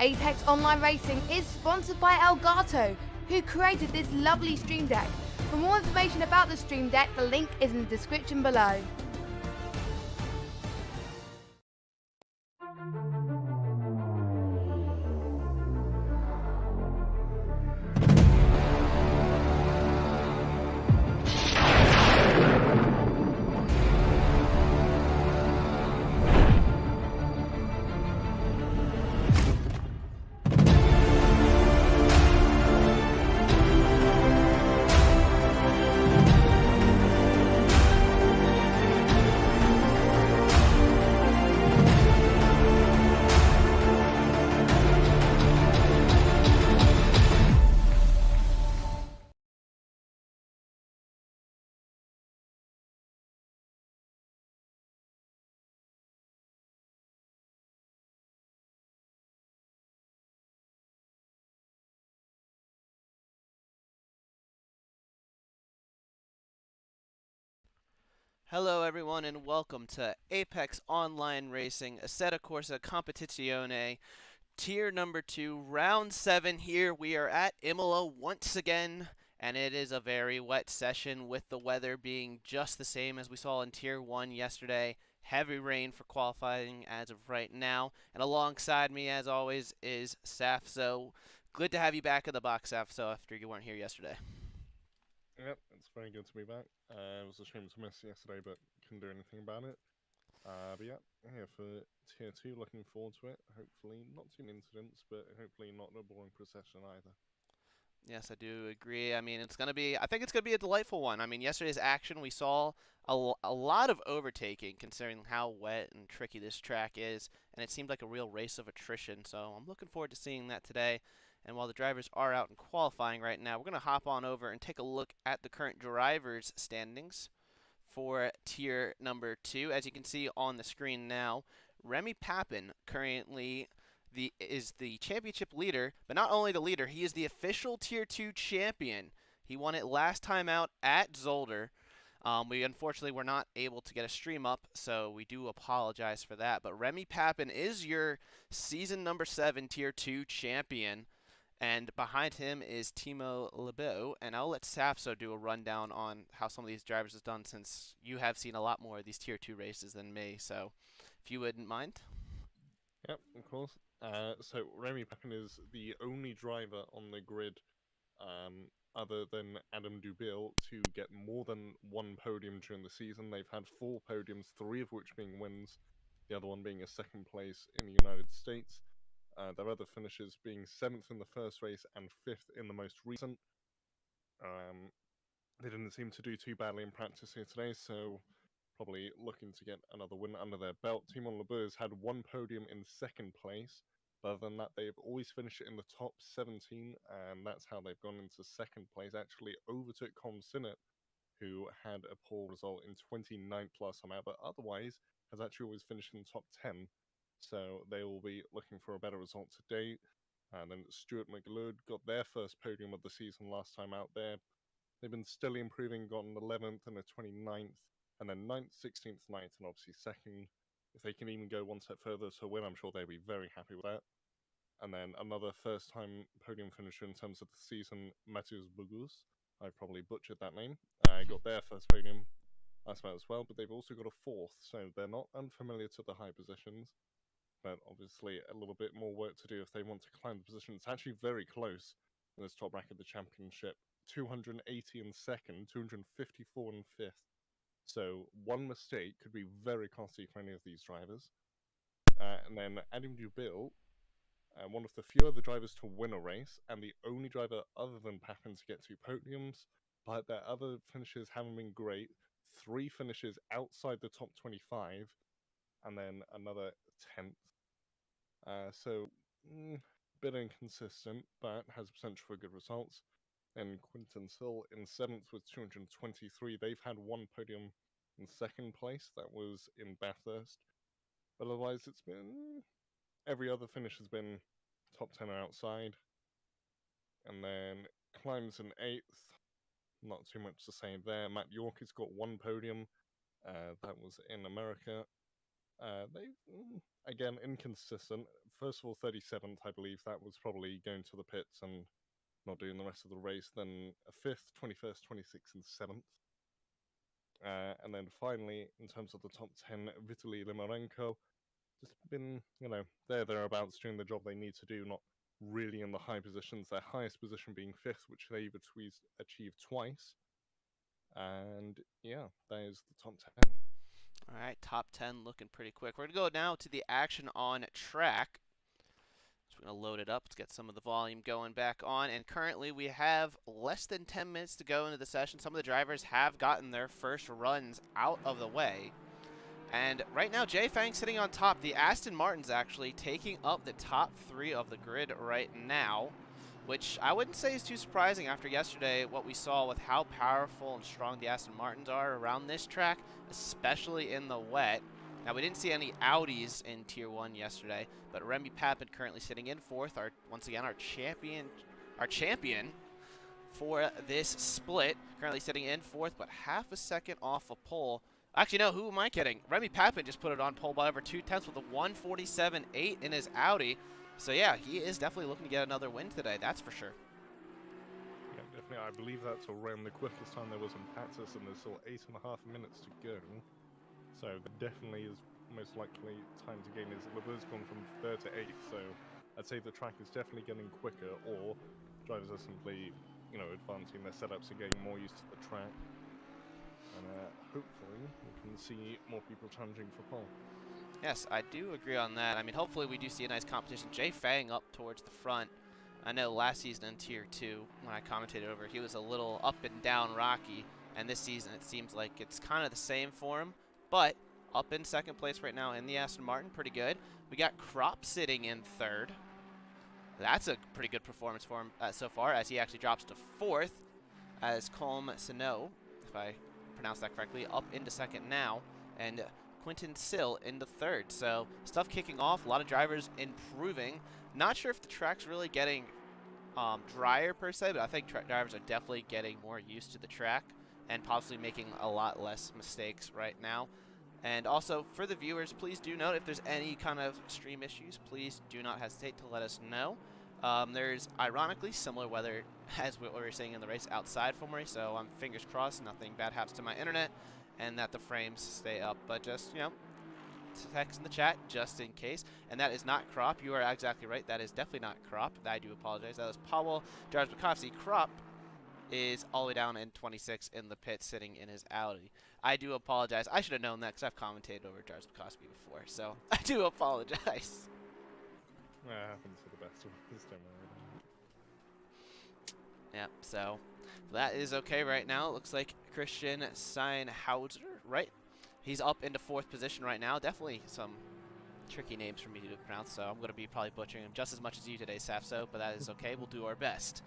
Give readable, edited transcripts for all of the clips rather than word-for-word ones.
Apex Online Racing is sponsored by Elgato, who created this lovely stream deck. For more information about the stream deck, the link is in the description below. Hello everyone and welcome to Apex Online Racing Assetto Corsa Competizione, Tier number 2, Round 7 here. We are at Imola once again, And it is a very wet session with the weather being just the same as we saw in Tier 1 yesterday. Heavy rain for qualifying as of right now. And alongside me, as always, is Saffzo. Good to have you back in the box, Saffzo, after you weren't here yesterday. Yep, it's very good to be back. It was a shame to miss yesterday, but couldn't do anything about it. But yeah, here for Tier 2, looking forward to it. Hopefully not too many incidents, but hopefully not a boring procession either. Yes, I do agree. I mean, I think it's going to be a delightful one. I mean, yesterday's action, we saw a lot of overtaking considering how wet and tricky this track is, and it seemed like a real race of attrition. So I'm looking forward to seeing that today. And while the drivers are out in qualifying right now, we're going to hop on over and take a look at the current drivers' standings for tier number 2. As you can see on the screen now, Remy Papin currently is the championship leader, but not only the leader, he is the official Tier 2 champion. He won it last time out at Zolder. We unfortunately were not able to get a stream up, so we do apologize for that. But Remy Papin is your season number 7 Tier 2 champion. And behind him is Timo Lebeau, and I'll let Saffzo do a rundown on how some of these drivers have done since you have seen a lot more of these Tier 2 races than me, so if you wouldn't mind. Yep, of course. So Remy Papin is the only driver on the grid, other than Adam Dubil, to get more than one podium during the season. They've had 4 podiums, 3 of which being wins, the other one being a second place in the United States. Their other finishes being 7th in the first race and 5th in the most recent. They didn't seem to do too badly in practice here today, so probably looking to get another win under their belt. Timon Lebeau has had 1 podium in second place. But other than that, they've always finished in the top 17, and that's how they've gone into second place. Actually overtook Com Sinnott, who had a poor result in 29th last time out, but otherwise has actually always finished in the top 10. So they will be looking for a better result today. And then Stuart McLeod got their first podium of the season last time out there. They've been steadily improving, got an 11th and a 29th, and then 9th, 16th, 9th, and obviously 2nd. If they can even go one step further to win, I'm sure they'll be very happy with that. And then another first-time podium finisher in terms of the season, Matthews Bugus. I've probably butchered that name. Got their first podium last time as well, but they've also got a 4th, so they're not unfamiliar to the high positions. But obviously a little bit more work to do if they want to climb the position. It's actually very close in this top bracket of the championship. 280 in second, 254 in 5th. So one mistake could be very costly for any of these drivers. And then Adam Dubil, one of the few other drivers to win a race, and the only driver other than Papin to get 2 podiums, but their other finishes haven't been great. 3 finishes outside the top 25, and then another 10th. So, bit inconsistent, but has potential for good results. And Quinton Sill in 7th with 223. They've had 1 podium in second place. That was in Bathurst. But otherwise, it's been... every other finish has been top 10 or outside. And then Climbs in 8th. Not too much to say there. Matt York has got 1 podium. That was in America. They've, again, inconsistent. First of all, 37th, I believe. That was probably going to the pits and not doing the rest of the race. Then a 5th, 21st, 26th, and 7th. And then finally, in terms of the top 10, Vitaly Limarenko. Just been, thereabouts doing the job they need to do, not really in the high positions. Their highest position being 5th, which they've achieved twice. And yeah, that is the top 10. All right, top 10 looking pretty quick. We're going to go now to the action on track. So we're going to load it up. Let's get some of the volume going back on. And currently we have less than 10 minutes to go into the session. Some of the drivers have gotten their first runs out of the way. And right now, Jay Fang sitting on top. The Aston Martin's actually taking up the top 3 of the grid right now, which I wouldn't say is too surprising after yesterday, what we saw with how powerful and strong the Aston Martins are around this track, especially in the wet. Now, we didn't see any Audis in Tier 1 yesterday, but Remy Papin currently sitting in 4th, once again, our champion for this split, currently sitting in 4th, but half a second off a pole. Actually, no, who am I kidding? Remy Papin just put it on pole by over 2/10 with a 1:47.8 in his Audi. So, yeah, he is definitely looking to get another win today, that's for sure. Yeah, Yeah, I believe that's around the quickest time there was in practice, and there's still 8.5 minutes to go. So there definitely is most likely time to gain. Is Lebeur's gone from 3rd to 8th, so I'd say the track is definitely getting quicker, or drivers are simply, you know, advancing their setups and getting more used to the track. And hopefully we can see more people challenging for pole. Yes, I do agree on that. I mean, hopefully we do see a nice competition. Jay Fang up towards the front. I know last season in Tier 2, when I commentated over, he was a little up and down rocky, and this season it seems like it's kind of the same for him, but up in 2nd place right now in the Aston Martin, pretty good. We got Crop sitting in 3rd. That's a pretty good performance for him so far, as he actually drops to 4th, as Colm Sino, if I pronounce that correctly, up into 2nd now, and Quinton Sill into 3rd. So stuff kicking off, a lot of drivers improving. Not sure if the track's really getting drier per se, but I think drivers are definitely getting more used to the track and possibly making a lot less mistakes right now. And also, for the viewers, please do note if there's any kind of stream issues, please do not hesitate to let us know. There's, ironically, similar weather as what we were seeing in the race outside Fulmery, so I'm fingers crossed nothing bad happens to my internet and that the frames stay up. But just, you know, text in the chat just in case. And that is not Crop. You are exactly right. That is definitely not Crop. I do apologize. That was Paweł Jarzbakowski. Crop is all the way down in 26 in the pit sitting in his Audi. I do apologize. I should have known that because I've commentated over Jarzbakowski before. So I do apologize. That happens to the best of us, don't worry. Yep, so that is okay right now. It looks like Christian Seinhauser, right? He's up into 4th position right now. Definitely some tricky names for me to pronounce, so I'm going to be probably butchering them just as much as you today, Saffzo, but that is okay. We'll do our best.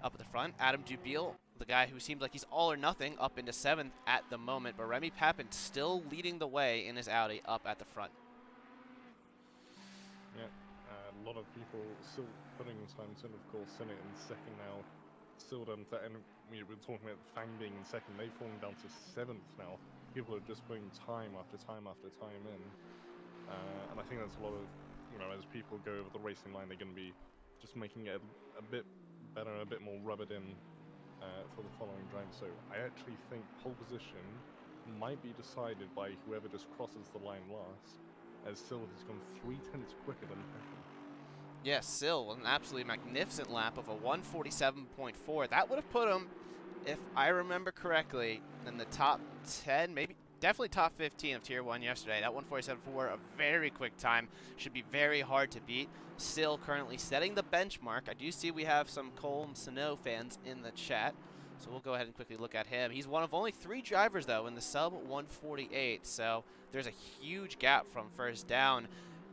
Up at the front, Adam Dubiel, the guy who seems like he's all or nothing, up into 7th at the moment, but Remy Papin still leading the way in his Audi up at the front. Yeah, a lot of people still putting times in, of course, Senate in 2nd now. Still done that, and we were talking about Fang being in 2nd. They've fallen down to 7th now. People are just putting time after time after time in. And I think that's a lot of, you know, as people go over the racing line, they're going to be just making it a bit better, a bit more rubbered in for the following drive. So I actually think pole position might be decided by whoever just crosses the line last, as Sill has gone 3/10 quicker than Peckham. Yes, Sill, an absolutely magnificent lap of a 147.4. That would have put him, if I remember correctly, in the top 10, maybe definitely top 15 of Tier 1 yesterday. That 147.4, a very quick time, should be very hard to beat. Still currently setting the benchmark. I do see we have some Colm Sino fans in the chat, so we'll go ahead and quickly look at him. He's one of only 3 drivers, though, in the sub 148, so there's a huge gap from first down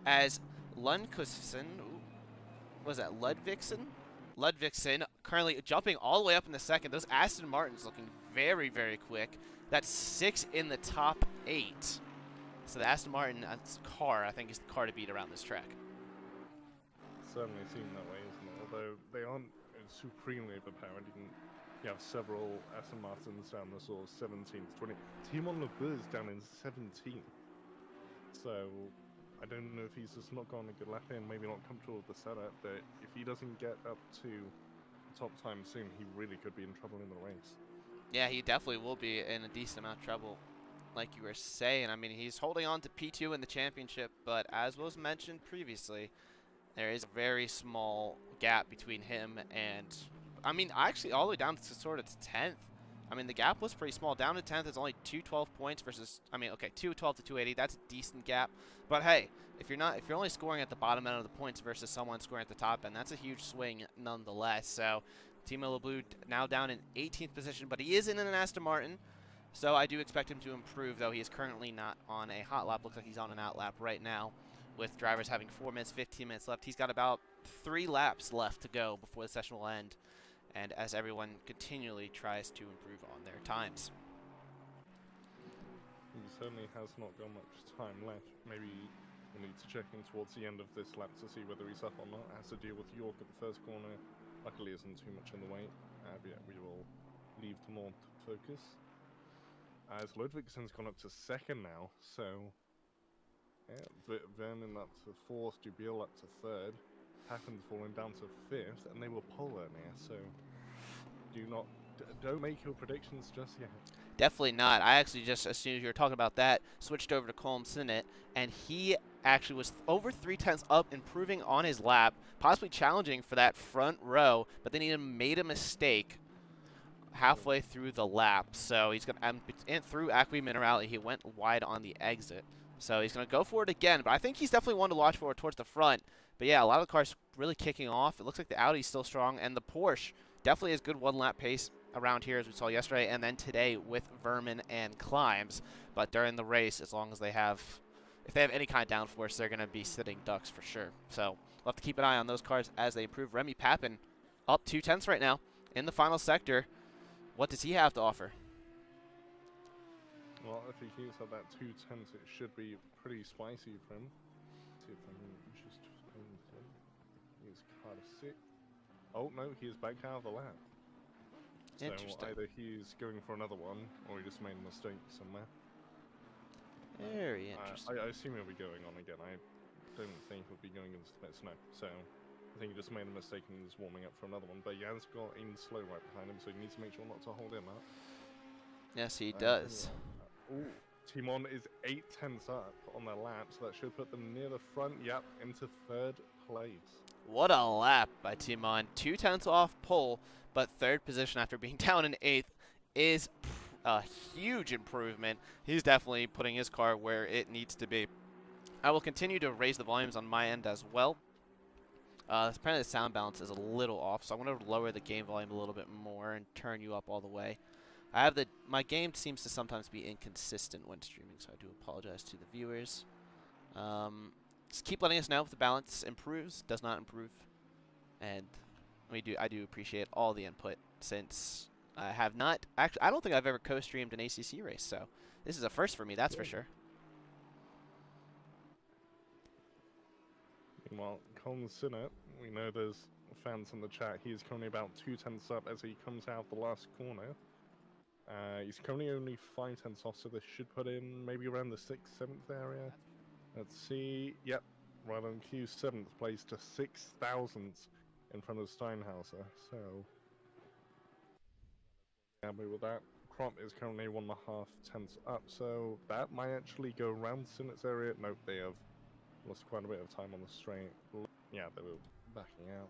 as Lundqvistsen, was that Ludvigsen? Ludvigsen currently jumping all the way up in the 2nd. Those Aston Martins looking very, very quick. That's 6 in the top 8. So the Aston Martin car, I think, is the car to beat around this track. Certainly seem that way, isn't it? Although they aren't supremely overpowered. You have several Aston Martins down the sort of 17th, 20th. Timon Lebeur's down in 17th. So I don't know if he's just not gone a good lap in, maybe not comfortable with the setup, but if he doesn't get up to the top time soon, he really could be in trouble in the race. Yeah, he definitely will be in a decent amount of trouble, like you were saying. I mean, he's holding on to P2 in the championship, but as was mentioned previously, there is a very small gap between him and, I mean, actually all the way down to sort of 10th. I mean, the gap was pretty small. Down to 10th, it's only 212 points versus, I mean, okay, 212 to 280. That's a decent gap. But hey, if you're only scoring at the bottom end of the points versus someone scoring at the top end, that's a huge swing nonetheless. So, Timo LeBlue now down in 18th position, but he is in an Aston Martin. So I do expect him to improve, though he is currently not on a hot lap. Looks like he's on an out lap right now, with drivers having 4 minutes, 15 minutes left. He's got about 3 laps left to go before the session will end, and as everyone continually tries to improve on their times. He certainly has not got much time left. Maybe we'll need to check in towards the end of this lap to see whether he's up or not. Has to deal with York at the first corner. Luckily isn't too much in the way. But yeah, we will leave to more focus. As Ludvigsen's gone up to 2nd now, so yeah, Vernon up to 4th, Dubiel up to 3rd, Papin's fallen down to 5th, and they were pole earlier, so don't make your predictions just yet. Definitely not. I actually just, as soon as you were talking about that, switched over to Colm Sinnott, and he actually was over 3/10 up, improving on his lap, possibly challenging for that front row, but then he made a mistake halfway through the lap. So he's going to, through Aqua Minerale, he went wide on the exit. So he's going to go for it again, but I think he's definitely one to watch for towards the front. But yeah, a lot of the cars really kicking off. It looks like the Audi's still strong, and the Porsche definitely has good one-lap pace around here, as we saw yesterday, and then today with Vermin and Climbs. But during the race, as long as they have, if they have any kind of downforce, they're going to be sitting ducks for sure. So we'll have to keep an eye on those cars as they improve. Remy Pappen up 2/10 right now in the final sector. What does he have to offer? Well, if he keeps at that 2/10, it should be pretty spicy for him. See if I can just find him. He's kind of sick. Oh no, he is back out of the lap. So either he's going for another one, or he just made a mistake somewhere. Very interesting. I assume he'll be going on again. I don't think he'll be going into the pits, no. So I think he just made a mistake and is warming up for another one. But he has got in slow right behind him, so he needs to make sure not to hold him up. Yes, he does. Ooh, Timon is 8/10 up on their lap, so that should put them near the front. Yep, into 3rd place. What a lap by Timon. 2/10 off pole, but 3rd position after being down in 8th is a huge improvement. He's definitely putting his car where it needs to be. I will continue to raise the volumes on my end as well. Apparently the sound balance is a little off, so I'm going to lower the game volume a little bit more and turn you up all the way. My game seems to sometimes be inconsistent when streaming, so I do apologize to the viewers. Just keep letting us know if the balance improves, does not improve, and I do appreciate all the input, since I have not actually. I don't think I've ever co-streamed an ACC race, so this is a first for me. That's for sure. Meanwhile, Colm Sinnott, we know there's fans in the chat. He's currently about 2/10 up as he comes out of the last corner. He's currently only 5/10 off, so this should put him maybe around the 6th, 7th area. Let's see. Yep, right on cue, 7th place to 6 thousandths in front of Steinhauser. So happy with that. Crop is currently 1.5 tenths up, so that might actually go around Sinnott's area. Nope, they have lost quite a bit of time on the straight. Yeah, they were backing out.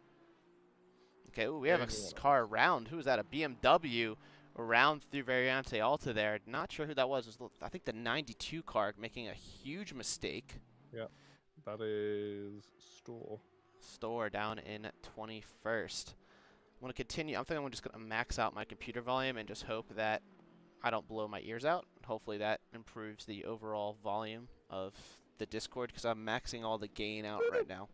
Okay, ooh, we have a car around. Who is that? A BMW around through Variante Alta there. Not sure who that was. It was, I think, the 92 car making a huge mistake. Yeah, that is Store down in 21st. I'm going to continue. I'm thinking I'm just going to max out my computer volume and just hope that I don't blow my ears out. Hopefully that improves the overall volume of the Discord, because I'm maxing all the gain out right now.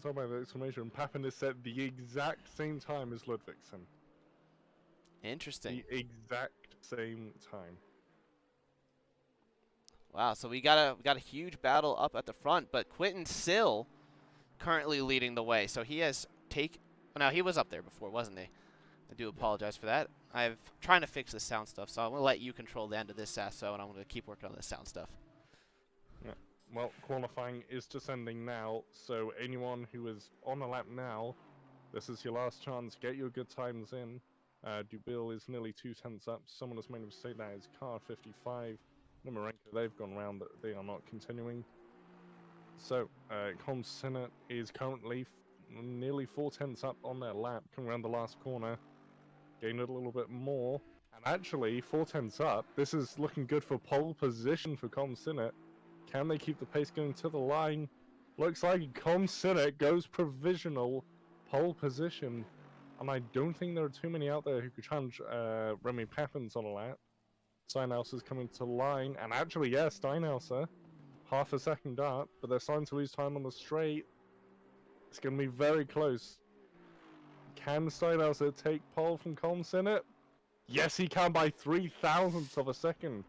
Sorry about the exclamation. Pappen is set the exact same time as Ludvigsen. Interesting. The exact same time. Wow, so we got a huge battle up at the front, but Quentin Sill currently leading the way. So he has now he was up there before, wasn't he? I do apologize for that. I'm trying to fix the sound stuff, so I'm going to let you control the end of this Sasso, and I'm going to keep working on the sound stuff. Yeah. Well, qualifying is descending now, so anyone who is on a lap now, this is your last chance. Get your good times in. Dubil is nearly 2/10 up. Someone has made a mistake. That is car 55. Numarenko, they've gone around, but they are not continuing. So, Colm Sinnott is currently nearly 4/10 up on their lap, coming around the last corner. Gained a little bit more. And actually, 4/10 up, this is looking good for pole position for Colm Sinnott. Can they keep the pace going to the line? Looks like Colm Sinnott goes provisional pole position. And I don't think there are too many out there who could challenge Remy Pappens on a lap. Steinhauser's coming to line, and actually, yeah, Steinhauser, half a second up, but they're starting to lose time on the straight. It's going to be very close. Can Steinhauser take pole from Colm Sinnott? Yes, he can by 3/1000ths of a second.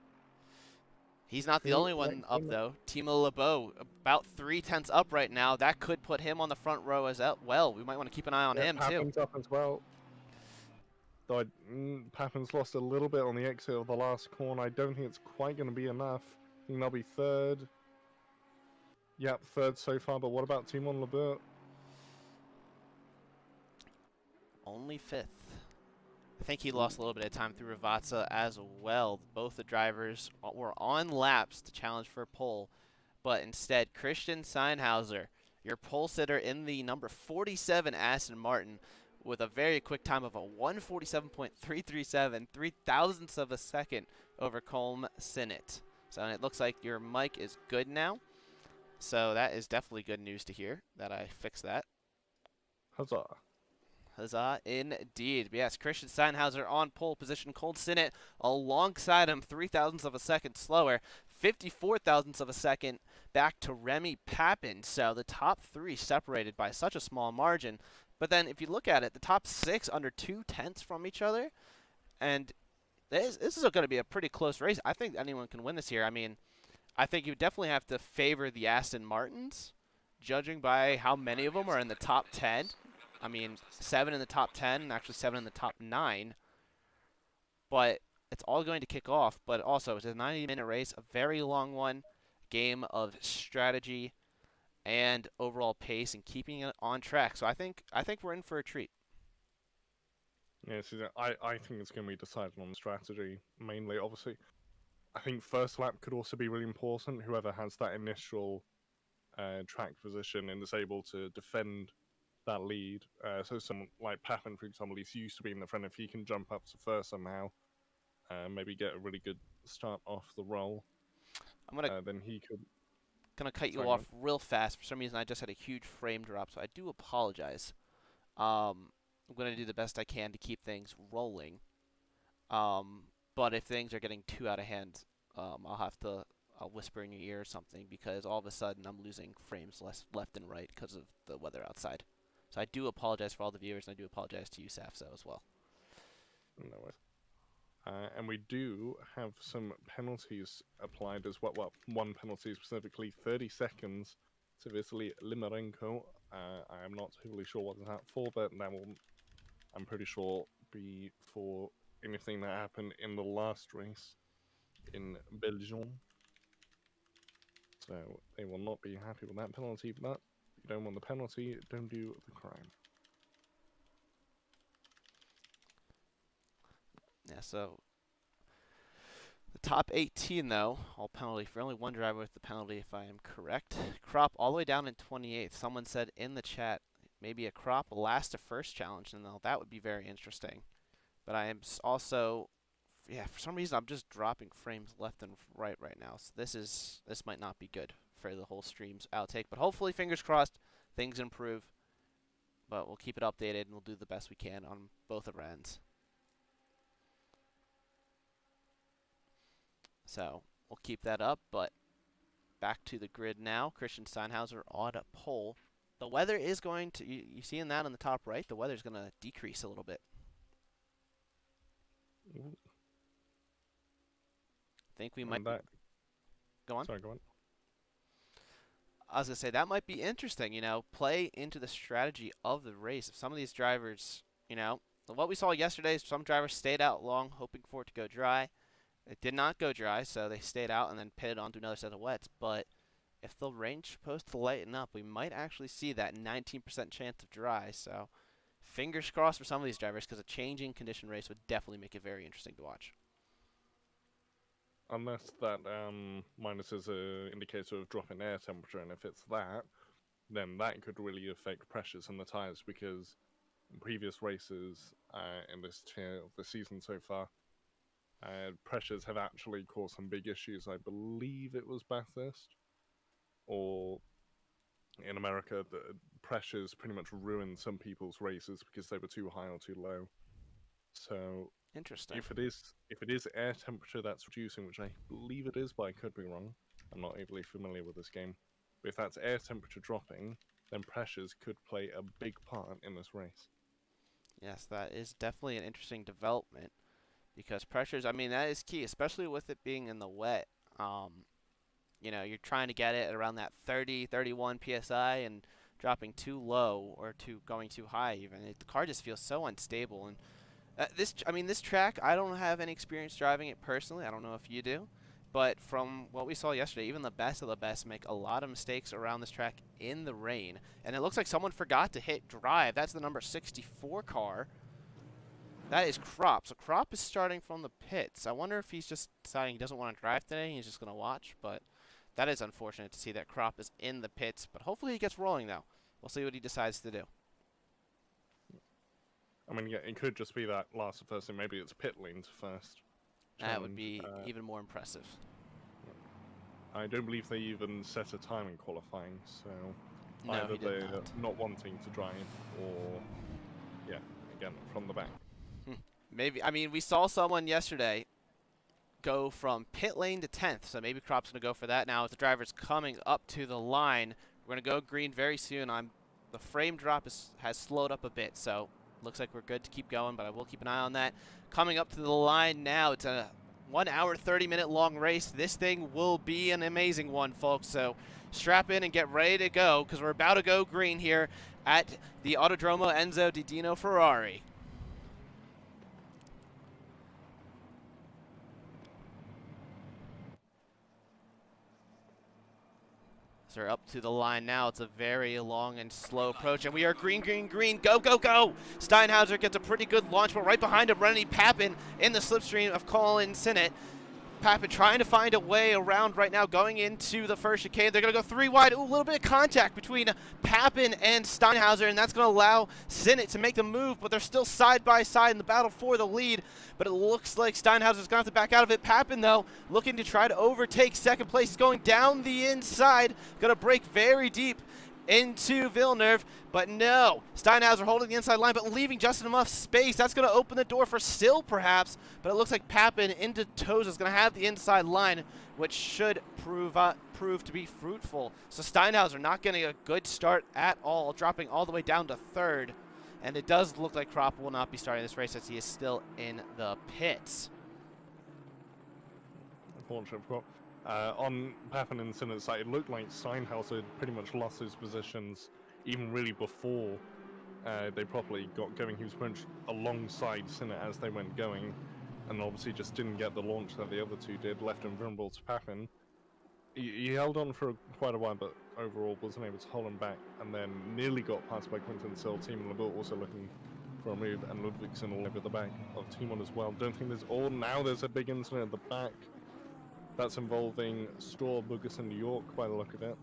He's not the only one up, though. Timo Lebeau, about 3/10 up right now. That could put him on the front row as well. We might want to keep an eye on him, too. Pappens up as well. Though Pappens lost a little bit on the exit of the last corner. I don't think it's quite going to be enough. I think they'll be 3rd. Yep, 3rd so far, but what about Timon Lebeau? only 5th. I think he lost a little bit of time through Ravazza as well. Both the drivers were on laps to challenge for pole, but instead Christian Seinhauser, your pole sitter in the number 47 Aston Martin, with a very quick time of a 147.337, 3 thousandths of a second over Colm Sinnott. So it looks like your mic is good now. So that is definitely good news to hear that I fixed that. Huzzah. Huzzah, indeed. Yes, Christian Steinhauser on pole position. Colm Sinnott alongside him, 3 thousandths of a second slower. 54 thousandths of a second back to Remy Papin. So the top 3 separated by such a small margin. But then if you look at it, the top 6 under 2 tenths from each other. And this is going to be a pretty close race. I think anyone can win this here. I mean, I think you definitely have to favor the Aston Martins, judging by how many of them are in the top 10. I mean, 7 in the top 10, and actually 7 in the top 9. But it's all going to kick off. But also, it's a 90-minute race, a very long one, game of strategy and overall pace and keeping it on track. So I think we're in for a treat. Yeah, I think it's going to be decided on strategy mainly. Obviously, I think first lap could also be really important. Whoever has that initial track position and is able to defend that lead. So someone like Papin, for example, he's used to being in the front. If he can jump up to first somehow, maybe get a really good start off the roll, then he could. Gonna cut you off real fast. For some reason, I just had a huge frame drop, so I do apologize. I'm gonna do the best I can to keep things rolling. But if things are getting too out of hand, I'll have to whisper in your ear or something, because all of a sudden I'm losing frames left and right because of the weather outside. So I do apologize for all the viewers, and I do apologize to you, Saffzo, as well. No worries. And we do have some penalties applied as well. Well, one penalty specifically, 30 seconds to Vitaly Limarenko. I am not totally sure what that's for, but that will, I'm pretty sure, be for anything that happened in the last race in Belgium. So they will not be happy with that penalty, but if you don't want the penalty, don't do the crime. Yeah, so the top 18, though, all penalty for only one driver with the penalty, if I am correct. Crop all the way down in 28th. Someone said in the chat, maybe a crop last to first challenge, and that would be very interesting. But I am also, yeah, for some reason I'm just dropping frames left and right now. So this might not be good for the whole stream's outtake. But hopefully, fingers crossed, things improve. But we'll keep it updated, and we'll do the best we can on both of our ends. So we'll keep that up, but back to the grid now. Christian Steinhauser on a pole. The weather is going to, you seeing that on the top right? The weather's going to decrease a little bit. Ooh. I think we might. Go on. Sorry, go on. I was going to say, that might be interesting, you know, play into the strategy of the race. If some of these drivers, you know, what we saw yesterday, some drivers stayed out long, hoping for it to go dry. It did not go dry, so they stayed out and then pitted onto another set of wets. But if the rain's supposed to lighten up, we might actually see that 19% chance of dry. So fingers crossed for some of these drivers, because a changing condition race would definitely make it very interesting to watch. Unless that minus is an indicator of drop in air temperature, and if it's that, then that could really affect pressures on the tyres, because in previous races in this tier of the season so far, pressures have actually caused some big issues. I believe it was Bathurst, or in America, the pressures pretty much ruined some people's races because they were too high or too low. So interesting. If it is air temperature that's reducing, which I believe it is, but I could be wrong. I'm not overly familiar with this game. But if that's air temperature dropping, then pressures could play a big part in this race. Yes, that is definitely an interesting development. Because pressures, I mean, that is key, especially with it being in the wet. You know, you're trying to get it around that 30, 31 PSI, and dropping too low or going too high even. The car just feels so unstable. And this track, I don't have any experience driving it personally. I don't know if you do. but from what we saw yesterday, even the best of the best make a lot of mistakes around this track in the rain. And it looks like someone forgot to hit drive. That's the number 64 car. That is Crop. So Crop is starting from the pits. I wonder if he's just deciding he doesn't want to drive today. He's just going to watch. But that is unfortunate to see that Crop is in the pits. But hopefully he gets rolling, though. We'll see what he decides to do. I mean, yeah, it could just be that last person. Maybe it's pit lanes first. That would be even more impressive. I don't believe they even set a time in qualifying, so No, either he did they're not wanting to drive or, yeah, again, from the back. Maybe. I mean, we saw someone yesterday go from pit lane to 10th, so maybe Crop's going to go for that now. As the driver's coming up to the line, we're going to go green very soon. The frame drop has slowed up a bit, so looks like we're good to keep going, but I will keep an eye on that. Coming up to the line now, it's a 1 hour, 30-minute long race. This thing will be an amazing one, folks, so strap in and get ready to go, because we're about to go green here at the Autodromo Enzo Di Dino Ferrari. So we're up to the line now. It's a very long and slow approach, and we are green, green, green. Go, go, go! Steinhauser gets a pretty good launch, but right behind him, Rennie Papin in the slipstream of Colin Sinnott. Papin trying to find a way around right now, going into the first chicane. They're going to go 3 wide. Ooh, a little bit of contact between Papin and Steinhauser, and that's going to allow Sinnott to make the move, but they're still side by side in the battle for the lead. But it looks like Steinhauser's going to have to back out of it. Papin, though, looking to try to overtake second place. He's going down the inside, going to break very deep into Villeneuve, but no. Steinhauser holding the inside line, but leaving just enough space. That's going to open the door for Still, perhaps, but it looks like Papin into Toza is going to have the inside line, which should prove to be fruitful. So Steinhauser not getting a good start at all, dropping all the way down to 3rd, and it does look like Crop will not be starting this race as he is still in the pits. Unfortunate for Crop. On Papin and Sinnott's side, it looked like Steinhauser had pretty much lost his positions even really before they properly got going. He was pretty much alongside Sinnott as they went going, and obviously just didn't get the launch that the other two did, left him vulnerable to Papin. He held on for quite a while, but overall wasn't able to hold him back, and then nearly got passed by Quinton Sill. Team Labour also looking for a move, and Ludvigsen all over the back of Team as well. Don't think there's all now. There's a big incident at the back. That's involving Storr, Bugerson, New York, by the look of it.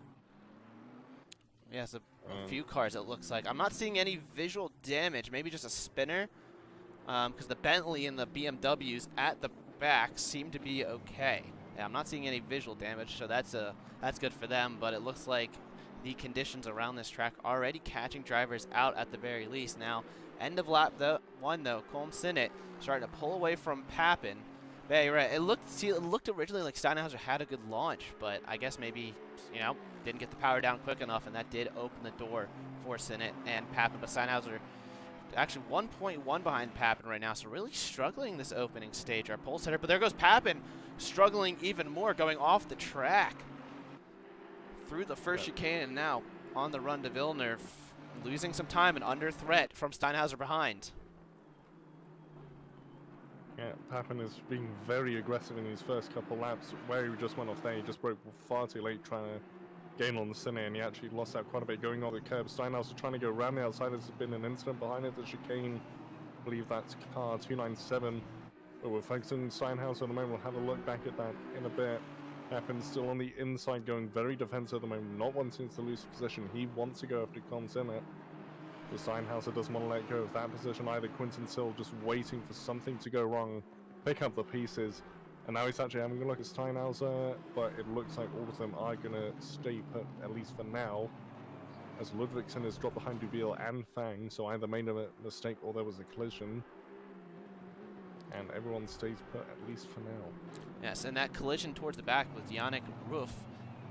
Yes, a few cars, it looks like. I'm not seeing any visual damage, maybe just a spinner, because the Bentley and the BMWs at the back seem to be okay. Yeah, I'm not seeing any visual damage, so that's good for them, but it looks like the conditions around this track already catching drivers out at the very least. Now, end of lap 1, though, Colm Sinnott starting to pull away from Papin. Yeah, you're right. It looked originally like Steinhauser had a good launch, but I guess maybe, didn't get the power down quick enough, and that did open the door for Sinnott and Papin. But Steinhauser actually 1.1 behind Papin right now, so really struggling this opening stage, our pole sitter. But there goes Papin, struggling even more, going off the track through the first chicane, and now on the run to Villeneuve, losing some time and under threat from Steinhauser behind. Yeah, Papin is being very aggressive in his first couple laps. Where he just went off there, he just broke far too late trying to gain on the Sinnott, and he actually lost out quite a bit going on the curb. Steinhauser trying to go around the outside. There's been an incident behind it, the chicane. I believe that's car 297. But we're focusing on Steinhauser at the moment. We'll have a look back at that in a bit. Papin's still on the inside, going very defensive at the moment, not wanting to lose position. He wants to go after Colm Sinnott. The Steinhauser doesn't want to let go of that position either. Quinton Sill just waiting for something to go wrong, pick up the pieces, and now he's actually having a look at Steinhauser, but it looks like all of them are going to stay put, at least for now, as Ludvigsen has dropped behind Dubiel and Fang, so either made a mistake or there was a collision, and everyone stays put, at least for now. Yes, and that collision towards the back was Yannick Ruff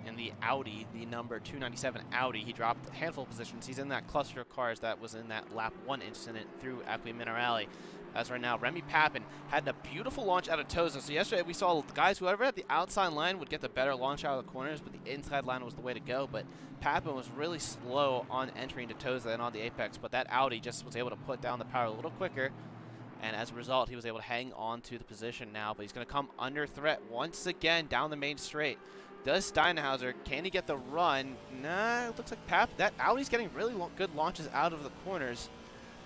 in the Audi, the number 297 Audi. He dropped a handful of positions. He's in that cluster of cars that was in that lap 1 incident through Acqui Minerale. As right now, Remy Papin had a beautiful launch out of Toza. So yesterday we saw guys, whoever had the outside line would get the better launch out of the corners, but the inside line was the way to go. But Papin was really slow on entering to Toza and on the apex, but that Audi just was able to put down the power a little quicker And as a result, he was able to hang on to the position now, but he's going to come under threat once again down the main straight. Does Steinhauser, can he get the run? Nah, it looks like that Audi's getting really good launches out of the corners,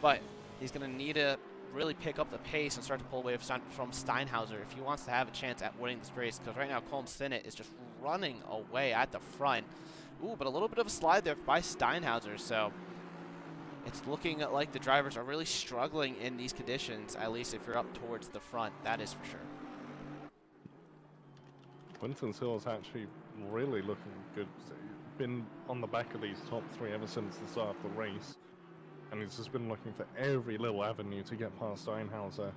but he's going to need to really pick up the pace and start to pull away from Steinhauser if he wants to have a chance at winning this race, because right now Colm Sinnott is just running away at the front. Ooh, but a little bit of a slide there by Steinhauser, so it's looking like the drivers are really struggling in these conditions, at least if you're up towards the front, that is for sure. Quinton Sills actually really looking good. Been on the back of these top three ever since the start of the race, and he's just been looking for every little avenue to get past Steinhauser,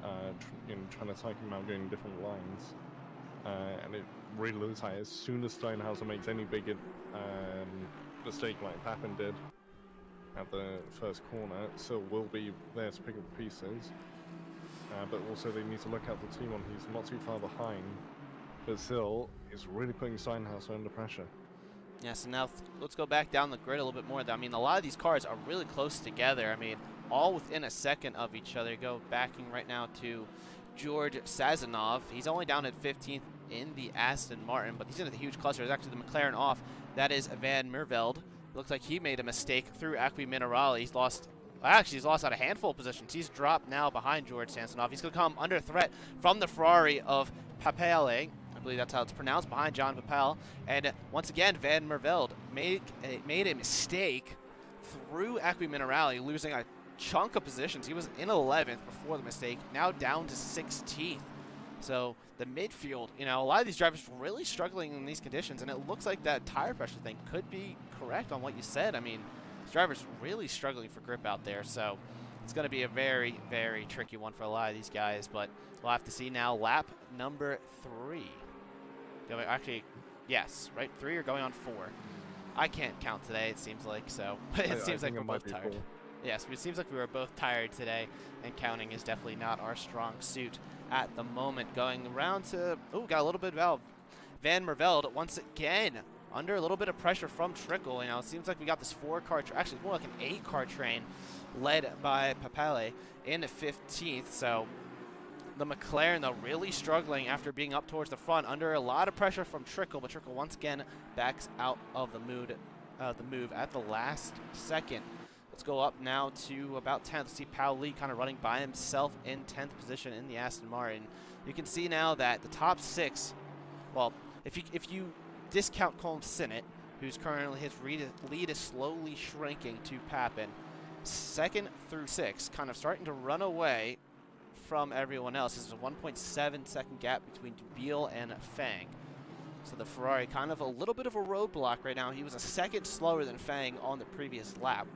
trying to take him out going different lines. And it really looks like as soon as Steinhauser makes any big mistake like Papin did at the first corner, Sill will be there to pick up the pieces. But also they need to look at the team on he's not too far behind. But Sill is really putting Steinhauser under pressure. Yeah, so now let's go back down the grid a little bit more. I mean, a lot of these cars are really close together. I mean, all within a second of each other. Go backing right now to George Sazonov. He's only down at 15th in the Aston Martin, but he's in a huge cluster. There's actually the McLaren off. That is Van Mervelde. Looks like he made a mistake through Acqui Minerale. He's lost out a handful of positions. He's dropped now behind George Sazonov. He's going to come under threat from the Ferrari of Papale. I believe that's how it's pronounced, behind John Papal. And once again, Van Mervelde made a mistake through Acqui Minerale, losing a chunk of positions. He was in 11th before the mistake, now down to 16th. So the midfield, a lot of these drivers really struggling in these conditions, and it looks like that tire pressure thing could be correct on what you said. I mean, these drivers really struggling for grip out there, so it's going to be a very, very tricky one for a lot of these guys, but we'll have to see now. Lap number 3. Actually, yes, right? 3 are going on 4. I can't count today, it seems like, so it seems like we're both tired. Yes, it seems like we were both tired today, and counting is definitely not our strong suit at the moment. Going around to, got a little bit of Van Mervelde once again under a little bit of pressure from Trickle. It seems like we got this 4-car, actually more like an 8-car train led by Papale in 15th. So the McLaren, though, really struggling after being up towards the front under a lot of pressure from Trickle, but Trickle once again backs out of the move at the last second. Let's go up now to about 10th. Let's see Pauli kind of running by himself in 10th position in the Aston Martin. You can see now that the top 6, well, if you discount Colm Sinnott, who's currently his lead is slowly shrinking to Papin, 2nd through 6th kind of starting to run away from everyone else. There's a 1.7 second gap between Dubiel and Fang. So the Ferrari kind of a little bit of a roadblock right now. He was a second slower than Fang on the previous lap.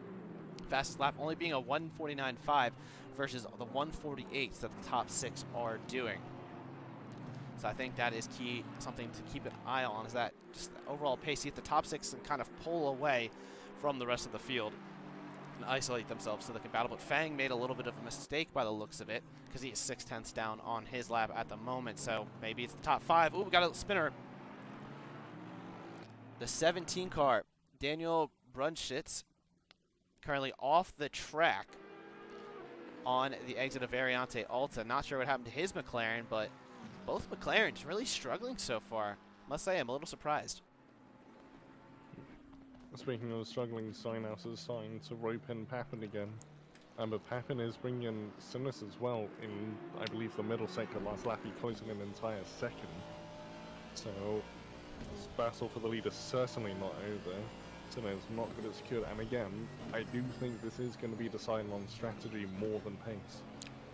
Fastest lap only being a 1:49.5 versus the 1:48 that the top 6 are doing. So I think that is key, something to keep an eye on, is that just the overall pace. See if the top 6 can kind of pull away from the rest of the field and isolate themselves so they can battle. But Fang made a little bit of a mistake by the looks of it, because he is 6/10 down on his lap at the moment. So maybe it's the top 5. Ooh, we got a spinner. The 17 car, Daniel Brunschitz, currently off the track on the exit of Variante Alta. Not sure what happened to his McLaren, but both McLarens really struggling so far. Must say, I'm a little surprised. Speaking of struggling, Steinhauser is starting to rope in Papin again. But Papin is bringing in Sinus as well in, I believe, the middle sector. Last lap he closing an entire second. So this battle for the lead is certainly not over. Sinus not going to secure it. And again, I do think this is going to be decided on strategy more than pace.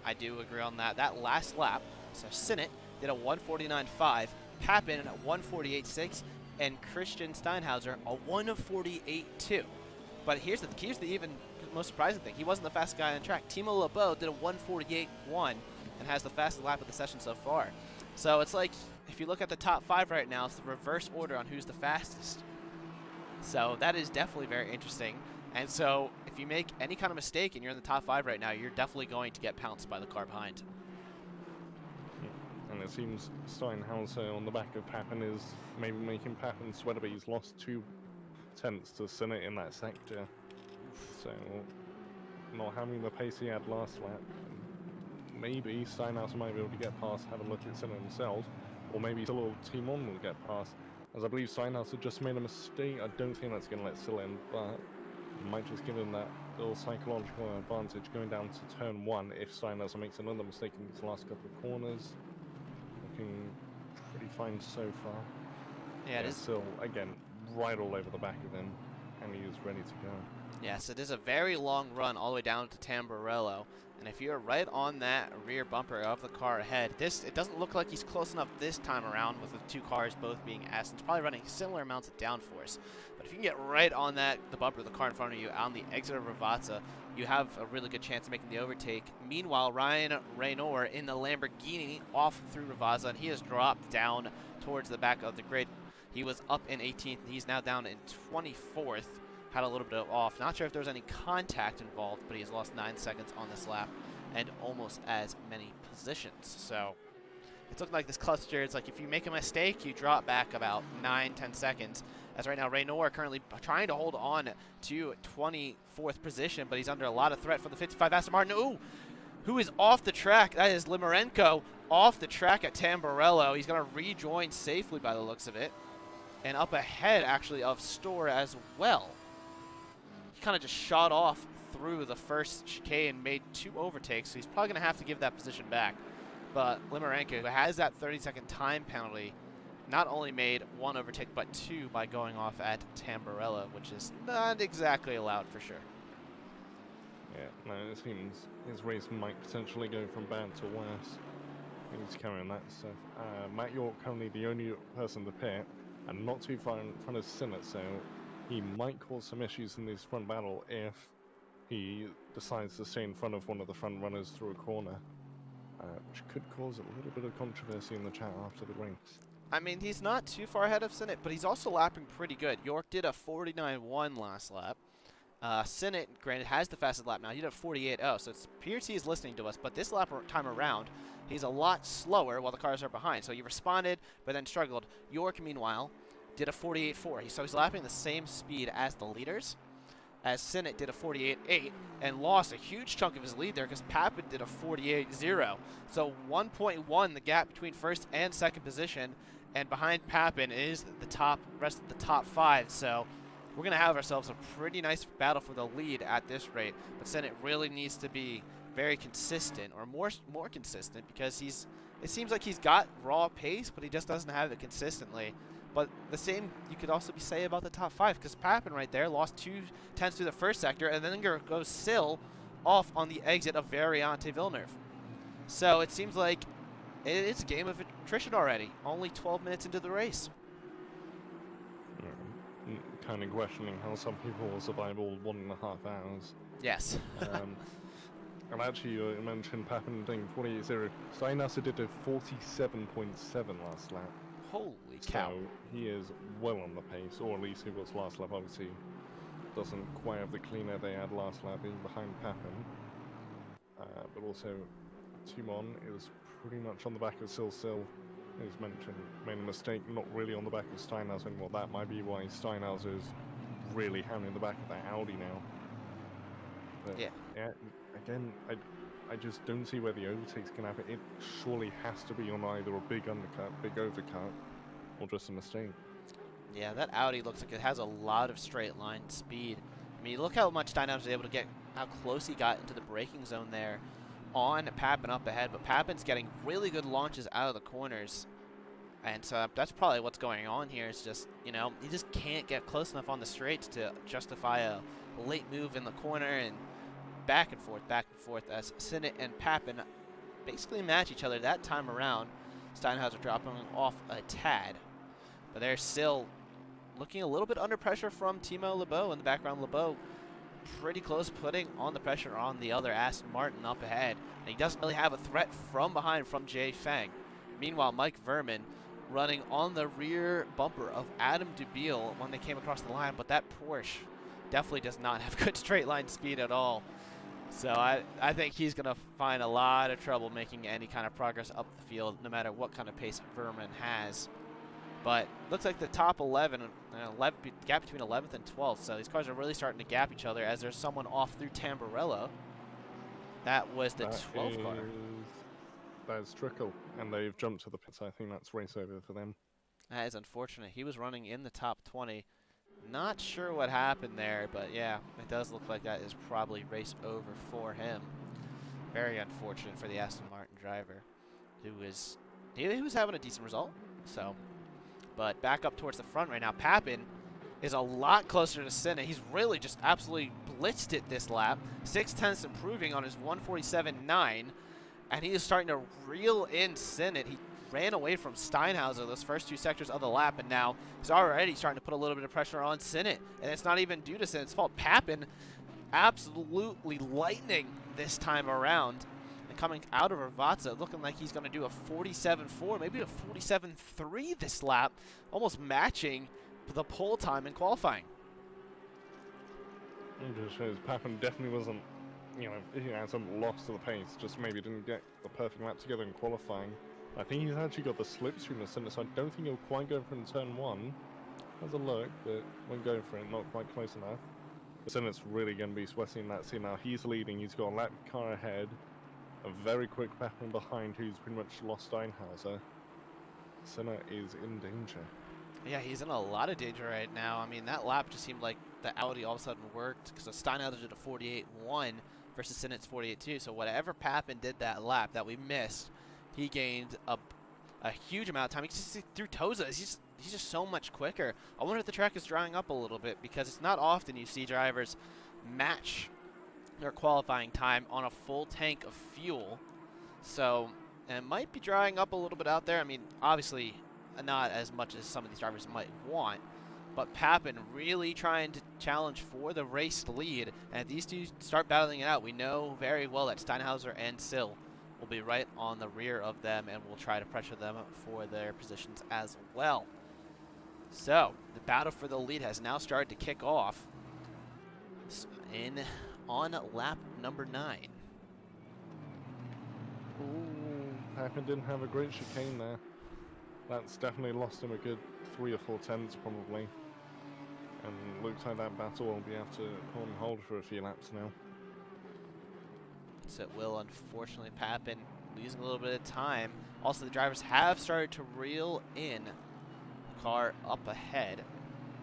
I do agree on that. That last lap, so Sinnott did a 1:49.5, Papin at 1:48.6, and Christian Steinhauser a 1:48.2. But here's the even most surprising thing: he wasn't the fastest guy on the track. Timo Lebeau did a 1:48.1 and has the fastest lap of the session so far. So it's like, if you look at the top 5 right now, it's the reverse order on who's the fastest. So that is definitely very interesting. And so if you make any kind of mistake and you're in the top 5 right now, you're definitely going to get pounced by the car behind. And it seems Steinhauser on the back of Papin is maybe making Papin sweat, but he's lost 2 tenths to Sinnott in that sector. So not having the pace he had last lap. maybe Steinhauser might be able to get past, have a look at Sinner himself, or maybe Silla Timon will get past. As I believe Steinhauser just made a mistake. I don't think that's going to let Silla in, but it might just give him that little psychological advantage going down to turn 1 if Steinhauser makes another mistake in these last couple of corners. Looking pretty fine so far. Yeah, it is. Still, again, right all over the back of him, and he is ready to go. Yes, it is a very long run all the way down to Tamburello. And if you're right on that rear bumper of the car ahead, it doesn't look like he's close enough this time around with the two cars both being Astons, probably running similar amounts of downforce. But if you can get right on the bumper of the car in front of you on the exit of Ravazza, you have a really good chance of making the overtake. Meanwhile, Ryan Raynor in the Lamborghini off through Ravazza, and he has dropped down towards the back of the grid. He was up in 18th, he's now down in 24th. Had a little bit of off. Not sure if there was any contact involved, but he has lost 9 seconds on this lap and almost as many positions. So it's looking like this cluster, it's like if you make a mistake, you drop back about 9-10 seconds. As right now, Raynor currently trying to hold on to 24th position, but he's under a lot of threat from the 55 Aston Martin. Ooh, who is off the track? That is Limarenko off the track at Tamburello. He's going to rejoin safely by the looks of it. And up ahead, actually, of Store as well. Kind of just shot off through the first chicane, made 2 overtakes, so he's probably going to have to give that position back. But Limarenko, who has that 30-second time penalty, not only made 1 overtake, but 2 by going off at Tamburello, which is not exactly allowed for sure. Yeah, no, it seems his race might potentially go from bad to worse. He's carrying that stuff. Matt York currently the only person to pit, and not too far in front of Sinnott, so he might cause some issues in this front battle if he decides to stay in front of one of the front runners through a corner, which could cause a little bit of controversy in the chat after the race. I mean, he's not too far ahead of Sinnott, but he's also lapping pretty good. York did a 49.1 last lap. Sinnott, granted, has the fastest lap now. He did a 48.0, so it appears he's listening to us, but this lap time around, he's a lot slower while the cars are behind. So he responded, but then struggled. York, meanwhile, did a 48.4. So he's lapping the same speed as the leaders, as Sinnott did a 48.8 and lost a huge chunk of his lead there because Papin did a 48.0. So 1.1 the gap between first and second position, and behind Papin is the rest of the top 5. So we're going to have ourselves a pretty nice battle for the lead at this rate. But Sinnott really needs to be very consistent, or more consistent, because it seems like he's got raw pace, but he just doesn't have it consistently. But the same you could also say about the top 5, because Papin right there lost 2 tenths through the first sector, and then goes Sill off on the exit of Variante Villeneuve. So it seems like it's a game of attrition already, only 12 minutes into the race. Kind of questioning how some people will survive all 1.5 hours. Yes. And actually, you mentioned Papin doing 48.0. Steinhauser did a 47.7 last lap. Holy cow. So he is well on the pace, or at least he was last lap. Obviously, doesn't quite have the clean air they had last lap, being behind Papin. But also, Timon is pretty much on the back of Sill. As mentioned, made a mistake, not really on the back of Steinhauser anymore. That might be why Steinhauser is really hammering the back of that Audi now. But yeah, again, I just don't see where the overtakes can happen. It surely has to be on either a big undercut, big overcut, or just a mistake. Yeah, that Audi looks like it has a lot of straight line speed. I mean, look how much Steinhauser was able to get, how close he got into the braking zone there on Papin up ahead. But Papin's getting really good launches out of the corners. And so that's probably what's going on here. Is just, you know, he just can't get close enough on the straights to justify a late move in the corner, and back and forth as Sinnott and Papin basically match each other that time around. Steinhauser dropping off a tad. But they're still looking a little bit under pressure from Timo Lebeau in the background. Lebeau pretty close, putting on the pressure on the other Aston Martin up ahead. And he doesn't really have a threat from behind from Jay Feng. Meanwhile, Mike Verman running on the rear bumper of Adam Dubiel when they came across the line. But that Porsche definitely does not have good straight line speed at all. So I think he's going to find a lot of trouble making any kind of progress up the field, no matter what kind of pace Verman has. But looks like the top 11, gap between 11th and 12th. So these cars are really starting to gap each other as there's someone off through Tamburello. That was the That 12th car. That's Trickle, and they've jumped to the pits. I think that's race over for them. That is unfortunate. He was running in the top 20. Not sure what happened there, but yeah, it does look like that is probably race over for him. Very unfortunate for the Aston Martin driver, who was he was having a decent result. So, but back up towards the front right now, Papin is a lot closer to Senna. He's really just absolutely blitzed it this lap. 6/10 improving on his 147.9, and he is starting to reel in Senna. He ran away from Steinhauser those first 2 sectors of the lap, and now he's already starting to put a little bit of pressure on Senna. And it's not even due to Senna's fault. Papin absolutely lightning this time around. And coming out of Rvatsa, looking like he's going to do a 47.4, maybe a 47.3 this lap, almost matching the pole time in qualifying. It just shows Papin definitely wasn't, you know, he hasn't lost to the pace, just maybe didn't get the perfect lap together in qualifying. I think he's actually got the slipstream in Senna, so I don't think he'll quite go for it in turn 1. Has a look, but won't go for it, not quite close enough. But Senna's really going to be sweating that scene now. He's leading, he's got a lap car ahead, a very quick Papin behind who's pretty much lost Steinhauser. Senna is in danger. Yeah, he's in a lot of danger right now. I mean, that lap just seemed like the Audi all of a sudden worked because Steinhauser did a 48.1 versus Senna's 48.2. So whatever Papin did that lap that we missed, he gained a huge amount of time. He just threw Toza. He's just so much quicker. I wonder if the track is drying up a little bit because it's not often you see drivers match their qualifying time on a full tank of fuel. So and it might be drying up a little bit out there. I mean, obviously not as much as some of these drivers might want, but Papin really trying to challenge for the race lead. And if these two start battling it out, we know very well that Steinhauser and Sill will be right on the rear of them and will try to pressure them for their positions as well. So the battle for the lead has now started to kick off on lap number 9. Ooh, Papin didn't have a great chicane there. That's definitely lost him a good 3 or 4 tenths probably. And looks like that battle will be able to pull and hold for a few laps now. So it will, unfortunately, Papin losing a little bit of time. Also, the drivers have started to reel in the car up ahead.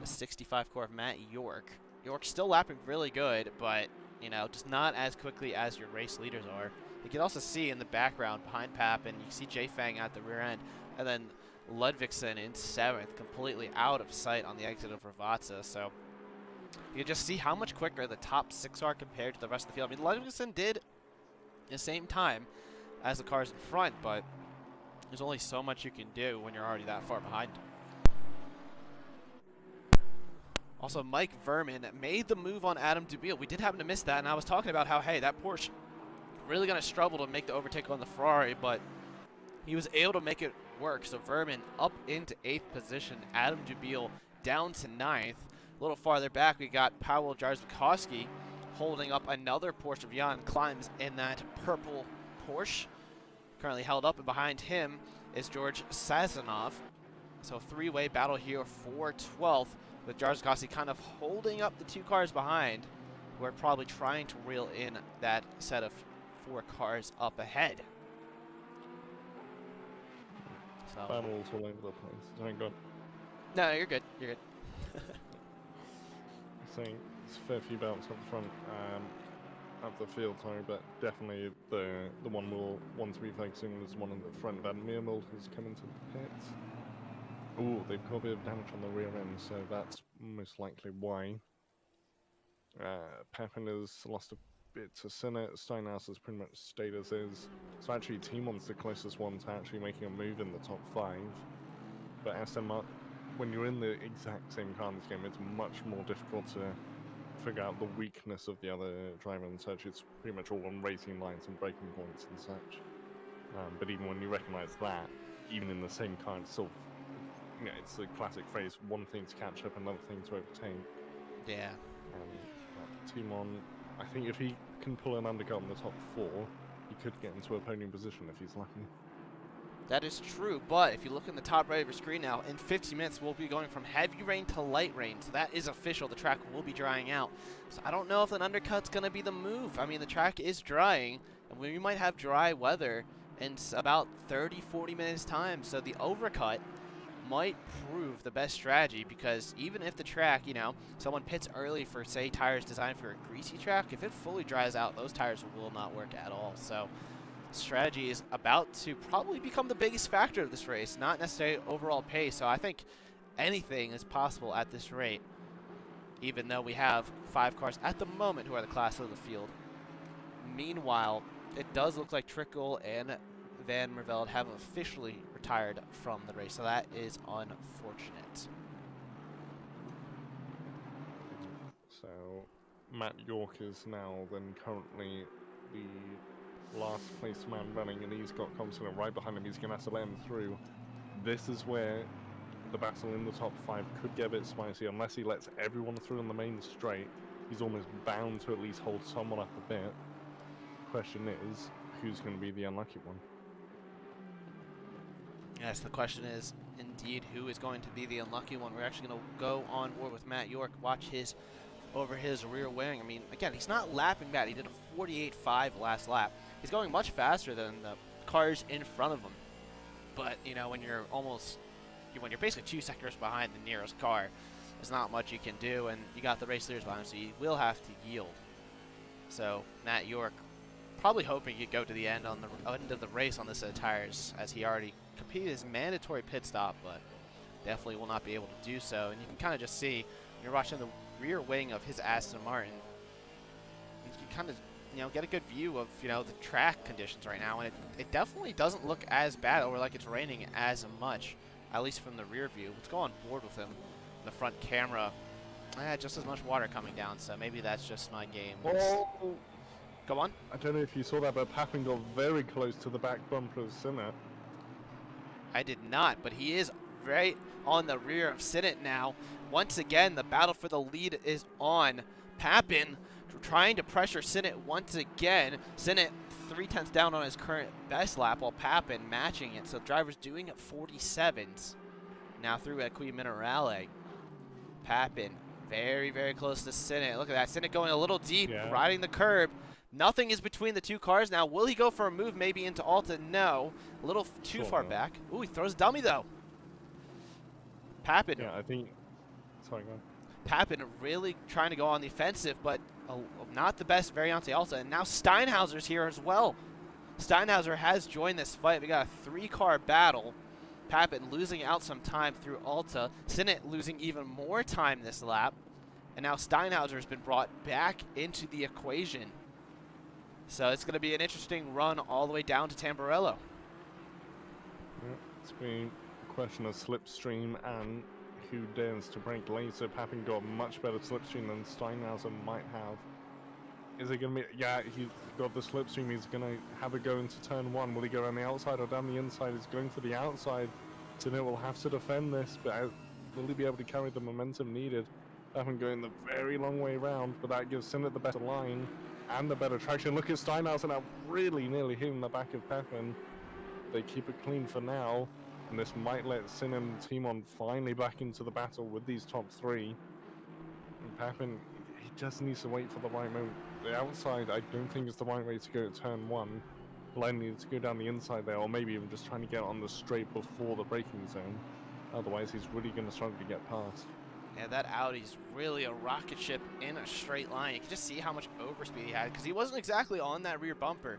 The 65 core of Matt York. York's still lapping really good, but, you know, just not as quickly as your race leaders are. You can also see in the background behind Papin, you see Jay Fang at the rear end, and then Ludvigsen in 7th, completely out of sight on the exit of Rvatsa. So you just see how much quicker the top 6 are compared to the rest of the field. I mean, Ludvigsen did the same time as the cars in front, but there's only so much you can do when you're already that far behind. Also, Mike Vermin made the move on Adam Dubiel. We did happen to miss that, and I was talking about how, hey, that Porsche really going to struggle to make the overtake on the Ferrari, but he was able to make it work. So Vermin up into 8th position, Adam Dubiel down to 9th. A little farther back, we got Paweł Jarzykowski holding up another Porsche of Jan Klimes in that purple Porsche. Currently held up, and behind him is George Sazonov. So 3-way battle here for 12th, with Jarzykowski kind of holding up the 2 cars behind. We're probably trying to reel in that set of 4 cars up ahead. So Battles all over the place. Thank God. no, you're good. You're good. So it's a fair few belts up front of the field, sorry, but definitely the one we'll want to be focusing on is one in the front. Van Meermild who's coming to the pits. Ooh, they've got a bit of damage on the rear end, so that's most likely why. Papin has lost a bit to Senna. Steinhaus has pretty much stayed as is. So actually, Timon's the closest one to actually making a move in the top 5. But Aston Martin, when you're in the exact same car in this game, it's much more difficult to figure out the weakness of the other driver and such. It's pretty much all on racing lines and braking points and such. But even when you recognise that, even in the same car, it's sort of, you know, it's the classic phrase, one thing to catch up, another thing to overtake. Yeah. Timon, I think if he can pull an undercut in the top 4, he could get into a podium position if he's lucky. That is true, but if you look in the top right of your screen now, in 15 minutes we'll be going from heavy rain to light rain, so that is official. The track will be drying out. So I don't know if an undercut's going to be the move. I mean, the track is drying, and we might have dry weather in about 30-40 minutes time, so the overcut might prove the best strategy, because even if the track, you know, someone pits early for, say, tires designed for a greasy track, if it fully dries out, those tires will not work at all. So strategy is about to probably become the biggest factor of this race, not necessarily overall pace. So I think anything is possible at this rate, even though we have 5 cars at the moment who are the class of the field. Meanwhile, it does look like Trickle and Van Mervelde have officially retired from the race, so that is unfortunate. So Matt York is now then currently the last place man running, and he's got Compton right behind him. He's going to have to let him through. This is where the battle in the top 5 could get a bit spicy unless he lets everyone through on the main straight. He's almost bound to at least hold someone up a bit. Question is, who's going to be the unlucky one? Yes, the question is indeed who is going to be the unlucky one. We're actually going to go on board with Matt York, watch his over his rear wing. I mean, again, he's not lapping bad. He did a 48.5 last lap. He's going much faster than the cars in front of him. But, you know, when you're basically 2 seconds behind the nearest car, there's not much you can do, and you got the race leaders behind him, so you will have to yield. So Matt York probably hoping he'd go to the end on the end of the race on this set of tires, as he already completed his mandatory pit stop, but definitely will not be able to do so. And you can kind of just see when you're watching the rear wing of his Aston Martin, you can kind of, you know, get a good view of, you know, the track conditions right now, and it definitely doesn't look as bad or like it's raining as much, at least from the rear view. Let's go on board with him. The front camera, just as much water coming down, so maybe that's just my game. Oh. Go on. I don't know if you saw that, but Papin got very close to the back bumper of Sinnott. I did not, but he is right on the rear of Sinnott now. Once again, the battle for the lead is on. Papin trying to pressure Sinnott once again. Sinnott 3/10 down on his current best lap, while Papin matching it. So drivers doing 47s now through at Qui Minerale. Papin very, very close to Sinnott. Look at that. Sinnott going a little deep, riding the curb. Nothing is between the 2 cars now. Will he go for a move maybe into Alta? No. A little too far back. Ooh, he throws a dummy though. Papin. Yeah, I think. Sorry, go on. Papin really trying to go on the offensive, but not the best Variante Alta. And now Steinhauser's here as well. Steinhauser has joined this fight. We got a 3-car battle. Papin losing out some time through Alta. Sinnott losing even more time this lap. And now Steinhauser's been brought back into the equation. So it's going to be an interesting run all the way down to Tamburello. Yeah, it's been a question of slipstream and who dares to brake later. Papin got a much better slipstream than Steinhauser might have. Is it going to be... Yeah, he's got the slipstream. He's going to have a go into turn 1. Will he go around the outside or down the inside? He's going for the outside. Sinnott will have to defend this, but will he be able to carry the momentum needed? Papin going the very long way around, but that gives Sinnott the better line and the better traction. Look at Steinhauser now really nearly hitting the back of Papin. They keep it clean for now, and this might let Sin and Timon finally back into the battle with these top 3. And Papin, he just needs to wait for the right moment. The outside, I don't think is the right way to go at turn 1. Line needs to go down the inside there, or maybe even just trying to get on the straight before the braking zone. Otherwise, he's really going to struggle to get past. Yeah, that Audi's really a rocket ship in a straight line. You can just see how much overspeed he had, because he wasn't exactly on that rear bumper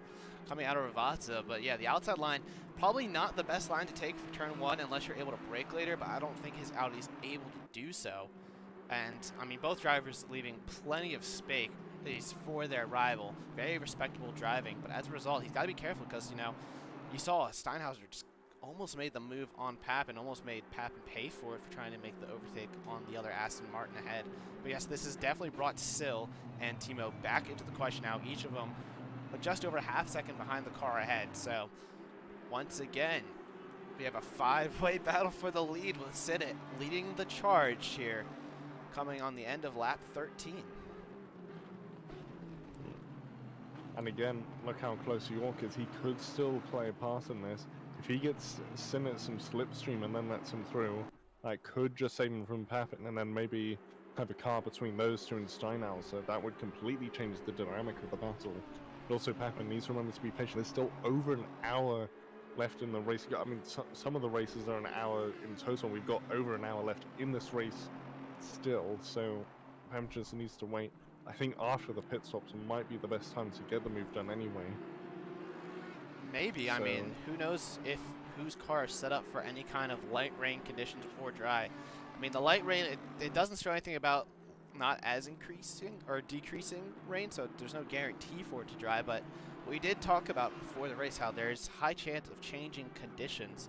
coming out of Ravazza. But yeah, the outside line, probably not the best line to take for turn 1 unless you're able to brake later, but I don't think his Audi's able to do so. And, I mean, both drivers leaving plenty of space for their rival. Very respectable driving, but as a result, he's got to be careful, because, you know, you saw Steinhauser just almost made the move on Papin, almost made Papin pay for it for trying to make the overtake on the other Aston Martin ahead. But yes, this has definitely brought Sil and Timo back into the question now, each of them just over a half-second behind the car ahead. So once again, we have a 5-way battle for the lead, with Sinnott leading the charge here, coming on the end of lap 13. And again, look how close York is. He could still play a part in this. If he gets Sinnott some slipstream and then lets him through, that could just save him from Pappin, and then maybe have a car between those two and Steinhauser. That would completely change the dynamic of the battle. But also Pappin needs to remember to be patient. There's still over an hour left in the race. I mean, some of the races are an hour in total. We've got over an hour left in this race still, so Pappin just needs to wait. I think after the pit stops might be the best time to get the move done anyway. Maybe. So, I mean, who knows if whose car is set up for any kind of light rain conditions or dry. I mean, the light rain, it doesn't show anything about not as increasing or decreasing rain, so there's no guarantee for it to dry, but we did talk about before the race how there's high chance of changing conditions,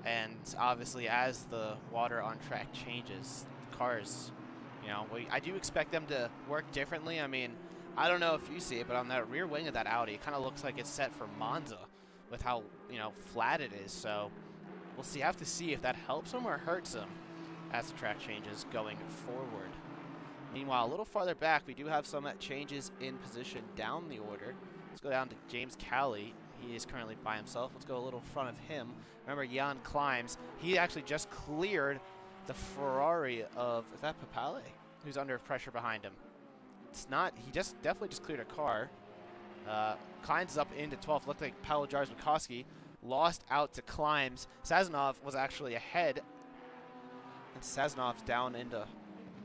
and obviously as the water on track changes, cars, you know, I do expect them to work differently. I mean, I don't know if you see it, but on that rear wing of that Audi, it kind of looks like it's set for Monza with how, you know, flat it is. So we'll see. Have to see if that helps them or hurts them as the track changes going forward. Meanwhile, a little farther back, we do have some changes in position down the order. Let's go down to James Cowley. He is currently by himself. Let's go a little in front of him. Remember, Jan Climbs. He actually just cleared the Ferrari of, is that Papale? Who's under pressure behind him. It's not, he definitely just cleared a car. Climbs is up into 12th. Looked like Paolo Jarzmakowski lost out to Climbs. Sazonov was actually ahead. And Sazonov's down into,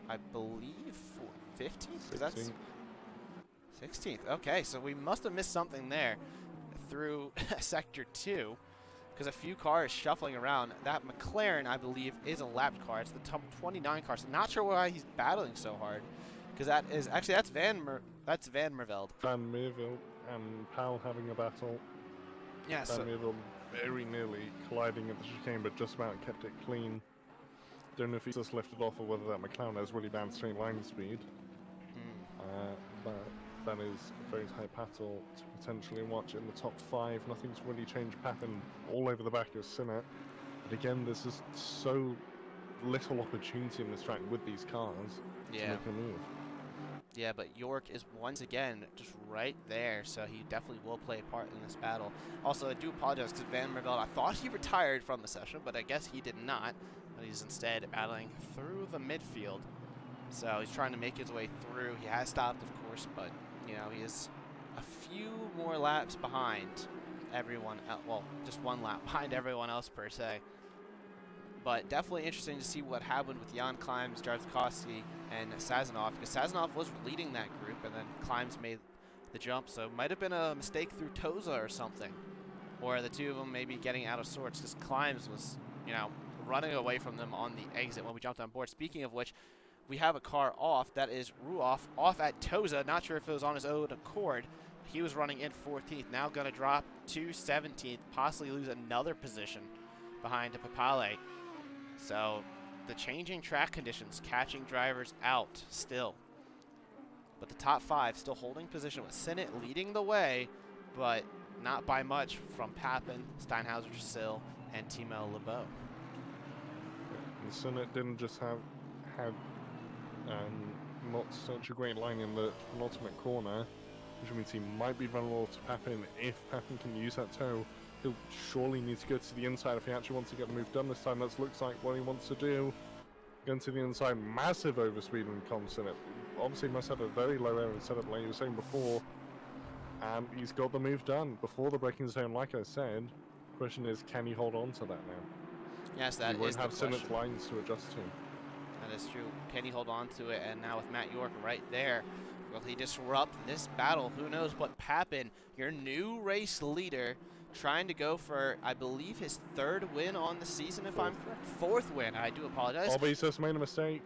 I believe, 15th? Is that 16th? Okay, so we must have missed something there through Sector 2. Because a few cars shuffling around. That McLaren, I believe, is a lapped car. It's the top 29 car. So not sure why he's battling so hard. Because that is actually that's Van Mervelde. Van Mervelde and Powell having a battle. Yeah, Van Mervelde very nearly colliding at the chicane, but just about kept it clean. Don't know if he just lifted off or whether that McLaren has really bad straight line speed. But that is a very tight battle to potentially watch in the top 5. Nothing's really changed. Pappin all over the back of Sinnott. But again, there's just so little opportunity in this track with these cars to make a move. Yeah, but York is once again just right there, so he definitely will play a part in this battle. Also, I do apologize because Van Mervelde, I thought he retired from the session, but I guess he did not. But he's instead battling through the midfield. So he's trying to make his way through. He has stopped, of course, but you know, he is a few more laps behind everyone else. Well, just one lap behind everyone else per se. But definitely interesting to see what happened with Jan Climbs, Jarzmakowski, and Sazonov, because Sazonov was leading that group, and then Climbs made the jump, so it might have been a mistake through Toza or something, or the two of them maybe getting out of sorts, because Climbs was, you know, running away from them on the exit when we jumped on board. Speaking of which, we have a car off. That is Ruoff off at Toza. Not sure if it was on his own accord. He was running in 14th. Now going to drop to 17th, possibly lose another position behind Papale. So the changing track conditions, catching drivers out still. But the top 5 still holding position with Sinnott leading the way, but not by much from Pappin, Steinhauser, Sill, and Timo Lebeau. And Sinnott didn't just have not such a great line in the penultimate corner, which means he might be vulnerable to Pappin. If Pappin can use that toe, he'll surely need to go to the inside if he actually wants to get the move done this time. That looks like what he wants to do. Going to the inside, massive overspeed and comms in it. Obviously must have a very low error setup like you were saying before. And he's got the move done before the braking zone, like I said. Question is, can he hold on to that now? Yes, that is the question. He won't have Sinnott's lines to adjust to. That is true. Can he hold on to it? And now with Matt York right there, will he disrupt this battle? Who knows? But Pappin, your new race leader, trying to go for, I believe, his 3rd win on the season, if I'm correct. 4th win. I do apologize. Albie's just made a mistake.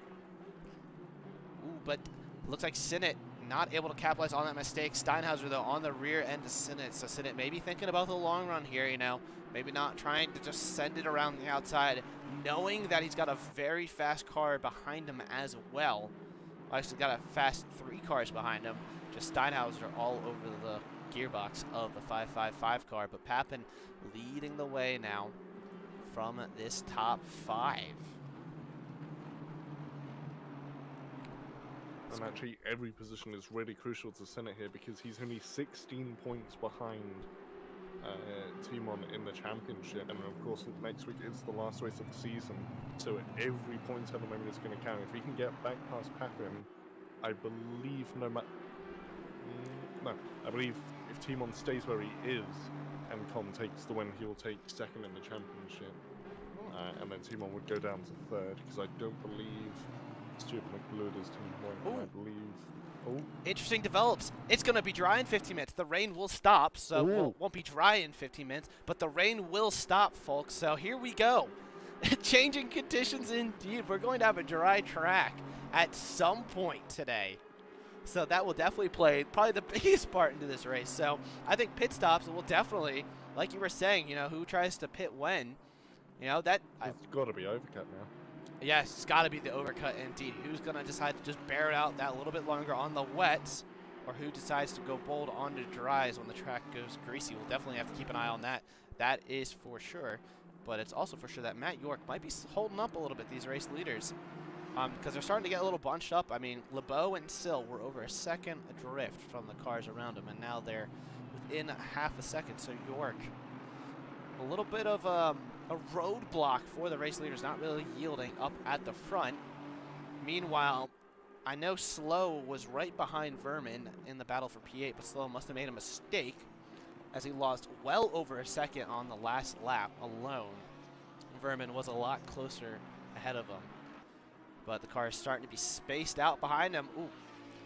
Ooh, but looks like Sinnott not able to capitalize on that mistake. Steinhauser, though, on the rear end of Sinnott. So Sinnott maybe thinking about the long run here, you know. Maybe not trying to just send it around the outside, knowing that he's got a very fast car behind him as well. Actually got a fast 3 cars behind him. Just Steinhauser all over the gearbox of the 555 car. But Pappin leading the way now from this top 5. And actually, every position is really crucial to Senate here because he's only 16 points behind Timon in the championship. And of course, next week is the last race of the season. So every point at the moment is going to count. If he can get back past Papin, I believe I believe if Timon stays where he is and Con takes the win, he'll take second in the championship. And then Timon would go down to third because I don't believe Stuart McLeod is 10 points. I believe. Interesting develops. It's going to be dry in 15 minutes. The rain will stop, so won't be dry in 15 minutes, but the rain will stop, folks. So here we go. Changing conditions indeed. We're going to have a dry track at some point today. So that will definitely play probably the biggest part into this race. So I think pit stops will definitely, like you were saying, you know, who tries to pit when, you know, that... It's got to be overcut now. Yes, it's got to be the overcut indeed. Who's going to decide to just bear it out that little bit longer on the wets, or who decides to go bold on the dries when the track goes greasy? We'll definitely have to keep an eye on that. That is for sure. But it's also for sure that Matt York might be holding up a little bit, these race leaders, because they're starting to get a little bunched up. I mean, LeBeau and Sill were over a second adrift from the cars around them, and now they're within half a second. So York, a little bit of a roadblock for the race leaders, not really yielding up at the front. Meanwhile, I know Slow was right behind Vermin in the battle for P8, but Slow must have made a mistake as he lost well over a second on the last lap alone. Vermin was a lot closer ahead of him, but the car is starting to be spaced out behind him. Ooh,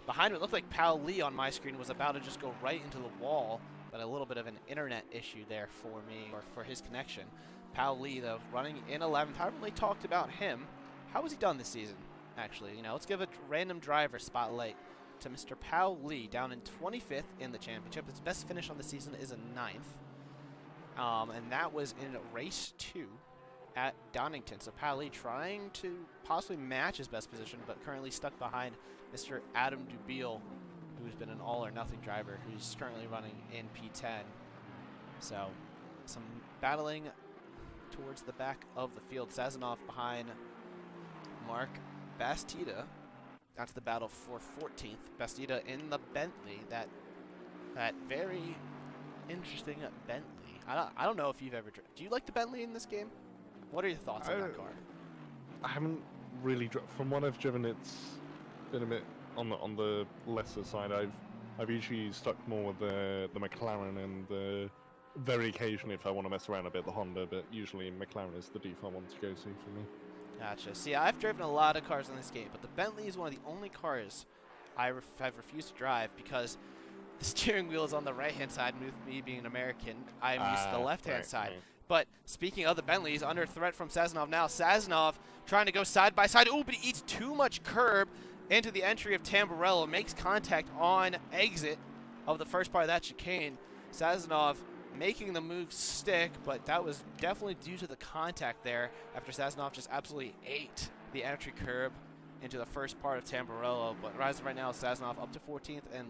behind him it looked like Pal Lee on my screen was about to just go right into the wall, but a little bit of an internet issue there for me, or for his connection. Pal Lee, though, running in 11th. I haven't really talked about him. How has he done this season, actually? You know, let's give a random driver spotlight to Mr. Pal Lee, down in 25th in the championship. His best finish on the season is a 9th. And that was in race 2 at Donington. So Pal Lee trying to possibly match his best position, but currently stuck behind Mr. Adam Dubiel, who's been an all-or-nothing driver, who's currently running in P10. So some battling towards the back of the field. Sazonov behind Mark Bastida. That's the battle for 14th. Bastida in the Bentley. That very interesting Bentley. I don't know if you've ever... Do you like the Bentley in this game? What are your thoughts on that car? I haven't really... From what I've driven, it's been a bit on the lesser side. I've usually stuck more with the McLaren and the... Very occasionally, if I want to mess around a bit, the Honda, but usually McLaren is the default one to go to for me. Gotcha. See, I've driven a lot of cars in this game, but the Bentley is one of the only cars I've refused to drive because the steering wheel is on the right-hand side, and with me being an American, I'm used to the left-hand side. Right. But speaking of the Bentleys, under threat from Sazonov now. Sazonov trying to go side by side. Ooh, but he eats too much curb into the entry of Tamburello. Makes contact on exit of the first part of that chicane. Sazonov making the move stick, but that was definitely due to the contact there after Sazonov just absolutely ate the entry curb into the first part of Tamburello. But rising right now, Sazonov up to 14th and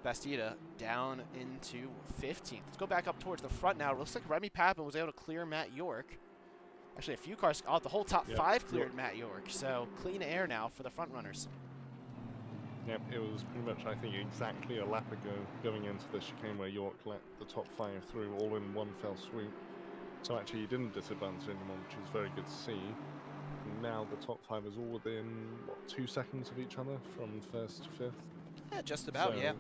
Bastida down into 15th. Let's go back up towards the front now. It looks like Remy Papin was able to clear Matt York. Actually, a few cars, the whole top 5 cleared Matt York. So clean air now for the front runners. Yep, it was pretty much, I think, exactly a lap ago going into the chicane where York let the top 5 through all in one fell swoop. So actually he didn't disadvantage anyone, which is very good to see. Now the top 5 is all within, what, 2 seconds of each other from 1st to 5th? Yeah, just about, so, yeah.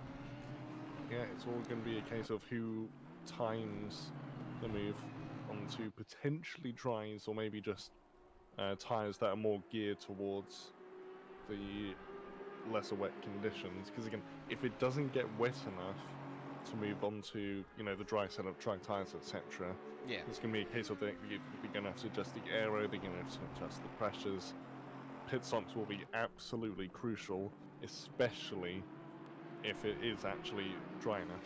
Yeah, it's all going to be a case of who times the move onto potentially dries or maybe just tyres that are more geared towards the lesser wet conditions, because again, if it doesn't get wet enough to move on to, you know, the dry setup, dry tires, etc., yeah, it's going to be a case of you're going to have to adjust the aero, they're going to have to adjust the pressures. Pit stops will be absolutely crucial, especially if it is actually dry enough.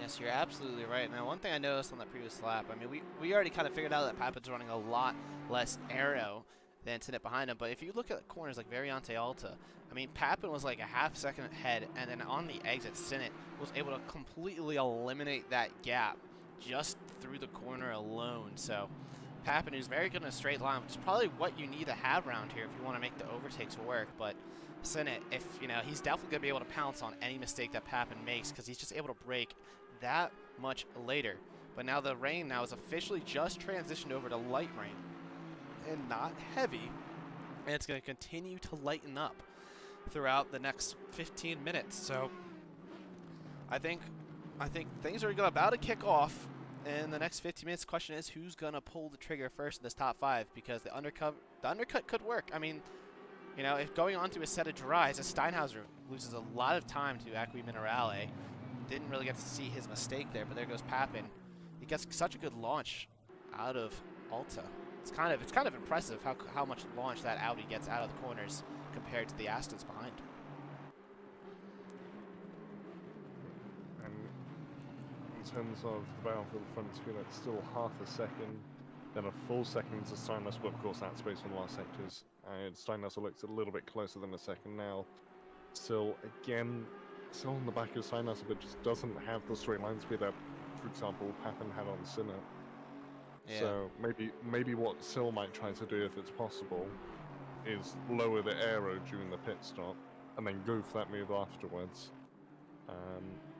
Yes, you're absolutely right. Now, one thing I noticed on that previous lap, I mean, we already kind of figured out that Papin's running a lot less aero than Sinnott behind him, but if you look at corners like Variante Alta, I mean, Papin was like a half second ahead, and then on the exit, Sinnott was able to completely eliminate that gap just through the corner alone. So Papin, who's very good in a straight line, which is probably what you need to have around here if you want to make the overtakes work. But Sinnott, if he's definitely going to be able to pounce on any mistake that Papin makes because he's just able to brake that much later. But now the rain now is officially just transitioned over to light rain and not heavy, and it's going to continue to lighten up throughout the next 15 minutes. So I think things are about to kick off in the next 15 minutes. The question is who's going to pull the trigger first in this top 5, because the undercut could work. I mean, if going on to a set of dries, as Steinhauser loses a lot of time to Acqui Minerale, didn't really get to see his mistake there, but there goes Papin. He gets such a good launch out of Alta. It's kind of impressive how much launch that Audi gets out of the corners compared to the Astons behind. And in terms of the battlefield front two, that's still half a second, then a full second to Steinhauser. Well, of course, that's based on the last sectors. Steinhauser looks a little bit closer than a second now. Still in the back of Steinhauser, but just doesn't have the straight line speed that, for example, Papin had on Sinnott. Yeah. So maybe what Sil might try to do, if it's possible, is lower the aero during the pit stop and then go for that move afterwards.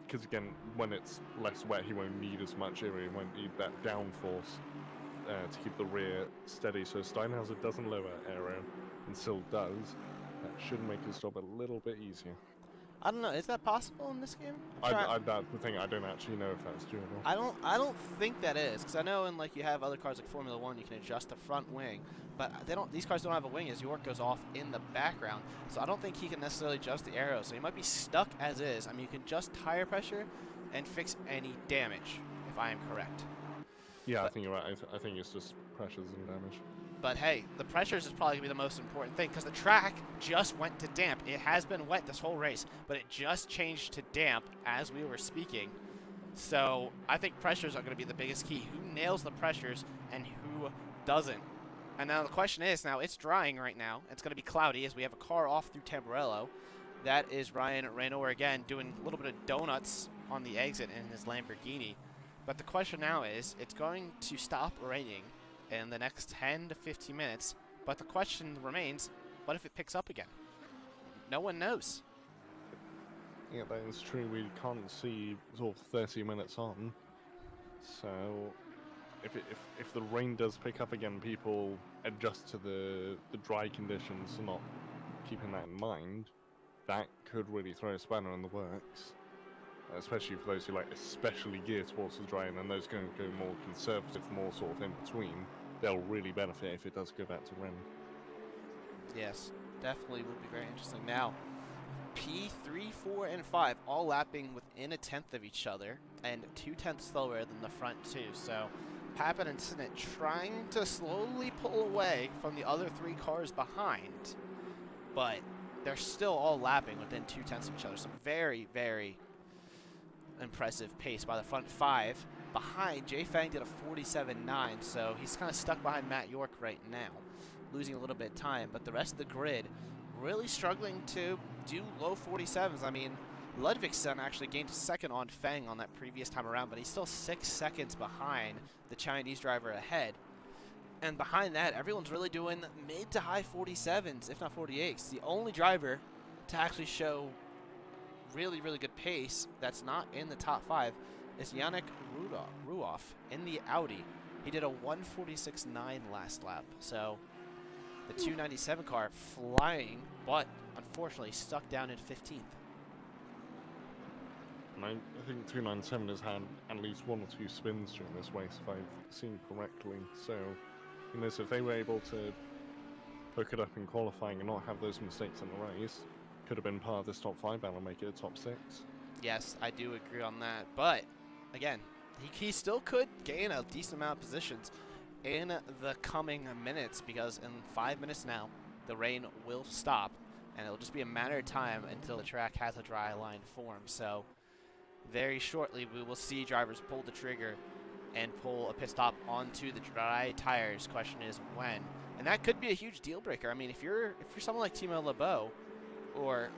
Because again, when it's less wet, he won't need as much aero. He won't need that downforce to keep the rear steady. So Steinhauser doesn't lower aero, and Sil does. That should make his job a little bit easier. I don't know. Is that possible in this game? That's the thing. I don't actually know if that's doable. I don't think that is, because I know you have other cars like Formula 1, you can adjust the front wing, but these cars don't have a wing as York goes off in the background. So I don't think he can necessarily adjust the aero. So he might be stuck as is. I mean, you can adjust tire pressure and fix any damage, if I am correct. Yeah, I think you're right. I think it's just pressures and damage. But hey, the pressures is probably going to be the most important thing, because the track just went to damp. It has been wet this whole race, but it just changed to damp as we were speaking. So I think pressures are going to be the biggest key. Who nails the pressures and who doesn't? And now the question is, now it's drying right now. It's going to be cloudy as we have a car off through Tamburello. That is Ryan Raynor again doing a little bit of donuts on the exit in his Lamborghini. But the question now is, it's going to stop raining in the next 10 to 15 minutes, but the question remains, what if it picks up again? No one knows. Yeah, that is true. We can't see sort of 30 minutes on. So if the rain does pick up again, people adjust to the dry conditions, not keeping that in mind. That could really throw a spanner in the works. Especially for those who especially gear towards the dry, and then those going to go more conservative, more sort of in between. They'll really benefit if it does go back to rim. Yes, definitely would be very interesting. Now, P3, 4, and 5 all lapping within a tenth of each other, and 2/10 slower than the front two. So Papin and Sinnott trying to slowly pull away from the other 3 cars behind, but they're still all lapping within 2/10 of each other. So very, very impressive pace by the front 5. Behind, Jay Fang did a 47.9, so he's kind of stuck behind Matt York right now, losing a little bit of time. But the rest of the grid really struggling to do low 47s. I mean, Ludvigsen actually gained a second on Fang on that previous time around, but he's still 6 seconds behind the Chinese driver ahead. And behind that, everyone's really doing mid to high 47s, if not 48s. The only driver to actually show really, really good pace that's not in the top 5 is Yannick Ruoff in the Audi. He did a 146.9 last lap. So the 297 car flying, but unfortunately stuck down in 15th. And I think 297 has had at least 1 or 2 spins during this race, if I've seen correctly. So, so if they were able to hook it up in qualifying and not have those mistakes in the race, could have been part of this top 5 battle and make it a top 6. Yes, I do agree on that. But again, he still could gain a decent amount of positions in the coming minutes, because in 5 minutes now, the rain will stop, and it'll just be a matter of time until the track has a dry line form. So very shortly, we will see drivers pull the trigger and pull a pit stop onto the dry tires. Question is when, and that could be a huge deal breaker. I mean, if you're someone like Timo LeBeau or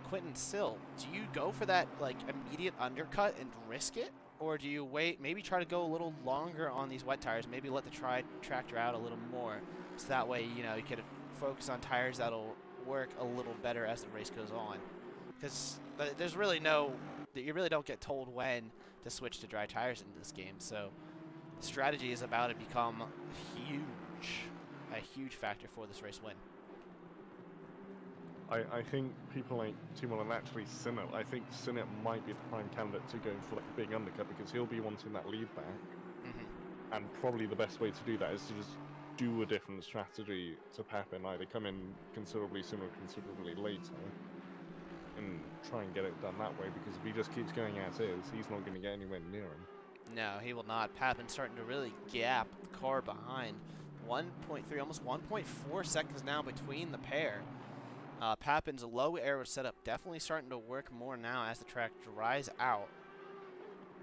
Quentin Sill, do you go for that immediate undercut and risk it, Or do you wait, maybe try to go a little longer on these wet tires, maybe let the track dry out a little more, so that way, you know, you could focus on tires that'll work a little better as the race goes on. Because there's really you really don't get told when to switch to dry tires in this game, so strategy is about to become a huge factor for this race win. I think people like Timo and actually Sinnott, I think Sinnott might be the prime candidate to go for like a big undercut because he'll be wanting that lead back. And probably the best way to do that is to just do a different strategy to Papin, either come in considerably sooner or considerably later and try and get it done that way, because if he just keeps going as is, he's not going to get anywhere near him. No, he will not. Papin's starting to really gap the car behind. 1.3, almost 1.4 seconds now between the pair. Papin's low aero setup definitely starting to work more now as the track dries out.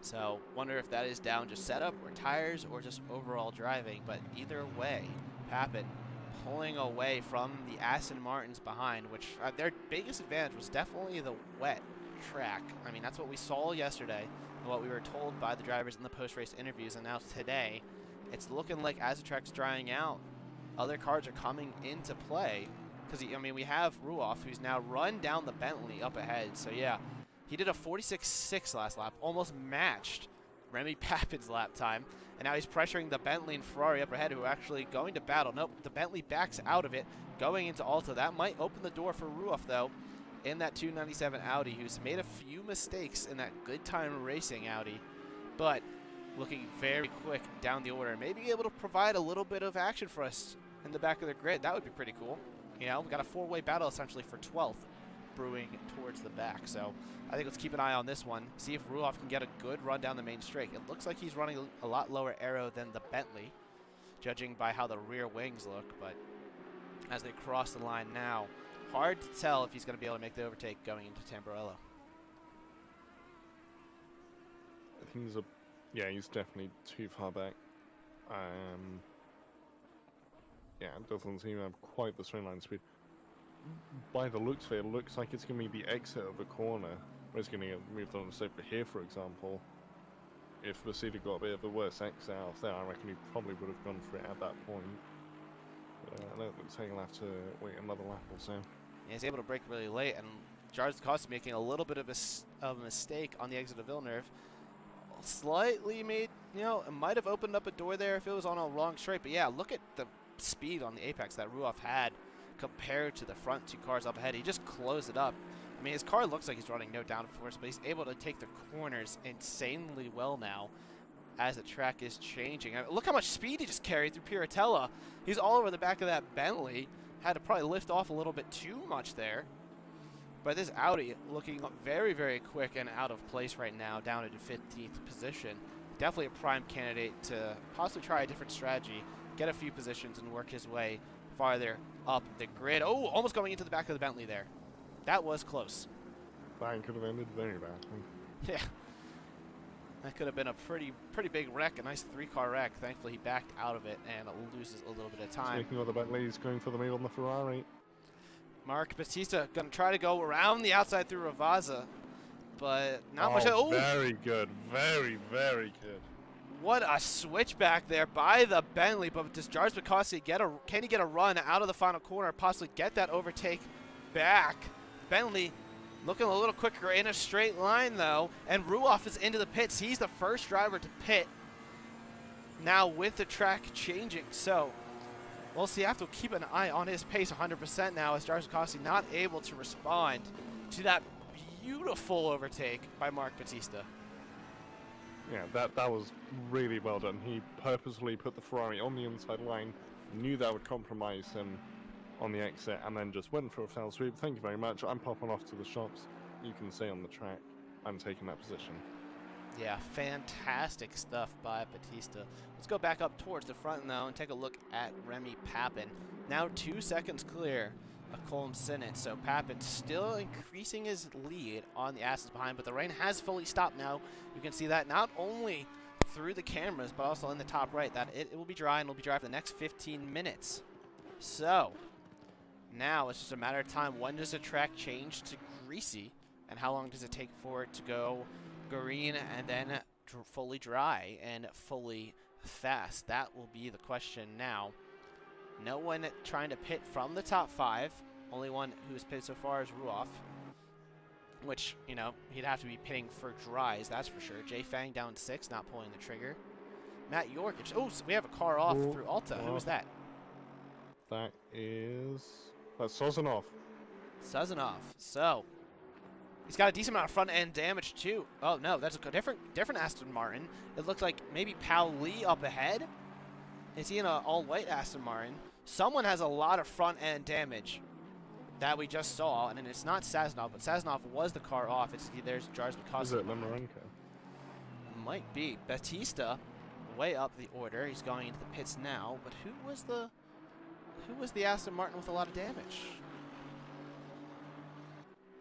So, wonder if that is down just setup or tires or just overall driving. But either way, Papin pulling away from the Aston Martins behind, which their biggest advantage was definitely the wet track. I mean, that's what we saw yesterday and what we were told by the drivers in the post-race interviews. And now today, it's looking like as the track's drying out, other cars are coming into play. Because, I mean, we have Ruoff, who's now run down the Bentley up ahead. So, yeah, he did a 46.6 last lap, almost matched Remy Papin's lap time. And now he's pressuring the Bentley and Ferrari up ahead, who are actually going to battle. Nope, the Bentley backs out of it, going into Alta. That might open the door for Ruoff, though, in that 297 Audi, who's made a few mistakes in that good time racing Audi. But looking very quick down the order. Maybe able to provide a little bit of action for us in the back of the grid. That would be pretty cool. You know, we've got a four-way battle essentially for 12th brewing towards the back. So I think let's keep an eye on this one, see if Ruoff can get a good run down the main straight. It looks like he's running a lot lower aero than the Bentley, judging by how the rear wings look. But as they cross the line now, hard to tell if he's going to be able to make the overtake going into Tamburello. I think he's definitely too far back. Yeah, it doesn't seem to have quite the straight line speed. By the looks of it, it looks like it's going to be the exit of the corner, where it's going to get moved on over here, for example. If Vasily got a bit of a worse exit out of there, I reckon he probably would have gone for it at that point. I don't think he'll have to wait another lap or so. Yeah, he's able to brake really late, and Jarvis Costa making a little bit of a mistake on the exit of Villeneuve. Slightly made, you know, it might have opened up a door there if it was on a wrong straight, but yeah, look at the speed on the apex that Ruoff had compared to the front two cars up ahead. He just closed it up. I mean, his car looks like he's running no downforce, but he's able to take the corners insanely well now as the track is changing. I mean, look how much speed he just carried through Piratella. He's all over the back of that Bentley. Had to probably lift off a little bit too much there. But this Audi looking very, very quick and out of place right now, down into 15th position. Definitely a prime candidate to possibly try a different strategy, get a few positions, and work his way farther up the grid. Oh, almost going into the back of the Bentley there. That was close. That could have ended very badly. Yeah. That could have been a pretty big wreck, a nice three-car wreck. Thankfully, he backed out of it and loses a little bit of time. Speaking of the Bentley, he's going for the move on the Ferrari. Mark Batista going to try to go around the outside through Ravazza, but not much. Oh, very good. Very, very good. What a switchback there by the Bentley, but does Jarvis Bukowski can he get a run out of the final corner, possibly get that overtake back? Bentley looking a little quicker in a straight line, though, and Ruoff is into the pits. He's the first driver to pit now with the track changing, so we'll see. I have to keep an eye on his pace 100% now as Jarvis Bukowski not able to respond to that beautiful overtake by Mark Batista. Yeah, that was really well done. He purposely put the Ferrari on the inside line, knew that would compromise him on the exit, and then just went for a foul sweep. Thank you very much. I'm popping off to the shops. You can stay on the track. I'm taking that position. Yeah, fantastic stuff by Batista. Let's go back up towards the front now and take a look at Remy Papin. Now 2 seconds clear of Colm Sinnott, so Papin still increasing his lead on the Astons behind, but the rain has fully stopped now. You can see that not only through the cameras, but also in the top right, that it will be dry, and will be dry for the next 15 minutes. So now it's just a matter of time. When does the track change to greasy, and how long does it take for it to go green and then fully dry and fully fast? That will be the question now. No one trying to pit from the top 5. Only one who's pitted so far is Ruoff, which, you know, he'd have to be pitting for dries, that's for sure. Jay Fang down 6, not pulling the trigger. Matt Yorkich. Oh, so we have a car off through Alta. Who was that? That's Sozanov. Suzanov. So, he's got a decent amount of front end damage too. Oh no, that's a different Aston Martin. It looks like maybe Pal Lee up ahead. Is he in an all-white Aston Martin? Someone has a lot of front end damage that we just saw, and it's not Sazonov, but Sazonov was the car off. There's Jars because Is it Limarenko? Might be. Batista way up the order. He's going into the pits now, but who was the Aston Martin with a lot of damage?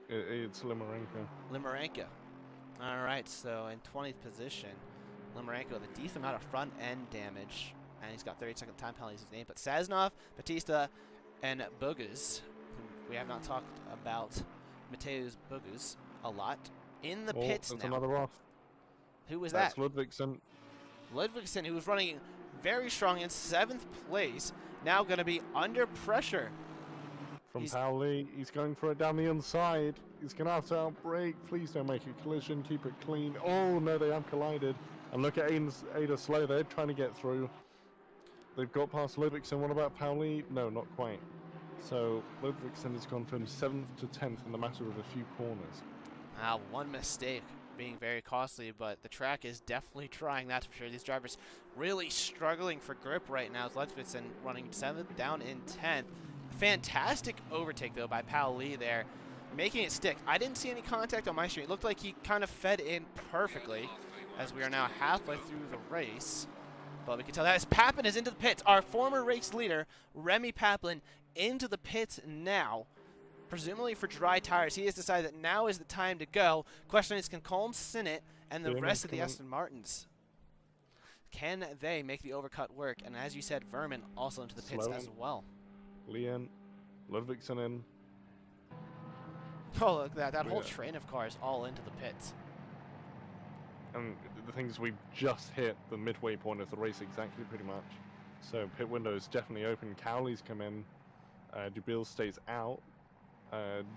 It's Limarenko. Limarenko. All right, so in 20th position, Limarenko with a decent amount of front end damage, and he's got 30-second time penalties. His name, but Sazonov, Batista, and Bogus. We have not talked about Mateusz Bogus a lot in the pits that's now. Another off. Who was That's that? Ludvigsen. Ludvigsen, who was running very strong in 7th place, now going to be under pressure. From Pauli, he's going for it down the inside. He's going to have to outbrake. Please don't make a collision. Keep it clean. Oh, no, they have collided. And look at Ada Slow. They're trying to get through. They've got past Ludvigsen. What about Pauli? No, not quite. So Ludvigsen has gone from 7th to 10th in the matter of a few corners. One mistake being very costly, but the track is definitely trying, that's for sure. These drivers really struggling for grip right now. Ludvigsen running 7th, down in 10th. Fantastic overtake, though, by Pal Lee there, making it stick. I didn't see any contact on my screen. It looked like he kind of fed in perfectly, as we are now halfway through the race. But we can tell that as Papin is into the pits. Our former race leader, Remy Papin, into the pits now, presumably for dry tires. He has decided that now is the time to go. Question is, can Colm Sinnott and the rest of the Aston Martins, can they make the overcut work? And as you said, Vermin also into the pits as well. Leon, Ludvigsen in. Oh, look at that. That whole train of cars all into the pits. And the thing is, we've just hit the midway point of the race exactly, pretty much. So pit window is definitely open. Cowley's come in. Dubil stays out.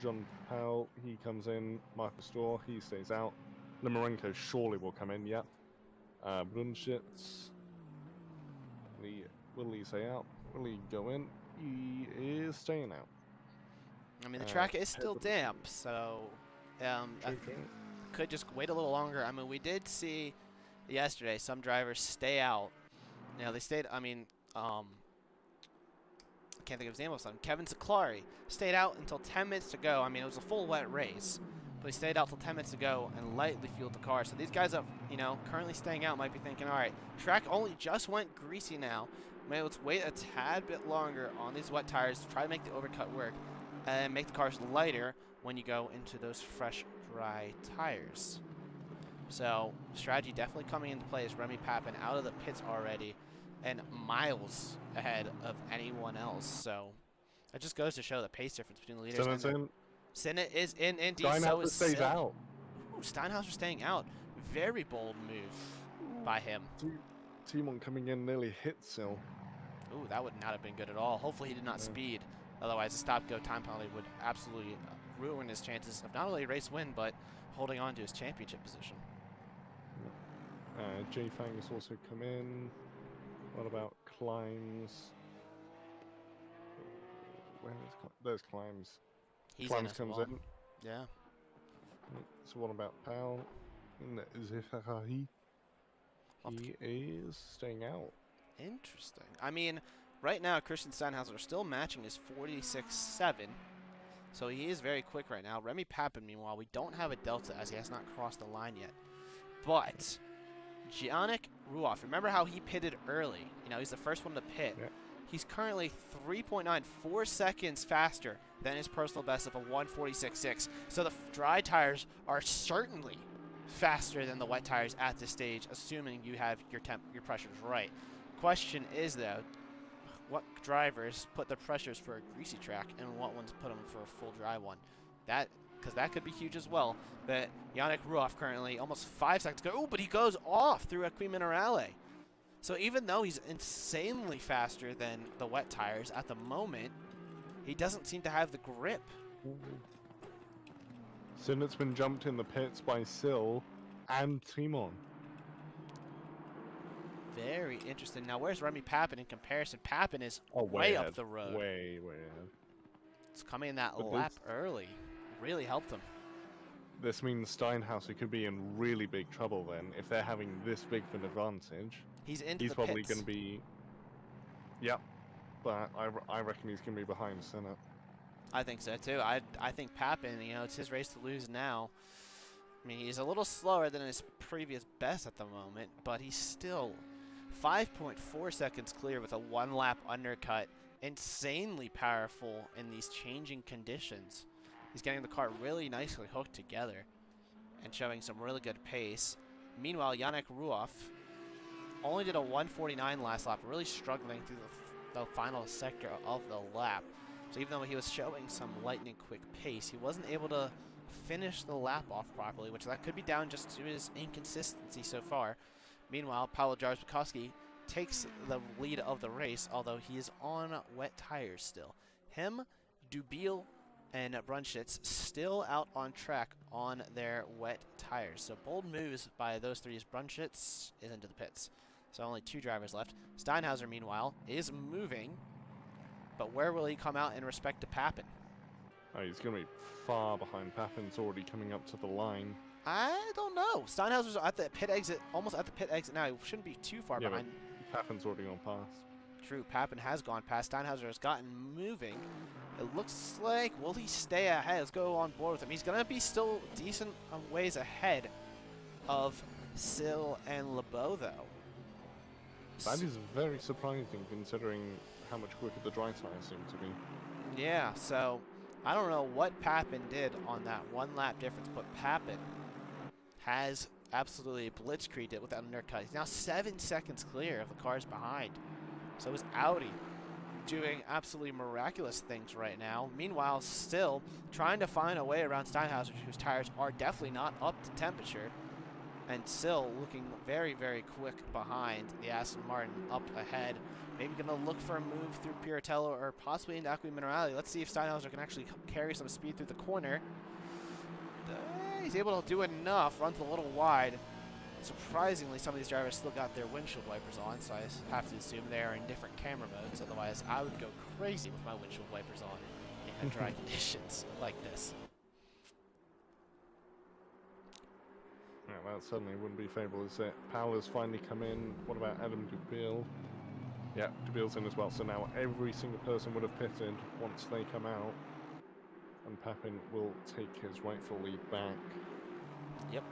John Powell, he comes in. Marcus Dorr, he stays out. Limarenko surely will come in, yep. Brunschitz. Will he stay out? Will he go in? He is staying out. I mean, the track is still damp, so I could just wait a little longer. I mean, we did see yesterday some drivers stay out. You know, they stayed, I mean, I can't think of his name all of a sudden. Kevin Zaklari stayed out until 10 minutes to go. I mean, it was a full wet race, but he stayed out till 10 minutes to go and lightly fueled the car. So these guys up, you know, currently staying out might be thinking, all right, track only just went greasy now. Maybe let's wait a tad bit longer on these wet tires to try to make the overcut work and make the cars lighter when you go into those fresh, dry tires. So strategy definitely coming into play as Remy Papin out of the pits already and miles ahead of anyone else. So it just goes to show the pace difference between the leaders. Sinnott is in indeed. So is stays out. Ooh, Steinhauser staying out. Very bold move by him. Timon coming in nearly hit Sill. Ooh, that would not have been good at all. Hopefully he did not speed. Otherwise, a stop-go time penalty would absolutely ruin his chances of not only a race win, but holding on to his championship position. Jay Fang has also come in. What about Climbs? There's Climbs. He's Climbs in comes well. in. Yeah. So what about Powell? Zifarahi? He is staying out. Interesting. I mean, right now, Christian Steinhauser still matching his 46.7. So he is very quick right now. Remy Papin, meanwhile, we don't have a delta as he has not crossed the line yet. But Giannik Ruoff, remember how he pitted early? You know, he's the first one to pit. Yeah. He's currently 3.94 seconds faster than his personal best of a 146.6. So the dry tires are certainly faster than the wet tires at this stage, assuming you have your pressures right. Question is, though, what drivers put the pressures for a greasy track and what ones put them for a full dry one? That because that could be huge as well. But Yannick Ruoff currently almost 5 seconds ago. Oh, but he goes off through Equiminerale. So even though he's insanely faster than the wet tires at the moment, he doesn't seem to have the grip. Sinnott's been jumped in the pits by Sil and Timon. Very interesting. Now, where's Remy Pappen in comparison? Pappen is way way ahead. up the road. Way ahead. It's coming in that But lap early. Really helped him. This means Steinhauser could be in really big trouble then if they're having this big of an advantage. He's into He's the probably pits. going to be... Yep. But I reckon he's going to be behind Sinnott. I think so, too. I think Pappen, you know, it's his race to lose now. I mean, he's a little slower than his previous best at the moment, but he's still 5.4 seconds clear with a one-lap undercut. Insanely powerful in these changing conditions. He's getting the car really nicely hooked together and showing some really good pace. Meanwhile, Yannick Ruoff only did a 1:49 last lap, really struggling through the final sector of the lap. So even though he was showing some lightning quick pace, he wasn't able to finish the lap off properly, which that could be down just to his inconsistency so far. Meanwhile, Paweł Jarzbakowski takes the lead of the race, although he is on wet tires still. Him, Dubiel, and Brunschitz still out on track on their wet tires. So bold moves by those three as Brunschitz is into the pits. So only 2 drivers left. Steinhauser, meanwhile, is moving, but where will he come out in respect to Pappen? Oh, he's going to be far behind. Pappen's already coming up to the line. I don't know. Steinhauser's at the pit exit, almost at the pit exit now. He shouldn't be too far behind. Pappen's already gone past. True, Pappen has gone past. Steinhauser has gotten moving. It looks like, will he stay ahead? Let's go on board with him. He's going to be still decent ways ahead of Sil and LeBeau, though. That is very surprising considering how much quicker the dry tires seem to be. Yeah, so I don't know what Pappen did on that one lap difference, but Pappen has absolutely blitzkrieged it with that undercut. He's now 7 seconds clear of the cars behind. So is Audi doing absolutely miraculous things right now. Meanwhile, still trying to find a way around Steinhauser, whose tires are definitely not up to temperature. And still looking very, very quick behind the Aston Martin up ahead. Maybe going to look for a move through Piratello or possibly into Equiminerale. Let's see if Steinhauser can actually carry some speed through the corner. He's able to do enough, runs a little wide. Surprisingly, some of these drivers still got their windshield wipers on, so I have to assume they're in different camera modes. Otherwise, I would go crazy with my windshield wipers on in dry conditions like this. Yeah, that certainly wouldn't be favorable, is it? Paolo's finally come in. What about Adam Dubiel? Yeah, Dubiel's in as well. So now every single person would have pitted once they come out. And Pappen will take his rightful lead back. Yep.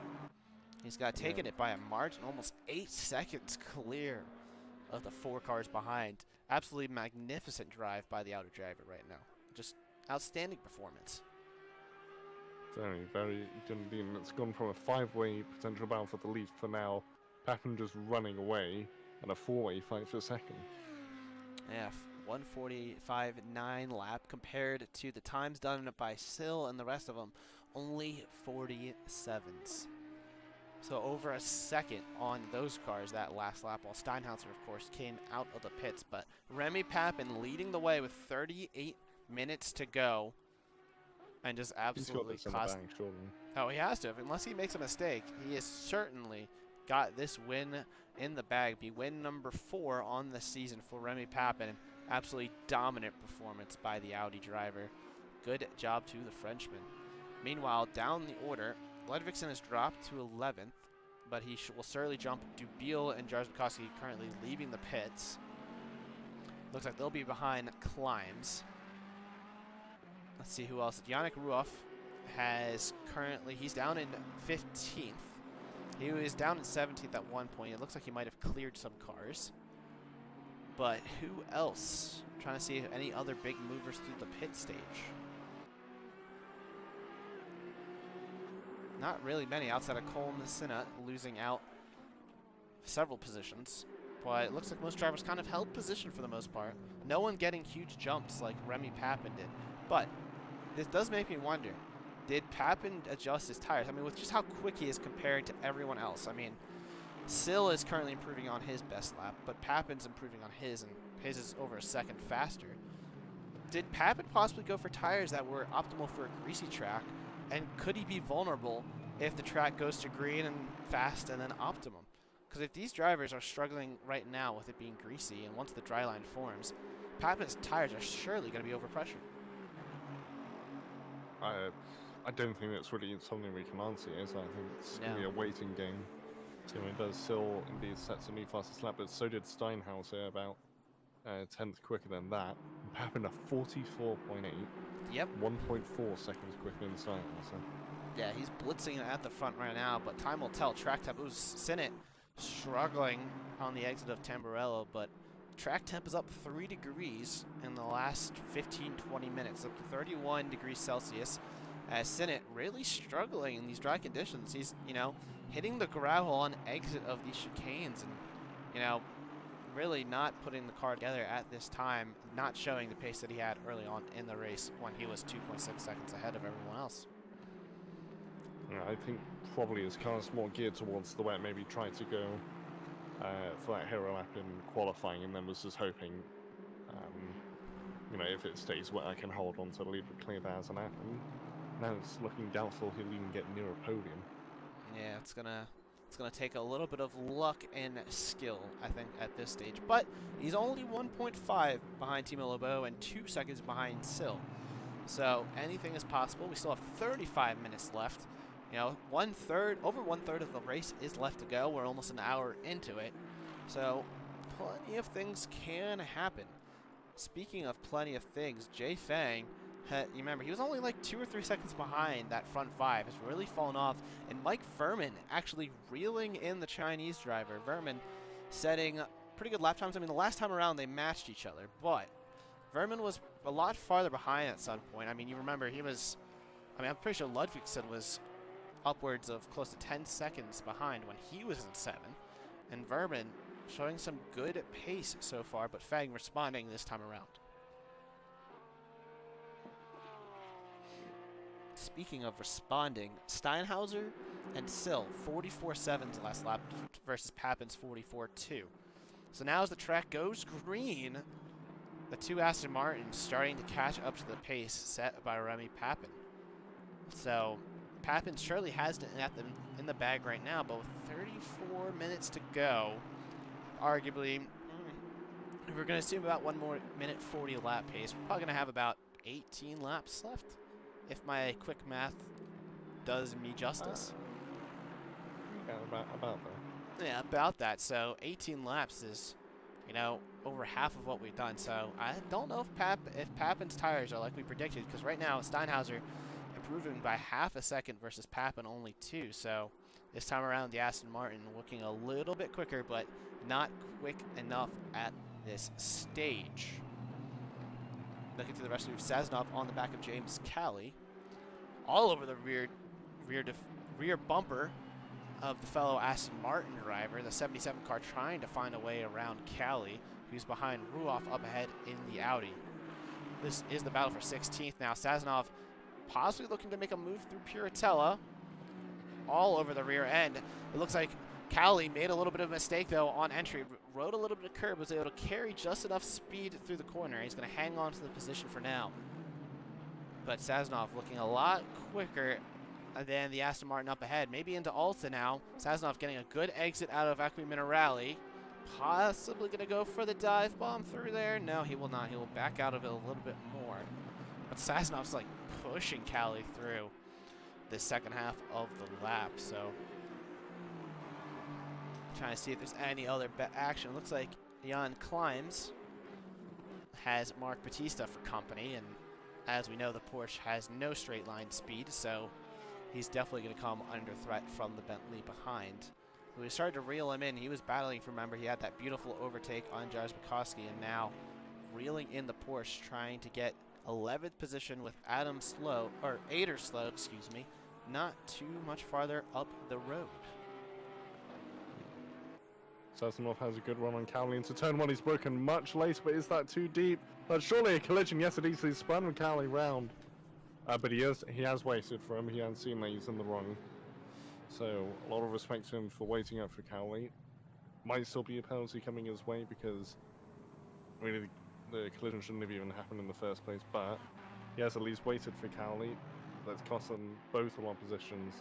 He's got taken it by a margin, almost 8 seconds clear of the 4 cars behind. Absolutely magnificent drive by the outer driver right now. Just outstanding performance. Very Dundee. It's gone from a 5-way potential battle for the lead for now. Pappen just running away, and a 4-way fight for second. Yeah, 1:45.9 lap compared to the times done by Sil and the rest of them, only 47s. So over a second on those cars that last lap, while Steinhauser, of course, came out of the pits. But Remy Pappen leading the way with 38 minutes to go. And just absolutely cost. Oh, he has to. Unless he makes a mistake, he has certainly got this win in the bag. Be win number 4 on the season for Remy Pappen. Absolutely dominant performance by the Audi driver. Good job to the Frenchman. Meanwhile, down the order, Ludvigsen has dropped to 11th, but he will certainly jump. Dubiel and Jarzbakowski currently leaving the pits. Looks like they'll be behind Climbs. Let's see who else. Yannick Ruoff he's down in 15th. He was down in 17th at one point. It looks like he might have cleared some cars. But who else? I'm trying to see if any other big movers through the pit stage. Not really many outside of Cole Messina losing out several positions. But it looks like most drivers kind of held position for the most part. No one getting huge jumps like Remy Pappen did. But this does make me wonder, Did Papin adjust his tires? I mean, with just how quick he is compared to everyone else. I mean, Sill is currently improving on his best lap, but Papin's improving on his, and his is over a second faster. Did Papin possibly go for tires that were optimal for a greasy track, and could he be vulnerable if the track goes to green and fast and then optimum? Because if these drivers are struggling right now with it being greasy, and once the dry line forms, Papin's tires are surely going to be overpressured. I don't think that's really something we can answer, is I think it's going to be a waiting game. So it does still indeed sets a new fastest lap, but so did Steinhauser, about 10th quicker than that. Papin a 44.8. Yep. 1.4 seconds quicker than Steinhauser. Yeah, he's blitzing at the front right now, but time will tell. Track temp, it was Sinnott struggling on the exit of Tamburello, but track temp is up 3 degrees in the last 15-20 minutes, up to 31 degrees Celsius. As Sinnott really struggling in these dry conditions. He's, you know, hitting the gravel on exit of these chicanes and, you know, really not putting the car together at this time, not showing the pace that he had early on in the race when he was 2.6 seconds ahead of everyone else. Yeah, I think probably his car's more geared towards the wet, maybe tried to go for that hero lap in qualifying and then was just hoping, you know, if it stays wet I can hold on to the lead but clear that as an app. And now it's looking doubtful he'll even get near a podium. Yeah, it's gonna take a little bit of luck and skill, I think, at this stage. But he's only 1.5 behind Timo Lobo and 2 seconds behind Sill. So anything is possible. We still have 35 minutes left. You know, over one third of the race is left to go. We're almost an hour into it. So plenty of things can happen. Speaking of plenty of things, Jay Fang, you remember, he was only like 2 or 3 seconds behind that front 5. Has really fallen off. And Mike Verman actually reeling in the Chinese driver. Verman setting pretty good lap times. I mean, the last time around they matched each other, but Verman was a lot farther behind at some point. I mean, you remember he was, I mean, I'm pretty sure Ludvigsen was upwards of close to 10 seconds behind when he was in 7th. And Verman showing some good pace so far, but Fang responding this time around. Speaking of responding, Steinhauser and Sill, 44.7's last lap versus Papin's 44.2. So now as the track goes green, the 2 Aston Martins starting to catch up to the pace set by Remy Papin. So Papin surely has it in the bag right now, but with 34 minutes to go, arguably, we're going to assume about 1 more minute 40 lap pace. We're probably going to have about 18 laps left, if my quick math does me justice. Yeah, about that. Yeah, about that. So 18 laps is, you know, over half of what we've done. So I don't know if Papin's tires are like we predicted, because right now Steinhauser improving by half a second versus Papin only 2. So this time around the Aston Martin looking a little bit quicker, but not quick enough at this stage. Looking to the rest of Saznov on the back of James Cali, all over the rear bumper of the fellow Aston Martin driver, the 77 car trying to find a way around Cali, who's behind Ruoff up ahead in the Audi. This is the battle for 16th now. Saznov possibly looking to make a move through Puritella, all over the rear end. It looks like Cali made a little bit of a mistake, though, on entry. Rode a little bit of curb, was able to carry just enough speed through the corner. He's going to hang on to the position for now. But Saznov looking a lot quicker than the Aston Martin up ahead. Maybe into Alta now. Saznov getting a good exit out of Equiminerale. Possibly going to go for the dive bomb through there. No, he will not. He will back out of it a little bit more. But Saznov's like pushing Cali through the second half of the lap. So trying to see if there's any other action. Looks like Jan Climbs has Mark Batista for company, and as we know, the Porsche has no straight line speed, so he's definitely going to come under threat from the Bentley behind. We started to reel him in. He was battling, remember, he had that beautiful overtake on Jairz Bukowski, and now reeling in the Porsche, trying to get 11th position with Ader Slow, excuse me, not too much farther up the road. Saznov has a good run on Cowley into turn 1. He's broken much later, but is that too deep? That's surely a collision. Yes, it easily spun with Cowley round. But he has waited for him. He has seen that he's in the wrong. So a lot of respect to him for waiting out for Cowley. Might still be a penalty coming his way because I mean the collision shouldn't have even happened in the first place. But he has at least waited for Cowley. That's cost them both a lot of positions.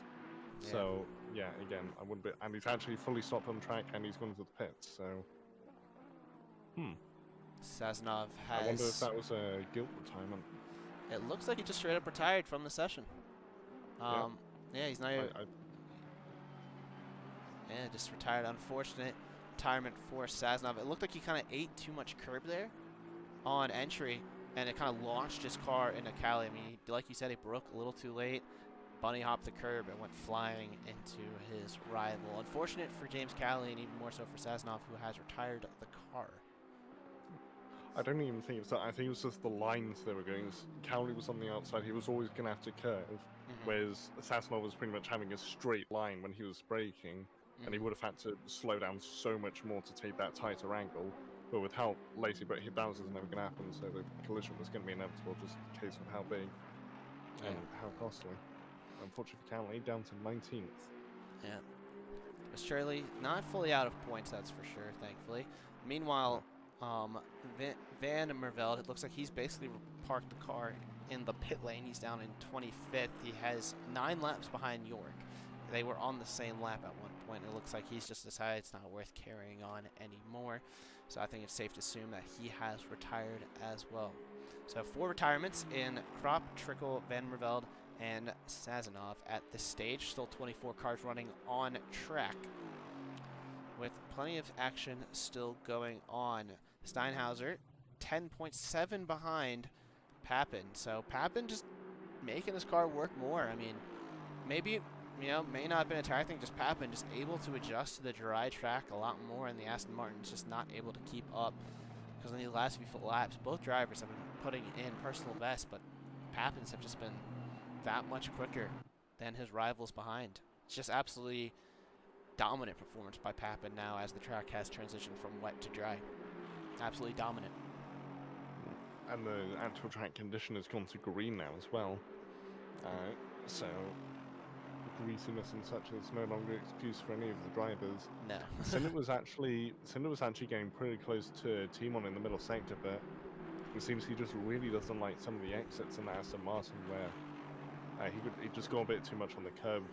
Yeah. So yeah, again, I wouldn't be. And he's actually fully stopped on track and he's gone to the pits. So Sazonov has. I wonder if that was a guilt retirement. It looks like he just straight up retired from the session. Yeah, he's not. Yeah, just retired. Unfortunate retirement for Sazonov. It looked like he kind of ate too much curb there on entry, and it kind of launched his car into Cali. I mean, like you said, he broke a little too late, bunny hopped the curb, and went flying into his rival. Unfortunate for James Cali, and even more so for Sazonov, who has retired the car. I don't even think it's that. I think it was just the lines they were going. Cowley was on the outside. He was always going to have to curve, whereas Sassanov was pretty much having a straight line when he was braking, and he would have had to slow down so much more to take that tighter angle. But with how lazy, but that was never going to happen, so the collision was going to be inevitable, just a case of how big and how costly. Unfortunately for Cowley, down to 19th. Yeah. But Shirley, not fully out of points, that's for sure, thankfully. Meanwhile, Van Merveld, it looks like he's basically parked the car in the pit lane. He's down in 25th. He has 9 laps behind York. They were on the same lap at one point. It looks like he's just decided it's not worth carrying on anymore. So I think it's safe to assume that he has retired as well. So 4 retirements in Krop, Trickle, Van Merveld, and Sazonov at this stage. Still 24 cars running on track, with plenty of action still going on. Steinhauser, 10.7 behind Papin. So Papin just making his car work more. I mean, maybe, may not have been a tire thing, just Papin just able to adjust to the dry track a lot more, and the Aston Martin's just not able to keep up. Because in the last few laps, both drivers have been putting in personal bests, but Papin's have just been that much quicker than his rivals behind. It's just absolutely dominant performance by Papin now as the track has transitioned from wet to dry. Absolutely dominant. And the actual track condition has gone to green now as well. So greasiness and such is no longer an excuse for any of the drivers. No. Cinder was actually getting pretty close to Timon in the middle sector, but it seems he just really doesn't like some of the exits in the Aston Martin where he just got a bit too much on the curb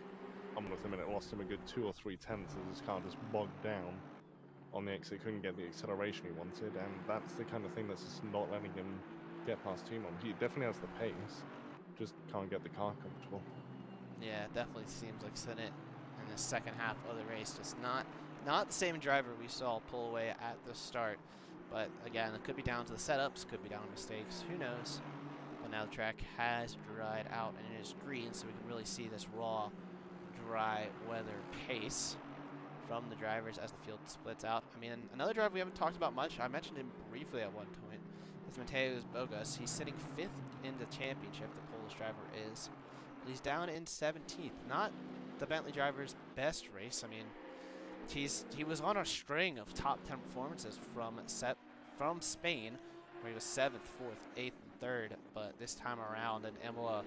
on with him, and it lost him a good 2 or 3 tenths as his car just bogged down on the exit, couldn't get the acceleration he wanted, and that's the kind of thing that's just not letting him get past Timon. He definitely has the pace, just can't get the car comfortable. Yeah, it definitely seems like Senate in the second half of the race, just not the same driver we saw pull away at the start. But again, it could be down to the setups, could be down to mistakes, who knows. But now the track has dried out and it is green, so we can really see this raw, dry weather pace from the drivers as the field splits out. I mean, another driver we haven't talked about much, I mentioned him briefly at one point, is Mateusz Bogas. He's sitting 5th in the championship, the Polish driver is. But he's down in 17th. Not the Bentley driver's best race. I mean, he was on a string of top 10 performances from Spain, where he was 7th, 4th, 8th, and 3rd. But this time around in Imola,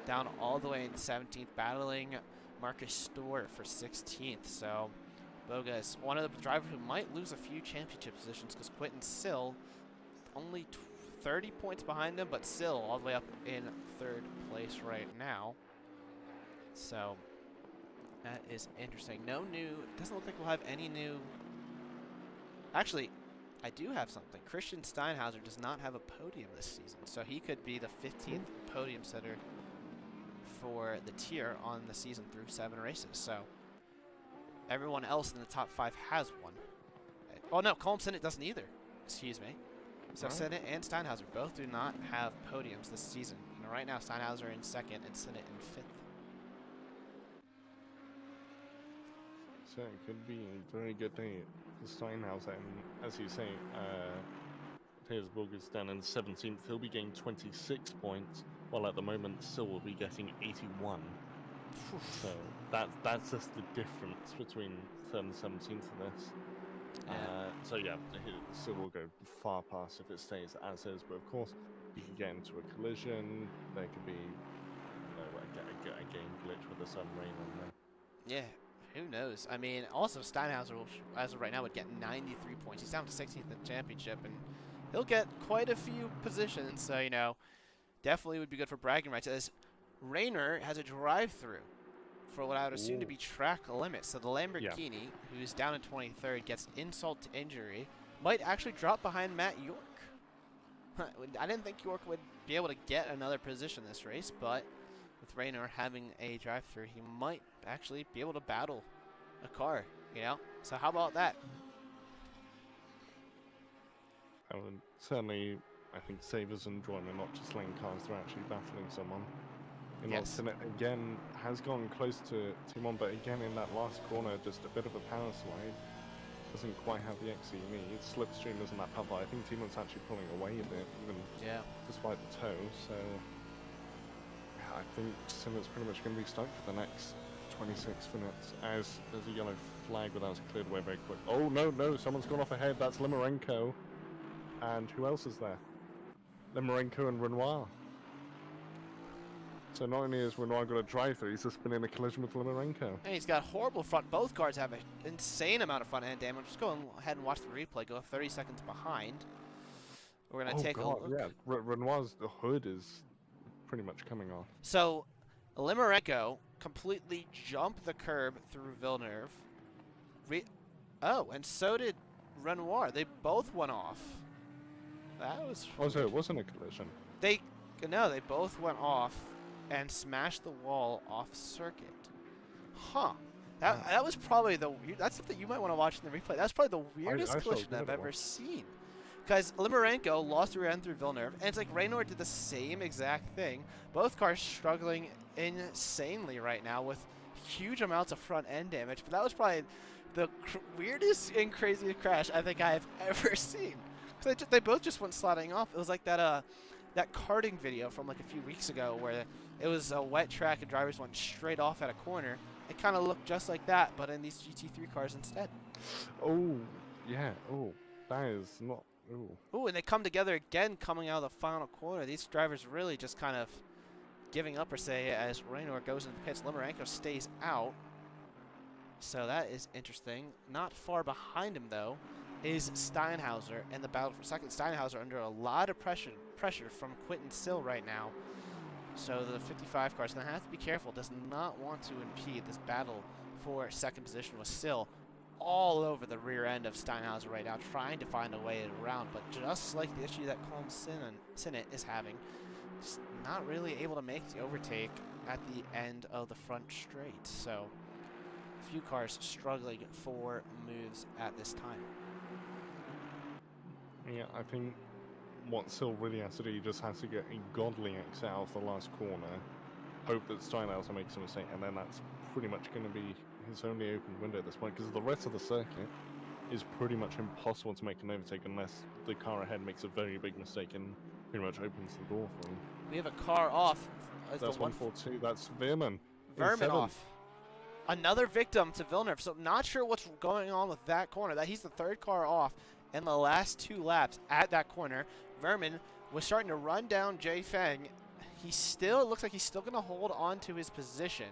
down all the way in 17th, battling Marcus Storr for 16th. So Bogas, one of the drivers who might lose a few championship positions, because Quinton Sill only 30 points behind him, but Sill all the way up in 3rd place right now. So that is interesting. No new, doesn't look like we'll have any new. Actually, I do have something. Christian Steinhauser does not have a podium this season, so he could be the 15th podium setter for the tier on the season through 7 races. So everyone else in the top 5 has one. Oh no, Colm Sinnott doesn't either. Excuse me. So Sinnott and Steinhauser both do not have podiums this season. And right now, Steinhauser in 2nd and Sinnott in 5th. So it could be a very good day for Steinhauser, and as you say, Mateusz Bogas down in 17th. He'll be getting 26 points, while at the moment Sill will be getting 81. So that's just the difference between 3rd and 17th in this. So yeah, Sill will go far past if it stays as is, but of course you can get into a collision, there could be get a game glitch with the sun rain on there. Yeah, who knows? I mean, also Steinhauser, as of right now, would get 93 points. He's down to 16th in the championship, and he'll get quite a few positions. So, you know, definitely would be good for bragging rights. As Rayner has a drive-through for what I would assume to be track limits. So the Lamborghini, who's down in 23rd, gets insult to injury, might actually drop behind Matt York. I didn't think York would be able to get another position this race, but with Rayner having a drive-through, he might actually be able to battle a car, you know? So how about that? That would certainly, I think, save us enjoyment, not just laying cars through actually battling someone. Yes. Senate again has gone close to Timon, but again in that last corner, just a bit of a power slide. Doesn't quite have the X he needs. Slipstream isn't that powerful. I think Timon's actually pulling away a bit, even despite the toe. So I think Sinner's pretty much going to be stuck for the next 26 minutes as there's a yellow flag, but that was cleared away very quick. Oh no, someone's gone off ahead. That's Limarenko. And who else is there? Limarenko and Renoir. So not only has Renoir got a drive-through, he's just been in a collision with Limarenko. And he's got horrible front. Both cars have an insane amount of front end damage. Just go ahead and watch the replay. Go 30 seconds behind. We're going to take a look. Yeah, Renoir's the hood is pretty much coming off. So Limarenko completely jumped the curb through Villeneuve. And so did Renoir. They both went off. That was... Oh, so it wasn't a collision? No, they both went off and smashed the wall off circuit. Huh. That was probably that's something you might want to watch in the replay. That's probably the weirdest collision I've ever seen. Because Limarenko lost the rear end through Villeneuve, and it's like Rayner did the same exact thing. Both cars struggling insanely right now with huge amounts of front end damage, but that was probably the weirdest and craziest crash I think I've ever seen. Because they both just went sliding off. It was like that karting video from like a few weeks ago where it was a wet track and drivers went straight off at a corner. It kind of looked just like that, but in these GT3 cars instead. Oh, yeah. Oh, that is not... Ooh, and they come together again coming out of the final corner. These drivers really just kind of giving up, per se, as Rayner goes into the pits. Limarenko stays out. So that is interesting. Not far behind him, though, is Steinhauser and the battle for second. Steinhauser under a lot of pressure from Quinton Sill right now. So the 55 car is going to have to be careful. Does not want to impede this battle for second position with Sill all over the rear end of Steinhauser right now, trying to find a way around. But just like the issue that Colm Sinnott is having, just not really able to make the overtake at the end of the front straight. So a few cars struggling for moves at this time. Yeah, I think what Sill really has to do, he just has to get a godly exit out of the last corner, hope that Steinhauser makes a mistake, and then that's pretty much going to be his only open window at this point, because the rest of the circuit is pretty much impossible to make an overtake unless the car ahead makes a very big mistake and pretty much opens the door for him. We have a car off. That's 142. That's Veerman. Vermin off. Another victim to Villeneuve. So not sure what's going on with that corner. He's the third car off in the last 2 laps at that corner. Vermin was starting to run down Jay Feng. It looks like he's still going to hold on to his position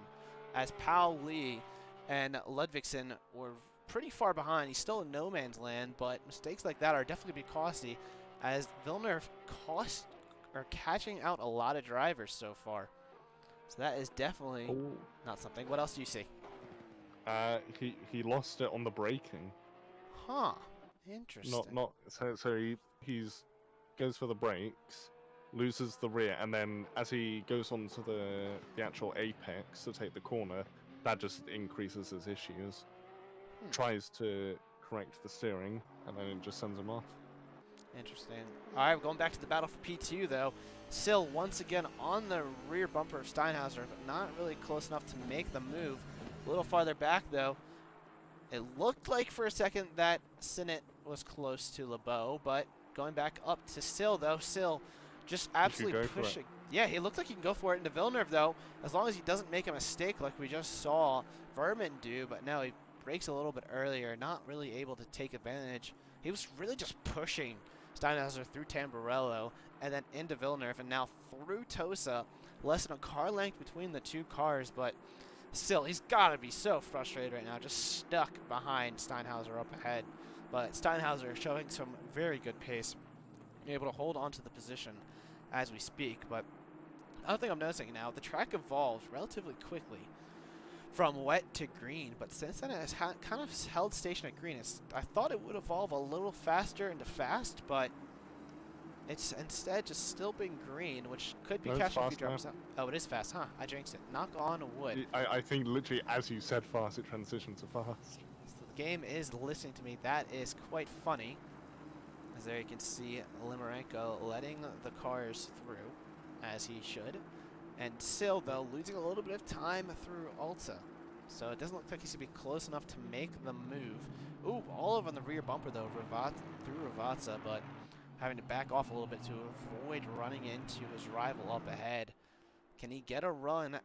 as Powell Lee and Ludvigsen were pretty far behind. He's still in no man's land, but mistakes like that are definitely be costly as Villeneuve are catching out a lot of drivers so far. So that is definitely not something. What else do you see? He lost it on the braking. Huh. Interesting. So he goes for the brakes, loses the rear, and then as he goes onto the actual apex to take the corner, that just increases his issues. Tries to correct the steering, and then it just sends him off. Interesting. All right, we're going back to the battle for P2, though. Sill once again on the rear bumper of Steinhauser, but not really close enough to make the move. A little farther back, though, it looked like for a second that Sinnott was close to LeBeau, but going back up to Sill, though, Sill just absolutely pushing. Yeah, he looks like he can go for it into Villeneuve, though, as long as he doesn't make a mistake like we just saw Vermin do. But no, he breaks a little bit earlier, not really able to take advantage. He was really just pushing Steinhauser through Tamburello and then into Villeneuve, and now through Tosa. Less than a car length between the two cars, but still, he's got to be so frustrated right now, just stuck behind Steinhauser up ahead. But Steinhauser showing some very good pace, able to hold on to the position as we speak. But another thing I'm noticing now, the track evolved relatively quickly from wet to green, but since then it has kind of held station at green. I thought it would evolve a little faster into fast, but it's instead just still being green, which could be catching a few drivers out. Oh, it is fast, huh? I jinxed it. Knock on wood. I think literally as you said fast, it transitioned to fast. So the game is listening to me. That is quite funny. As there you can see Limarenko letting the cars through, as he should. And still, though, losing a little bit of time through Alta. So it doesn't look like he's going to be close enough to make the move. Ooh, all over on the rear bumper, though, through Ravazza, but having to back off a little bit to avoid running into his rival up ahead. Can he get a run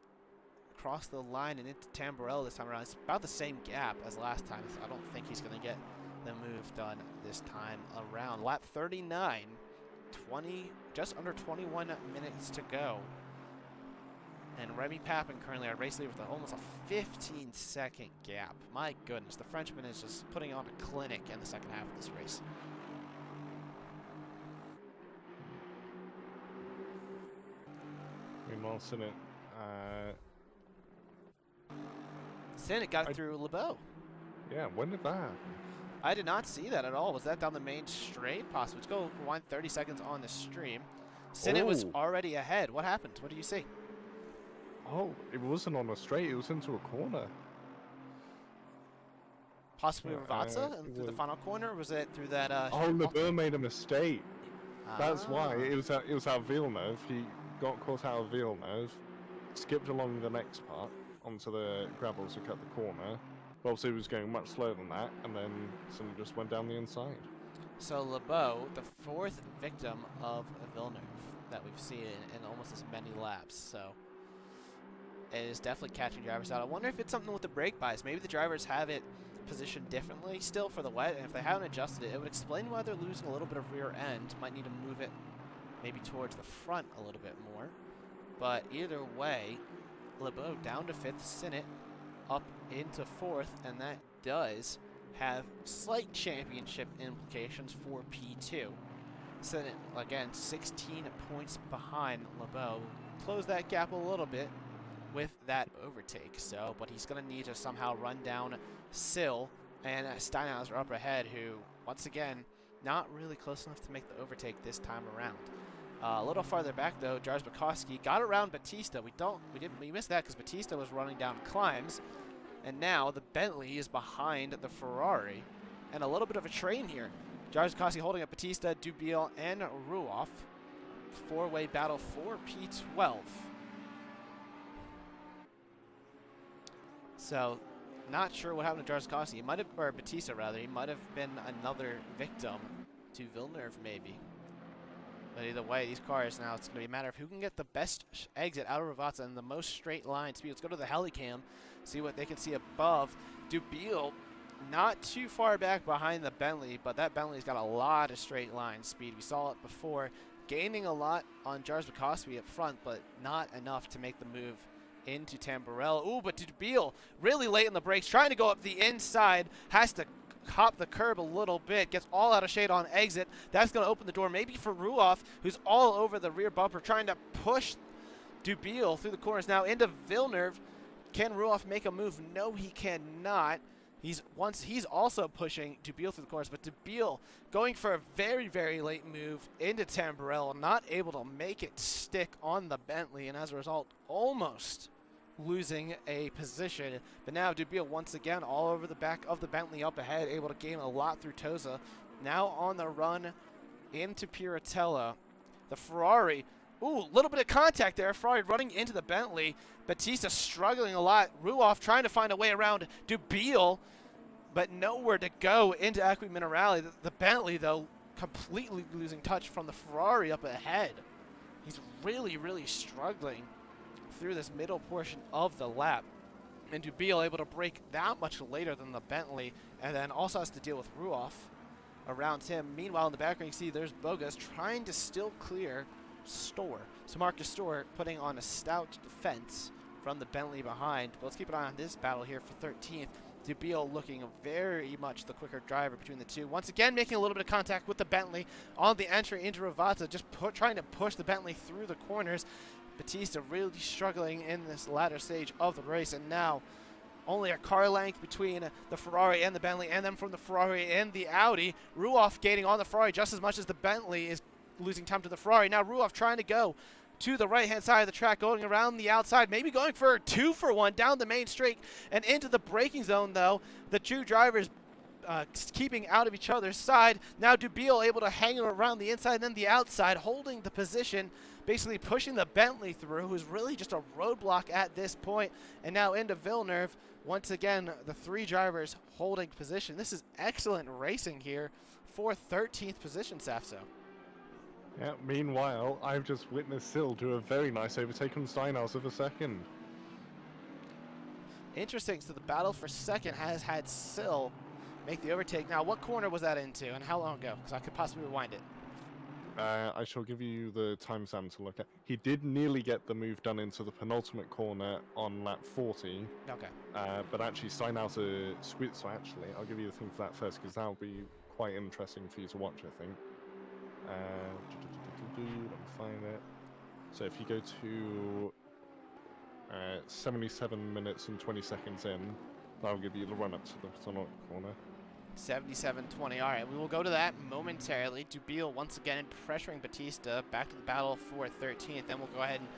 across the line and into Tamburello this time around? It's about the same gap as last time, so I don't think he's going to get the move done this time around. Lap 39, just under 21 minutes to go. And Remy Papin currently our race leader with almost a 15-second gap. My goodness, the Frenchman is just putting on a clinic in the second half of this race. Meanwhile, Sinnott got through LeBeau. Yeah, when did that happen? I did not see that at all. Was that down the main straight? Possibly. Let's go rewind 30 seconds on the stream. Sinnott was already ahead. What happened? What do you see? Oh, it wasn't on a straight. It was into a corner. Possibly Ravazza through the final corner? Or was it through that? Oh, LeBeau made a mistake. That's why. It was at Villeneuve. He got caught out of Villeneuve, skipped along the next part onto the gravels to cut the corner. But obviously, he was going much slower than that, and then someone just went down the inside. So LeBeau, the fourth victim of Villeneuve that we've seen in almost as many laps. So it is definitely catching drivers out. I wonder if it's something with the brake bias. Maybe the drivers have it positioned differently still for the wet, and if they haven't adjusted it, it would explain why they're losing a little bit of rear end. Might need to move it maybe towards the front a little bit more. But either way, LeBeau down to fifth, Sinnott up into fourth, and that does have slight championship implications for P2. Sinnott, again, 16 points behind LeBeau. Close that gap a little bit with that overtake. So, but he's going to need to somehow run down Sill and Steinhauser up ahead, who, once again, not really close enough to make the overtake this time around. A little farther back, though, Jarz Bukowski got around Batista. We missed that because Batista was running down climbs. And now the Bentley is behind the Ferrari. And a little bit of a train here. Jarz Bukowski holding up Batista, Dubiel, and Ruoff. Four-way battle for P12. So, not sure what happened to Jarz Bukowski. He might have, or Batista rather, he might have been another victim to Villeneuve maybe. But either way, these cars now, it's going to be a matter of who can get the best exit out of Ravazza and the most straight line speed. Let's go to the helicam, see what they can see above. Dubiel, not too far back behind the Bentley, but that Bentley's got a lot of straight line speed. We saw it before, gaining a lot on Jarz Bukowski up front, but not enough to make the move into Tamburello. Ooh, but Dubiel really late in the brakes, trying to go up the inside, has to hop the curb a little bit, gets all out of shade on exit. That's going to open the door maybe for Ruoff, who's all over the rear bumper, trying to push Dubiel through the corners now into Villeneuve. Can Ruoff make a move? No, he cannot. He's also pushing Dubiel through the corners, but Dubiel going for a very, very late move into Tamburello, not able to make it stick on the Bentley, and as a result, almost losing a position. But now Dubiel once again all over the back of the Bentley up ahead, able to gain a lot through Tosa. Now on the run into Piratella. The Ferrari, ooh, a little bit of contact there. Ferrari running into the Bentley. Batista struggling a lot. Ruoff trying to find a way around Dubiel, but nowhere to go into Acqui Minerale. The Bentley, though, completely losing touch from the Ferrari up ahead. He's really, really struggling through this middle portion of the lap. And Dubiel able to brake that much later than the Bentley, and then also has to deal with Ruoff around him. Meanwhile, in the background, you see there's Bogus trying to still clear Store. So Marcus Store putting on a stout defense from the Bentley behind. But let's keep an eye on this battle here for 13th. Dubiel looking very much the quicker driver between the two. Once again, making a little bit of contact with the Bentley on the entry into Ravazza, just trying to push the Bentley through the corners. Batista really struggling in this latter stage of the race, and now only a car length between the Ferrari and the Bentley, and then from the Ferrari and the Audi. Ruoff gaining on the Ferrari just as much as the Bentley is losing time to the Ferrari. Now Ruoff trying to go to the right-hand side of the track, going around the outside, maybe going for a 2-for-1 down the main straight and into the braking zone, though. The two drivers keeping out of each other's side. Now Dubiel able to hang around the inside and then the outside, holding the position, basically pushing the Bentley through, who's really just a roadblock at this point. And now into Villeneuve. Once again, the three drivers holding position. This is excellent racing here for 13th position, Saffzo. Yeah, meanwhile, I've just witnessed Sil do a very nice overtake on Steinhaus of a second. Interesting, so the battle for second has had Sil make the overtake. Now, what corner was that into and how long ago? Because I could possibly rewind it. I shall give you the timestamp to look at. He did nearly get the move done into the penultimate corner on lap 40. Okay. But actually, Steinhaus squid. So actually, I'll give you the thing for that first, because that'll be quite interesting for you to watch, I think. Let me find it. So if you go to 77 minutes and 20 seconds in, that'll give you the run up to the penultimate corner. 77-20. All right, we will go to that momentarily. Dubiel once again pressuring Batista. Back to the battle for 13th. Then we'll go ahead and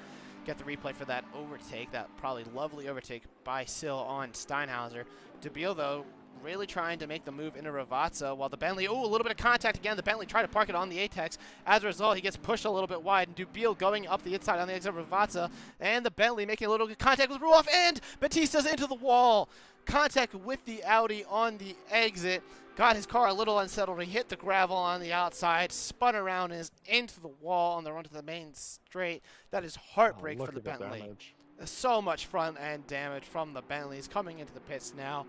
get the replay for that overtake, that probably lovely overtake by Sil on Steinhauser. Dubiel, though, really trying to make the move into Ravazza, while the Bentley, oh, a little bit of contact again. The Bentley tried to park it on the Atex. As a result, he gets pushed a little bit wide, and Dubiel going up the inside on the exit of Ravazza, and the Bentley making a little contact with Ruoff, and Batista's into the wall. Contact with the Audi on the exit. Got his car a little unsettled. He hit the gravel on the outside, spun around, and is into the wall on the run to the main straight. That is heartbreak for the Bentley. So much front end damage from the Bentleys coming into the pits now.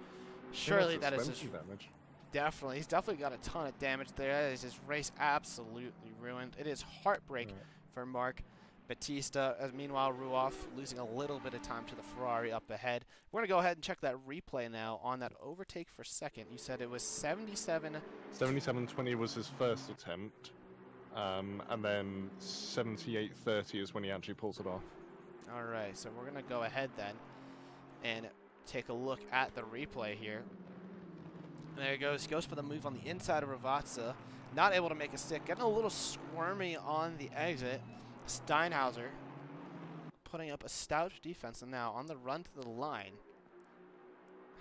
Surely that is just damage. Definitely. He's definitely got a ton of damage there. That is his race absolutely ruined. It is heartbreak for Mark Batista. As meanwhile, Ruoff losing a little bit of time to the Ferrari up ahead. We're going to go ahead and check that replay now on that overtake for second. You said it was 77. 77-20 was his first attempt. And then 78-30 is when he actually pulls it off. All right, so we're going to go ahead then and take a look at the replay here. And there he goes. He goes for the move on the inside of Ravazza. Not able to make a stick. Getting a little squirmy on the exit. Steinhauser putting up a stout defense. And now on the run to the line.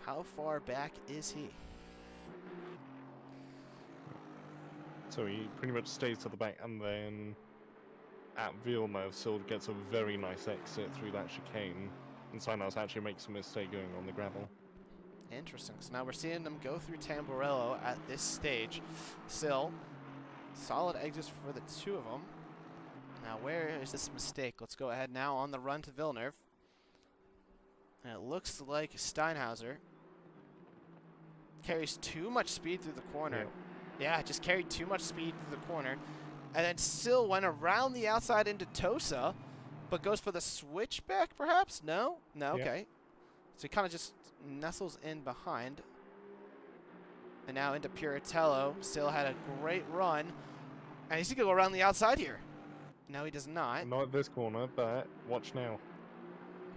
How far back is he? So he pretty much stays to the back, and then at Villeneuve, Sil gets a very nice exit through that chicane. And Steinhaus actually makes a mistake going on the gravel. Interesting. So now we're seeing them go through Tamburello at this stage. Sil, solid exits for the two of them. Now where is this mistake? Let's go ahead now on the run to Villeneuve. And it looks like Steinhauser carries too much speed through the corner. Yeah, just carried too much speed through the corner. And then Sil went around the outside into Tosa, but goes for the switchback, perhaps? No? No, okay. So he kind of just nestles in behind. And now into Puratello. Sil had a great run. And he's going to go around the outside here. No, he does not. Not at this corner, but watch now.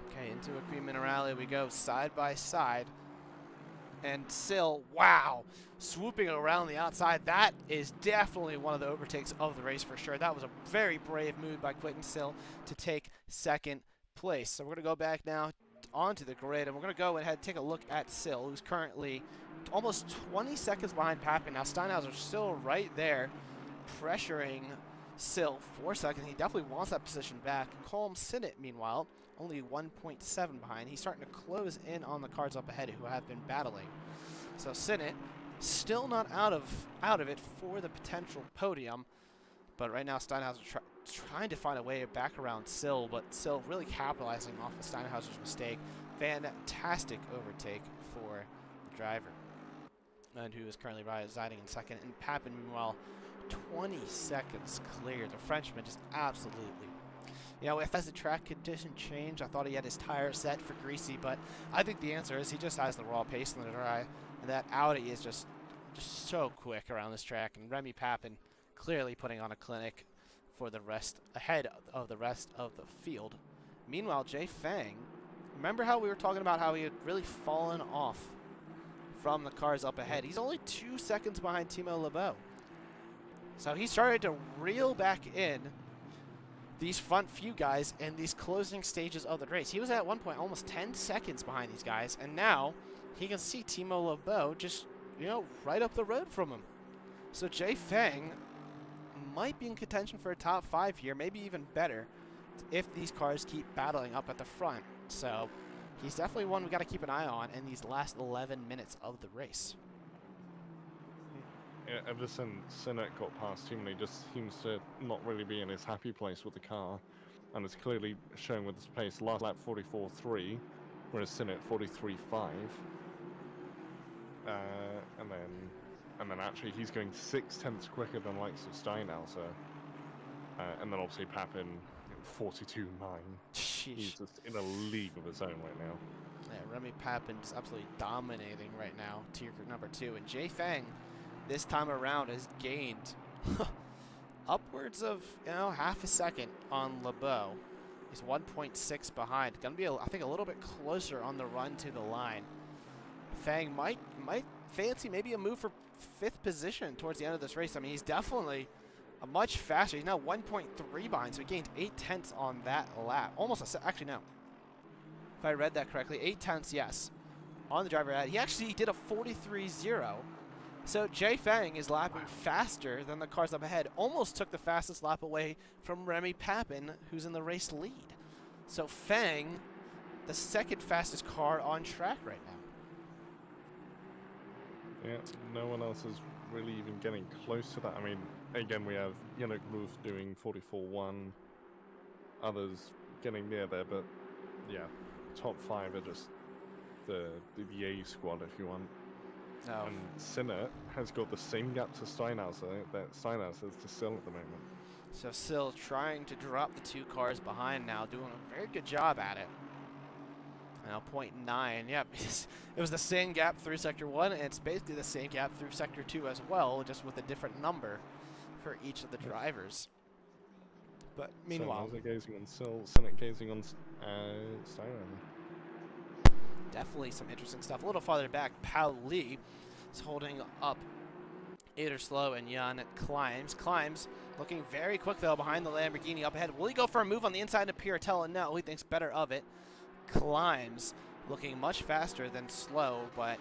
Okay, into a Cream Minerale we go, side by side. And Sil, wow, swooping around the outside. That is definitely one of the overtakes of the race for sure. That was a very brave move by Quentin Sil to take second place. So we're going to go back now onto the grid, and we're going to go ahead and take a look at Sil, who's currently almost 20 seconds behind Papin. Now Steinhauser's still right there, pressuring Sil for second. He definitely wants that position back. Colm Sinnott, meanwhile, only 1.7 behind. He's starting to close in on the cars up ahead who have been battling. So Sinnott still not out of it for the potential podium. But right now Steinhauser trying to find a way back around Sil, but Sil really capitalizing off of Steinhauser's mistake. Fantastic overtake for the driver. and who is currently residing in second. And Papin, meanwhile, 20 seconds clear. The Frenchman just absolutely. You know, if as the track condition changed, I thought he had his tire set for greasy, but I think the answer is he just has the raw pace in the dry, and that Audi is just so quick around this track. And Remy Papin clearly putting on a clinic for the rest, ahead of the rest of the field. Meanwhile, Jay Fang, remember how we were talking about how he had really fallen off from the cars up ahead? He's only 2 seconds behind Timo Lebeau. So he started to reel back in these front few guys in these closing stages of the race. He was at one point almost 10 seconds behind these guys, and now he can see Timo Lebeau just, you know, right up the road from him. So Jay Fang might be in contention for a top 5 here, maybe even better, if these cars keep battling up at the front. So he's definitely one we got to keep an eye on in these last 11 minutes of the race. Yeah, ever since Sinnott got past him, he just seems to not really be in his happy place with the car, and it's clearly showing with his pace. Last lap 44.3, whereas Sinnott 43.5, and then actually he's going 6/10 quicker than likes of Steinhauser, and then obviously Papin 42.9. He's just in a league of his own right now. Yeah, Remy Papin is absolutely dominating right now, tier group number 2, and Jay Fang this time around has gained upwards of, you know, half a second on Lebeau. He's 1.6 behind. Gonna be, I think, a little bit closer on the run to the line. Fang might fancy maybe a move for 5th position towards the end of this race. I mean, he's definitely a much faster. He's now 1.3 behind, so he gained 8/10 on that lap. Almost actually no. If I read that correctly, 8/10, yes, on the driver ad. He actually did a 43.0. So Jay Fang is lapping faster than the cars up ahead. Almost took the fastest lap away from Remy Papin, who's in the race lead. So Fang, the 2nd fastest car on track right now. Yeah, no one else is really even getting close to that. I mean, again, we have Yannick Ruth doing 44.1, others getting near there, but yeah, top 5 are just the A squad, if you want. Oh. And Sinnott has got the same gap to Steinhauser that Steinhauser is to Sill at the moment. So Sill trying to drop the 2 cars behind now, doing a very good job at it. Now 0.9, yep, it was the same gap through Sector 1, and it's basically the same gap through Sector 2 as well, just with a different number for each of the drivers. But meanwhile, Steinhauser gazing on Sill, Sinnott gazing on Steinhauser. Definitely some interesting stuff. A little farther back, Pao Li is holding up Ader Slow and Jan Climbs looking very quick though behind the Lamborghini up ahead. Will he go for a move on the inside of Piratella? No, he thinks better of it. Climbs looking much faster than Slow, but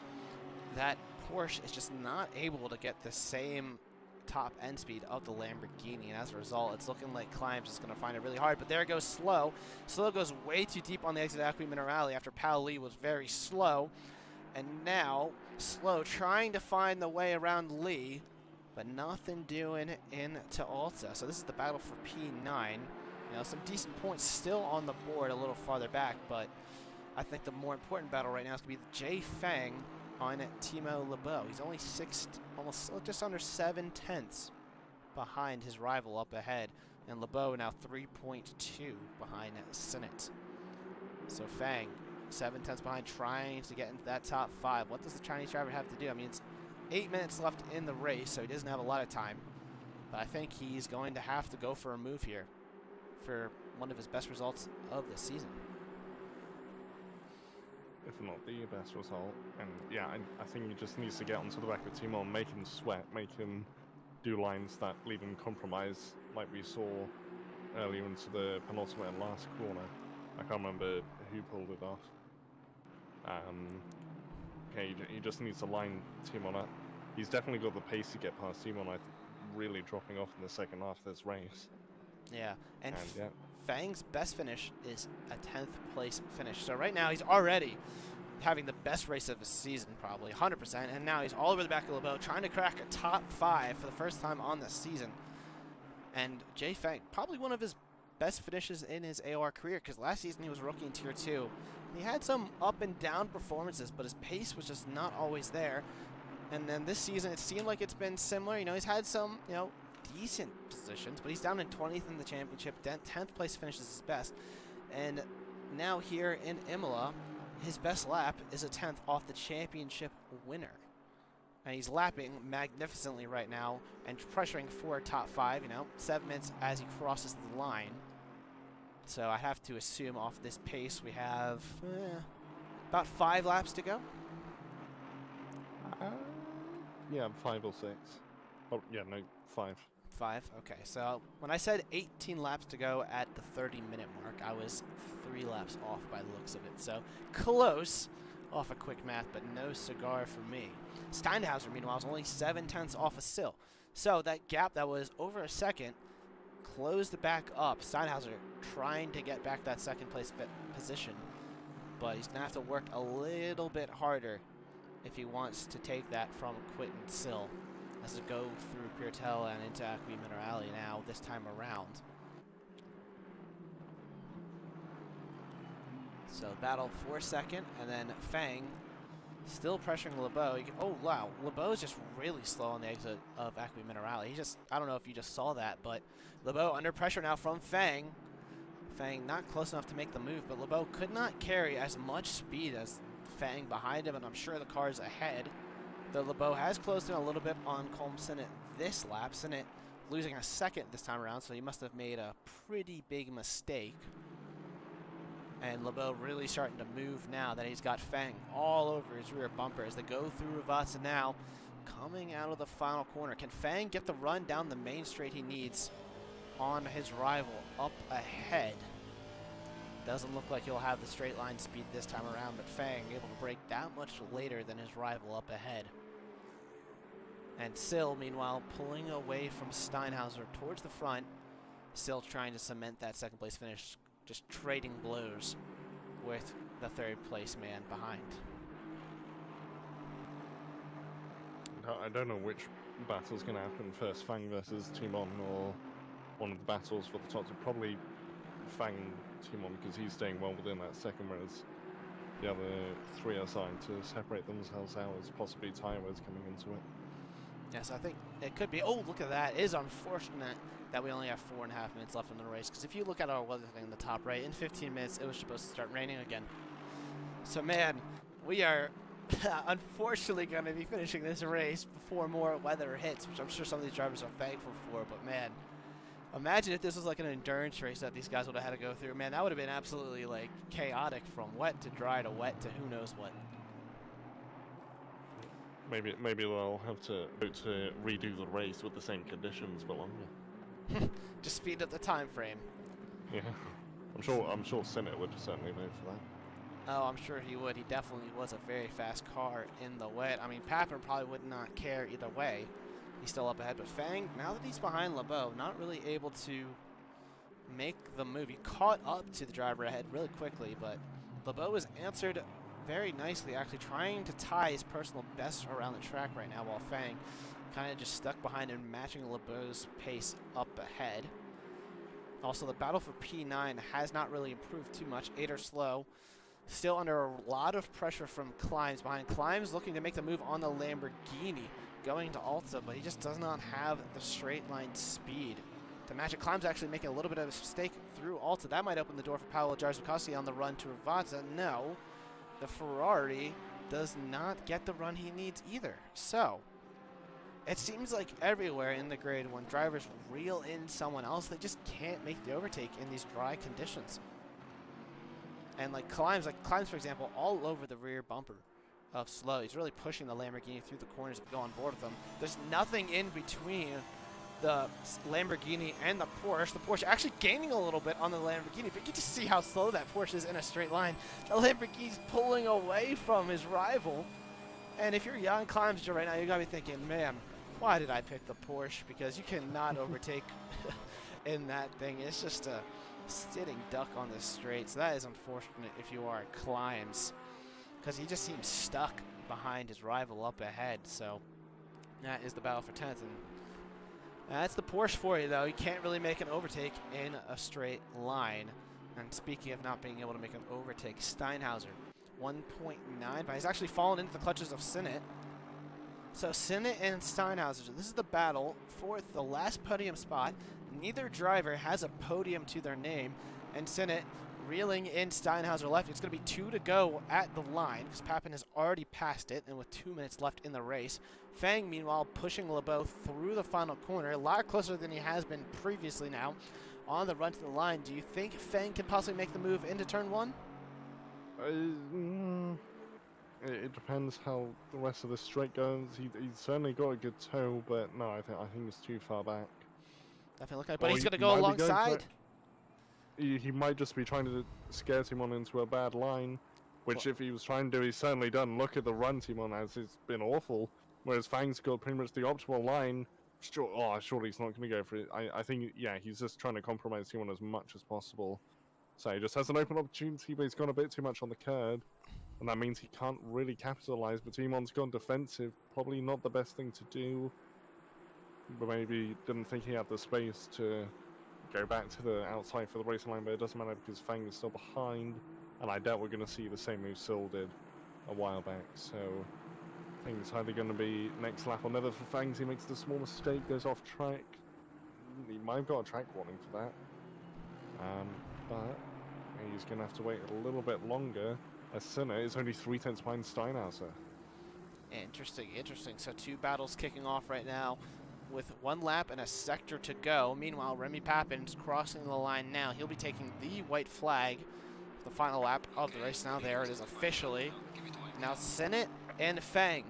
that Porsche is just not able to get the same top end speed of the Lamborghini, and as a result, it's looking like Climbs is going to find it really hard. But there goes Slow. Slow goes way too deep on the exit of Acqui Minerale after Pao Li was very slow, and now Slow trying to find the way around Lee, but nothing doing into Alta. So this is the battle for P9. You know, some decent points still on the board a little farther back, but I think the more important battle right now is going to be Jay Fang on Timo Lebeau. He's only almost just under 7/10 behind his rival up ahead, and Lebeau now 3.2 behind Sinnott. So Fang 7/10 behind, trying to get into that top 5. What does the Chinese driver have to do? I mean, it's 8 minutes left in the race, so he doesn't have a lot of time, but I think he's going to have to go for a move here for one of his best results of the season. If not the best result. And yeah, I think he just needs to get onto the back of Timo and make him sweat, make him do lines that leave him compromised, like we saw earlier into the penultimate and last corner. I can't remember who pulled it off. Okay, he just needs to line Timo up. He's definitely got the pace to get past Timo, really dropping off in the second half of this race. Yeah, and yeah. Fang's best finish is a 10th place finish. So right now he's already having the best race of his season, probably 100%, and now he's all over the back of Lebeau trying to crack a top 5 for the first time on the season. And Jay Fang, probably one of his best finishes in his AOR career, because last season he was rookie in Tier 2. He had some up and down performances, but his pace was just not always there. And then this season, it seemed like it's been similar. You know, he's had some, you know, decent positions, but he's down in 20th in the championship. 10th place finishes his best. And now here in Imola, his best lap is a 10th off the championship winner. And he's lapping magnificently right now and pressuring for top 5, you know, 7 minutes as he crosses the line. So I have to assume off this pace we have about 5 laps to go. Yeah, 5 or 6. Oh, yeah, no, 5. 5, okay. So when I said 18 laps to go at the 30-minute mark, I was 3 laps off by the looks of it. So close off a quick math, but no cigar for me. Steinhauser, meanwhile, is only 7/10 off a Sill. So that gap that was over a second closed back up. Steinhauser trying to get back that second place position, but he's going to have to work a little bit harder if he wants to take that from Quinton Sill as to go through Pirtel and into Acqui Minerale now this time around. So battle for second, and then Fang still pressuring LeBeau. Oh wow, LeBeau is just really slow on the exit of Acqui Minerale. He just, I don't know if you just saw that, but LeBeau under pressure now from Fang. Fang not close enough to make the move, but LeBeau could not carry as much speed as Fang behind him, and I'm sure the car's ahead. Though LeBeau has closed in a little bit on Colm Sinnott this lap. Sinnott losing a second this time around, so he must have made a pretty big mistake. And LeBeau really starting to move now that he's got Fang all over his rear bumper as they go through Rivazza now. Coming out of the final corner. Can Fang get the run down the main straight he needs on his rival up ahead? Doesn't look like he'll have the straight line speed this time around, but Fang able to break that much later than his rival up ahead. And Sill, meanwhile, pulling away from Steinhauser towards the front. Sill trying to cement that second place finish, just trading blows with the third place man behind. I don't know which battle's going to happen first, Fang versus Timon, or one of the battles for the top two. Probably Fang Timon, because he's staying well within that second, whereas the other 3 are starting to separate themselves out as possibly tires coming into it. Yes, I think it could be. Oh, look at that. It is unfortunate that we only have 4.5 minutes left in the race, because if you look at our weather thing in the top right, in 15 minutes it was supposed to start raining again. So man, we are unfortunately going to be finishing this race before more weather hits, which I'm sure some of these drivers are thankful for, but man, imagine if this was like an endurance race that these guys would have had to go through. Man, that would have been absolutely like chaotic from wet to dry to wet to who knows what. Maybe they'll have to redo the race with the same conditions but longer. Just speed up the time frame. Yeah, I'm sure Sinnott would certainly vote for that. Oh, I'm sure he would. He definitely was a very fast car in the wet. I mean, Papin probably would not care either way. He's still up ahead, but Fang, now that he's behind LeBeau, not really able to make the move. He caught up to the driver ahead really quickly, but LeBeau has answered very nicely, actually trying to tie his personal best around the track right now, while Fang kind of just stuck behind him, matching LeBeau's pace up ahead. Also, the battle for P9 has not really improved too much. 8 are slow. Still under a lot of pressure from Climbs behind. Climbs looking to make the move on the Lamborghini, going to Alta, but he just does not have the straight line speed to match it. Climbs actually making a little bit of a mistake through Alta. That might open the door for Paolo Jarzakowski on the run to Rivazza. No, the Ferrari does not get the run he needs either. So it seems like everywhere in the grade, when drivers reel in someone else, they just can't make the overtake in these dry conditions. And like Climbs, for example, all over the rear bumper of Slow. He's really pushing the Lamborghini through the corners to go on board with them. There's nothing in between the Lamborghini and the Porsche. The Porsche actually gaining a little bit on the Lamborghini, but you can just see how slow that Porsche is in a straight line. The Lamborghini's pulling away from his rival. And if you're Jan Climbs right now, you gotta be thinking, man, why did I pick the Porsche? Because you cannot overtake in that thing. It's just a sitting duck on the straight. So that is unfortunate if you are Climbs, because he just seems stuck behind his rival up ahead. So that is the battle for 10th, and that's the Porsche for you, though. You can't really make an overtake in a straight line. And speaking of not being able to make an overtake, Steinhauser 1.9, but he's actually fallen into the clutches of Sinnott. So Sinnott and Steinhauser, this is the battle for the last podium spot. Neither driver has a podium to their name, and Sinnott reeling in Steinhauser left. It's going to be 2 to go at the line because Papin has already passed it, and with 2 minutes left in the race. Fang, meanwhile, pushing LeBeau through the final corner, a lot closer than he has been previously now on the run to the line. Do you think Fang can possibly make the move into turn 1? It depends how the rest of the straight goes. He's certainly got a good toe, but no, I think it's too far back. Definitely look like, but he's he going to go might be going alongside. He might just be trying to scare Timon into a bad line, which if he was trying to do, he's certainly done. Look at the run Timon has, it's been awful. Whereas Fang's got pretty much the optimal line. Surely he's not going to go for it. I think, yeah, he's just trying to compromise Timon as much as possible. So he just has an open opportunity, but he's gone a bit too much on the curb. And that means he can't really capitalize, but Timon's gone defensive. Probably not the best thing to do. But maybe didn't think he had the space to go back to the outside for the racing line, but it doesn't matter because Fang is still behind. And I doubt we're going to see the same move Sil did a while back. So I think it's either going to be next lap or never for Fangs. He makes the small mistake, goes off track. He might have got a track warning for that. But he's going to have to wait a little bit longer. As Sinner is only 3/10 behind Steinhauser. Interesting, interesting. So 2 battles kicking off right now with 1 lap and a sector to go. Meanwhile, Remy Papin's crossing the line now. He'll be taking the white flag for the final lap of the race. Now there it is officially. Now Sinnott and Fang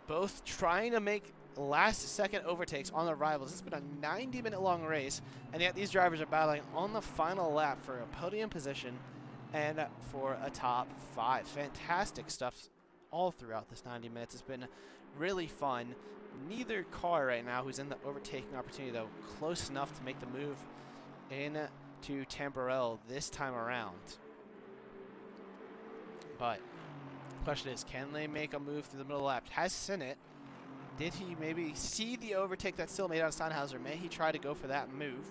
both trying to make last-second overtakes on their rivals. It's been a 90-minute long race, and yet these drivers are battling on the final lap for a podium position and for a top 5. Fantastic stuff all throughout this 90 minutes. It's been really fun. Neither car right now who's in the overtaking opportunity, though, close enough to make the move into Tamborel this time around. But the question is, can they make a move through the middle lap? Has Sinnott, did he maybe see the overtake that Sil made on Steinhauser? May he try to go for that move?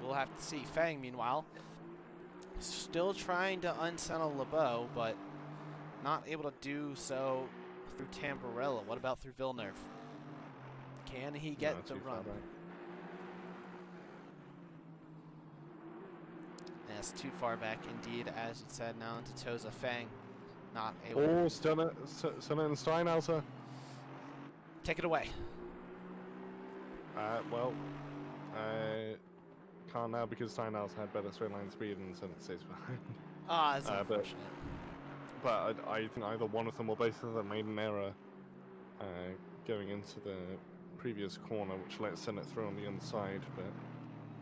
We'll have to see. Fang, meanwhile, still trying to unsettle LeBeau, but not able to do so through Tamborella. What about through Villeneuve? Can he get the run? Yes, too far back indeed, as you said. Now into Toza. Fang not able. Oh, Sinnott and Steinhauser. Take it away. Can't now because Steinhauser had better straight line speed and Sinnott stays behind. That's unfortunate. But I think either one of them or both of them made an error going into the previous corner, which let Sinnott through on the inside. But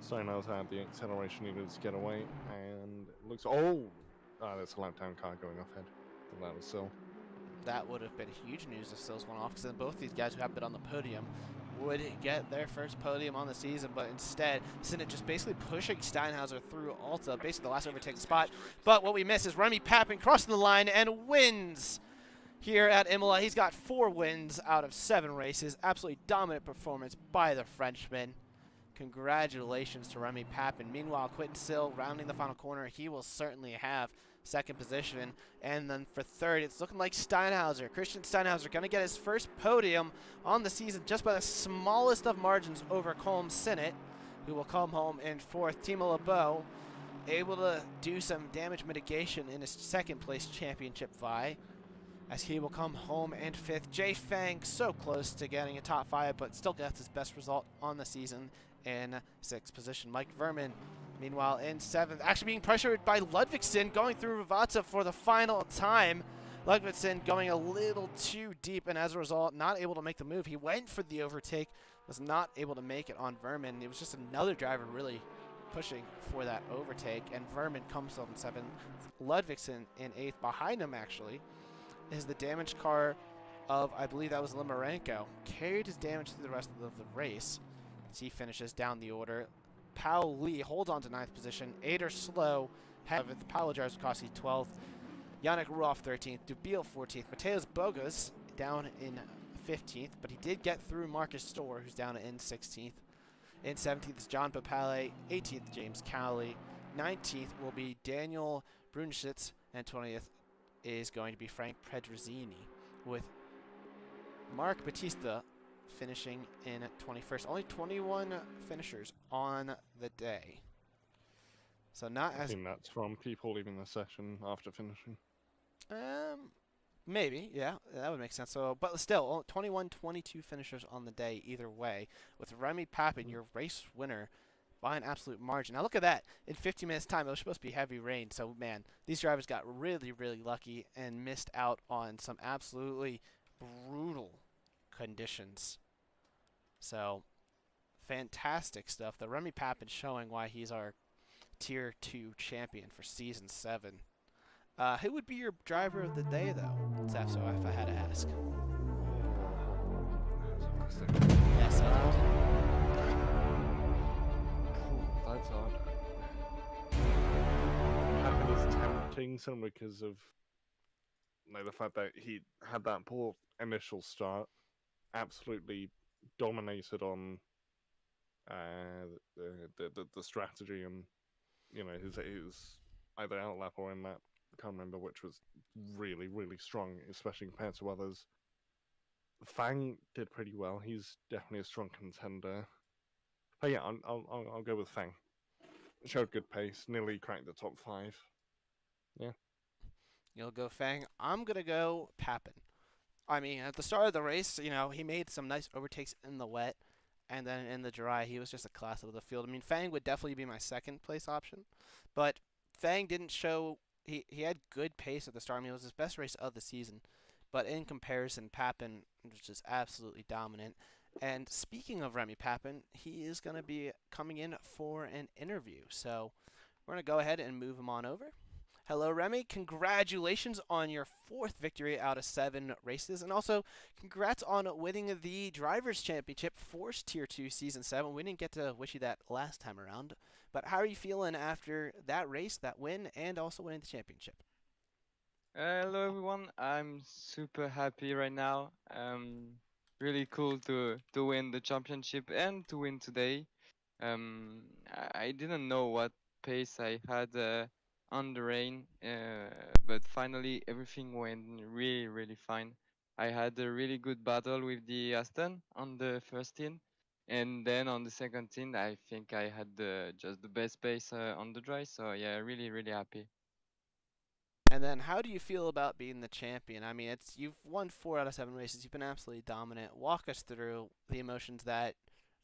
Steinhauser had the acceleration needed to get away, and it looks. There's a lap down car going off ahead. That was Sil. That would have been huge news if Sil's went off, because then both these guys who have been on the podium would get their first podium on the season, but instead, Sinnott just basically pushing Steinhauser through Alta, basically the last overtaking spot. But what we miss is Remy Papin crossing the line and wins here at Imola. He's got 4 wins out of 7 races. Absolutely dominant performance by the Frenchman. Congratulations to Remy Papin. Meanwhile, Quentin Sil rounding the final corner. He will certainly have second position. And then for third, it's looking like Steinhauser. Christian Steinhauser going to get his first podium on the season just by the smallest of margins over Colm Sinnott, who will come home in fourth. Timo LeBeau able to do some damage mitigation in his second place championship vie, as he will come home in fifth. Jay Fang so close to getting a top 5, but still gets his best result on the season in 6th position. Mike Verman, meanwhile, in 7th, actually being pressured by Ludvigsen, going through Ravazza for the final time. Ludvigsen going a little too deep, and as a result, not able to make the move. He went for the overtake, was not able to make it on Verman. It was just another driver really pushing for that overtake, and Verman comes up in 7th. Ludvigsen in 8th. Behind him, actually, is the damaged car of, I believe that was Limarenko. Carried his damage through the rest of the race as he finishes down the order. Powell Lee holds on to 9th position. Ader Slow, the Powell Jarzakowski 12th. Yannick Ruoff 13th. Dubil 14th. Mateus Bogas down in 15th, but he did get through Marcus Storr, who's down in 16th. In 17th is John Papale. 18th, James Cowley. 19th will be Daniel Brunschitz, and 20th is going to be Frank Pedrozzini, with Mark Batista finishing in 21st. Only 21 finishers on the day. So not I as... think that's from people leaving the session after finishing. Maybe, yeah, that would make sense. So, but still, 21, 22 finishers on the day either way, with Remy Papin, your race winner, by an absolute margin. Now look at that. In 50 minutes time, it was supposed to be heavy rain. So, man, these drivers got really, really lucky and missed out on some absolutely brutal conditions. So, fantastic stuff. The Remy Papin showing why he's our Tier 2 champion for Season 7. Who would be your driver of the day, though, Saffzo, if I had to ask? Yes, I That's hard. Happen is tempting some because of the fact that he had that poor initial start, absolutely dominated on the strategy and his either outlap or in lap. I can't remember which was really really strong, especially compared to others. Fang did pretty well. He's definitely a strong contender. But yeah, I'll go with Fang. Showed good pace, nearly cracked the top 5. Yeah. You'll go Fang. I'm going to go Papin. I mean, at the start of the race, he made some nice overtakes in the wet, and then in the dry, he was just a class of the field. I mean, Fang would definitely be my second place option, but Fang didn't show. He had good pace at the start. I mean, it was his best race of the season, but in comparison, Papin was just absolutely dominant. And speaking of Remy Papin, he is going to be coming in for an interview, so we're going to go ahead and move him on over. Hello, Remy. Congratulations on your 4th victory out of 7 races, and also congrats on winning the Drivers' Championship Force Tier 2 Season 7. We didn't get to wish you that last time around, but how are you feeling after that race, that win, and also winning the championship? Hello everyone, I'm super happy right now. Really cool to win the championship and to win today. I didn't know what pace I had on the rain, but finally everything went really really fine. I had a really good battle with the Aston on the first tin, and then on the second tin I think I had just the best pace on the dry. So yeah, really really happy. And then, how do you feel about being the champion? I mean, you've won 4 out of 7 races. You've been absolutely dominant. Walk us through the emotions that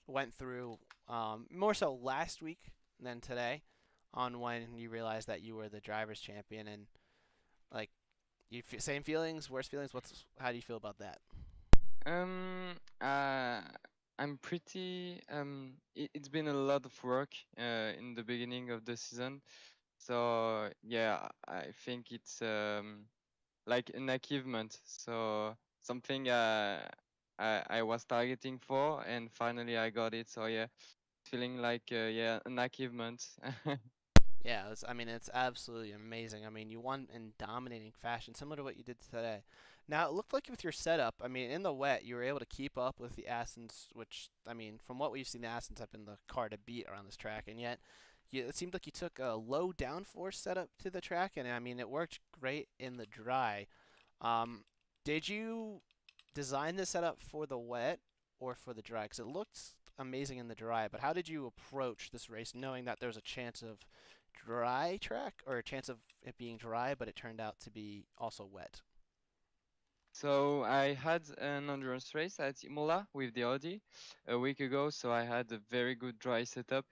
went through, more so last week than today, on when you realized that you were the drivers' champion, and like, same feelings, worse feelings. How do you feel about that? Um, uh, I'm pretty. It's been a lot of work in the beginning of the season, so yeah, I think it's like an achievement. So something I was targeting for, and finally I got it. So yeah, feeling like yeah, an achievement. Yeah, I mean, it's absolutely amazing. I mean, you won in dominating fashion, similar to what you did today. Now, it looked like with your setup, I mean, in the wet, you were able to keep up with the Astons, which, I mean, from what we've seen, the Astons have been the car to beat around this track, and yet it seemed like you took a low downforce setup to the track, and I mean, it worked great in the dry. Um, did you design this setup for the wet or for the dry? Because it looked amazing in the dry, but how did you approach this race knowing that there's a chance of dry track or a chance of it being dry, but it turned out to be also wet? So I had an endurance race at Imola with the Audi a week ago. So I had a very good dry setup,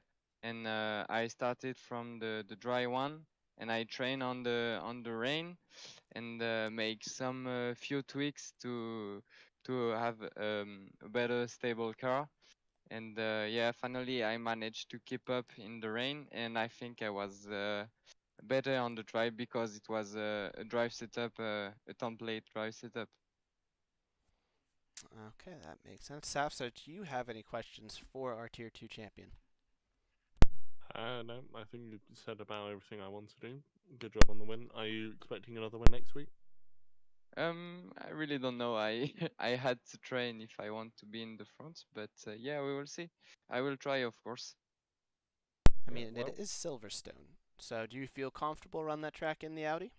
and I started from the dry one, and I train on the rain, and make some few tweaks to have a better stable car. And yeah, finally I managed to keep up in the rain, and I think I was better on the drive because it was a drive setup, a template drive setup. Okay, that makes sense. Saffzo, do you have any questions for our Tier 2 champion? No, I think you said about everything I want to do. Good job on the win. Are you expecting another win next week? I really don't know. I I had to train if I want to be in the front, but yeah, we will see. I will try, of course. I Yeah, mean, well, it is Silverstone, so do you feel comfortable around that track in the Audi?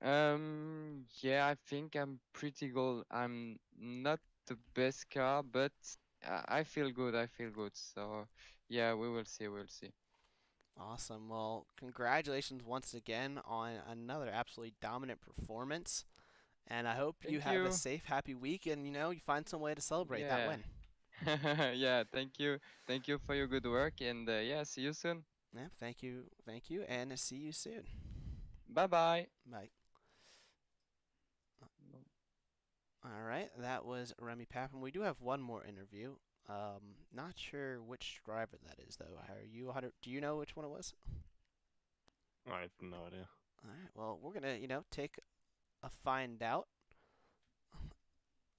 Yeah, I think I'm pretty good. I'm not the best car, but I feel good. I feel good. So yeah, we will see. We'll see. Awesome. Well, congratulations once again on another absolutely dominant performance. And I hope you Thank have a you. safe, happy week and you find some way to celebrate that Yeah. win. Yeah, thank you. Thank you for your good work and yeah, see you soon. Yeah, thank you, and see you soon. Bye bye. Bye. All right, that was Remy Pappen. We do have one more interview. Not sure which driver that is though. Are you 100? Do you know which one it was? I have no idea. All right. Well, we're gonna take a find out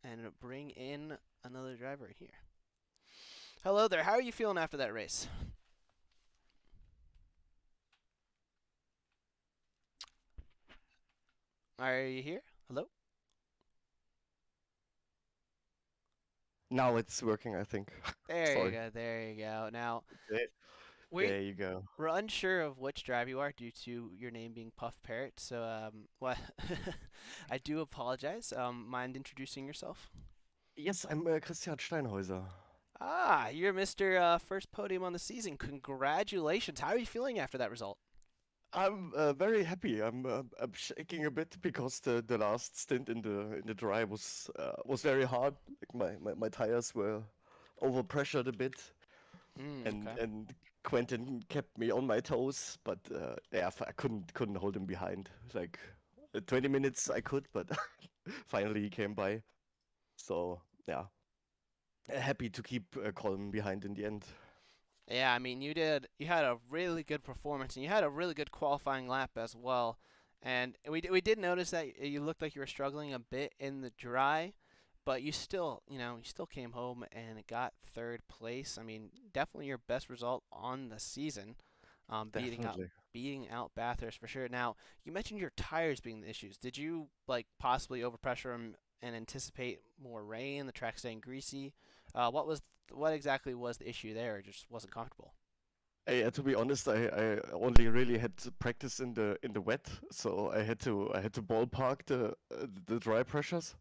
and bring in another driver here. Hello there. How are you feeling after that race? Are you here? Hello? Now it's working, I think. There you Sorry. go. There you go. Now, There, we there you go. we're unsure of which driver you are due to your name being Puff Parrot. So, what? I do apologize. Mind introducing yourself? Yes, I'm Christian Steinhäuser. Ah, you're Mr. First podium on the season. Congratulations. How are you feeling after that result? I'm very happy. I'm shaking a bit because the last stint in the dry was very hard. Like my tires were overpressured a bit, Okay. and Quentin kept me on my toes, but yeah, I couldn't hold him behind. Like 20 minutes I could, but finally he came by. So yeah, happy to keep Colin behind in the end. Yeah, I mean, you did. You had a really good performance, and you had a really good qualifying lap as well. And we did notice that you looked like you were struggling a bit in the dry, but you still, you still came home and got third place. I mean, definitely your best result on the season, Definitely. beating out Bathurst for sure. Now, you mentioned your tires being the issues. Did you like possibly overpressure them and anticipate more rain, the track staying greasy? What exactly was the issue there? It just wasn't comfortable. To be honest, I only really had to practice in the wet, so I had to ballpark the dry pressures.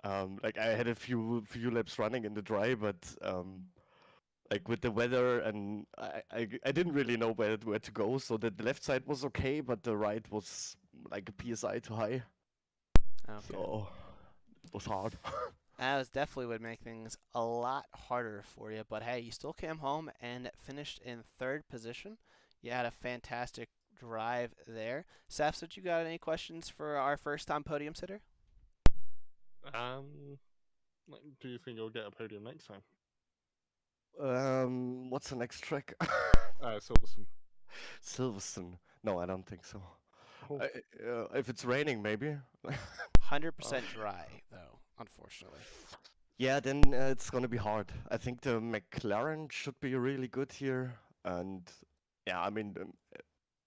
Like I had a few laps running in the dry, but like with the weather and I didn't really know where to go. So the left side was okay, but the right was like a PSI too high, Okay. so it was hard. That was definitely would make things a lot harder for you, but hey, you still came home and finished in third position. You had a fantastic drive there. Saffzo, you got any questions for our first time podium sitter? Do you think you'll get a podium next time? What's the next track? Silverstone. Silverstone. No, I don't think so. Oh, If it's raining, maybe. 100% dry, though, unfortunately. Yeah, then it's gonna be hard. I think the McLaren should be really good here, and yeah, I mean,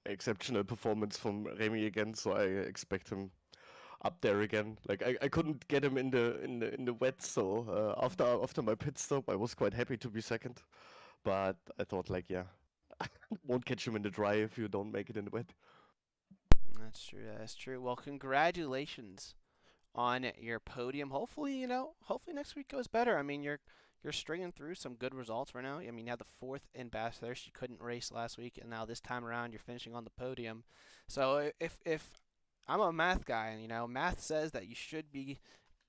exceptional performance from Remy again, so I expect him up there again. Like I couldn't get him in the wet, so after my pit stop, I was quite happy to be second, but I thought like yeah, won't catch him in the dry if you don't make it in the wet. That's true. That's true. Well, congratulations on your podium. Hopefully, hopefully next week goes better. I mean, you're stringing through some good results right now. I mean, you had the fourth in Bathurst. You couldn't race last week, and now this time around you're finishing on the podium. So if I'm a math guy, and math says that you should be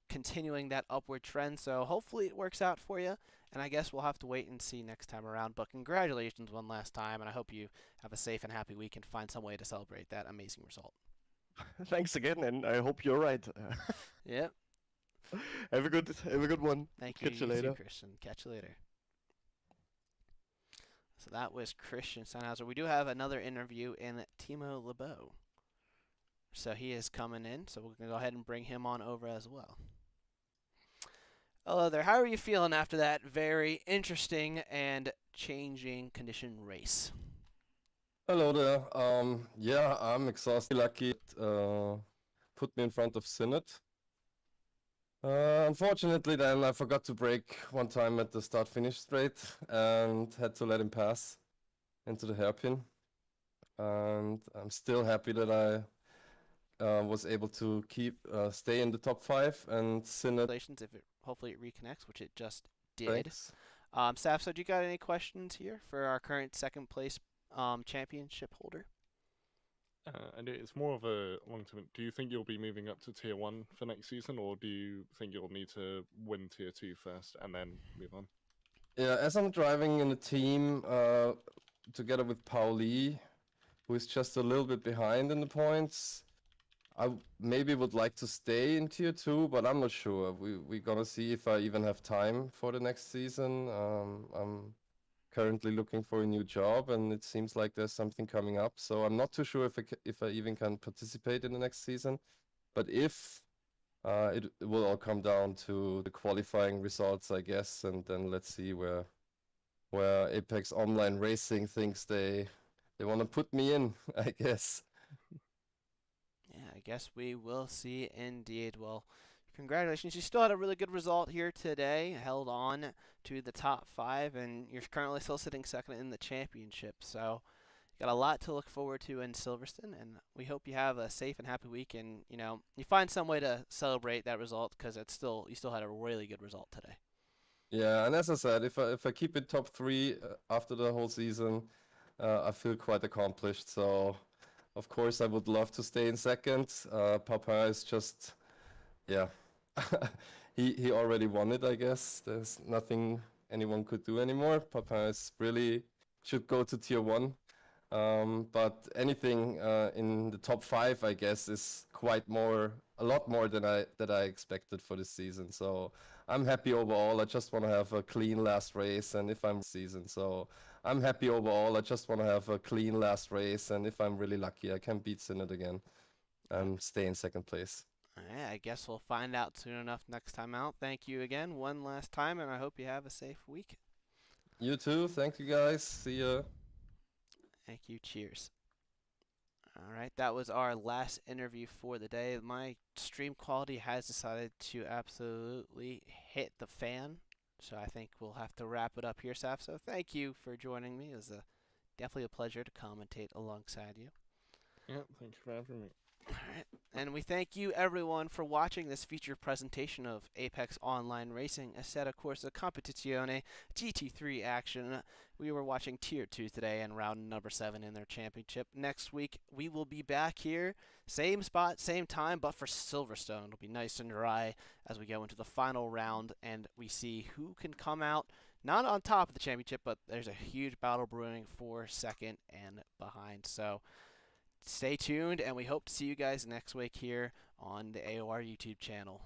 continuing that upward trend. So hopefully it works out for you. And I guess we'll have to wait and see next time around. But congratulations one last time, and I hope you have a safe and happy week and find some way to celebrate that amazing result. Thanks again, and I hope you're right. Yep. Have a good one. Thank you. Catch you You too, later. Christian. Catch you later. So that was Christian Steinhauser. We do have another interview in Timo LeBeau. So he is coming in, so we're going to go ahead and bring him on over as well. Hello there. How are you feeling after that very interesting and changing condition race? Hello there. Yeah, I'm exhausted. Lucky put me in front of Synod. Unfortunately, then I forgot to brake one time at the start-finish straight and had to let him pass into the hairpin. And I'm still happy that I was able to stay in the top 5, and Synod. Congratulations if it hopefully it reconnects, which it just did. Thanks. Saffzo, do you got any questions here for our current second place championship holder? And it's more of a long-term. Do you think you'll be moving up to Tier 1 for next season, or do you think you'll need to win Tier 2 first and then move on? Yeah, as I'm driving in a team together with Pauli, who is just a little bit behind in the points, I maybe would like to stay in Tier 2, but I'm not sure. We're gonna see if I even have time for the next season. I'm currently looking for a new job, and it seems like there's something coming up. So I'm not too sure if I even can participate in the next season. But if it will all come down to the qualifying results, I guess, and then let's see where Apex Online Racing thinks they want to put me in, I guess. Yeah, I guess we will see indeed. Well, congratulations. You still had a really good result here today, held on to the top 5, and you're currently still sitting second in the championship. So you got a lot to look forward to in Silverstone, and we hope you have a safe and happy week, and you find some way to celebrate that result, because you still had a really good result today. Yeah, and as I said, if I keep it top 3 after the whole season, I feel quite accomplished. So of course I would love to stay in second. Papa is just, yeah, he already won it, I guess. There's nothing anyone could do anymore. Papa is really should go to Tier 1. But anything in the top 5, I guess, is a lot more than I expected for this season. So I'm happy overall. I just want to have a clean last race, and if I'm really lucky, I can beat Synod again and stay in second place. Alright, I guess we'll find out soon enough next time out. Thank you again one last time, and I hope you have a safe week. You too. Thank you, guys. See ya. Thank you. Cheers. Alright, that was our last interview for the day. My stream quality has decided to absolutely hit the fan, so I think we'll have to wrap it up here, Saf. So thank you for joining me. It was definitely a pleasure to commentate alongside you. Yeah, thank you for having me. Alright, and we thank you everyone for watching this featured presentation of Apex Online Racing Assetto Corsa Competizione GT3 action. We were watching Tier 2 today and round number 7 in their championship. Next week we will be back here, same spot, same time, but for Silverstone. It'll be nice and dry as we go into the final round and we see who can come out not on top of the championship, but there's a huge battle brewing for second and behind. So stay tuned, and we hope to see you guys next week here on the AOR YouTube channel.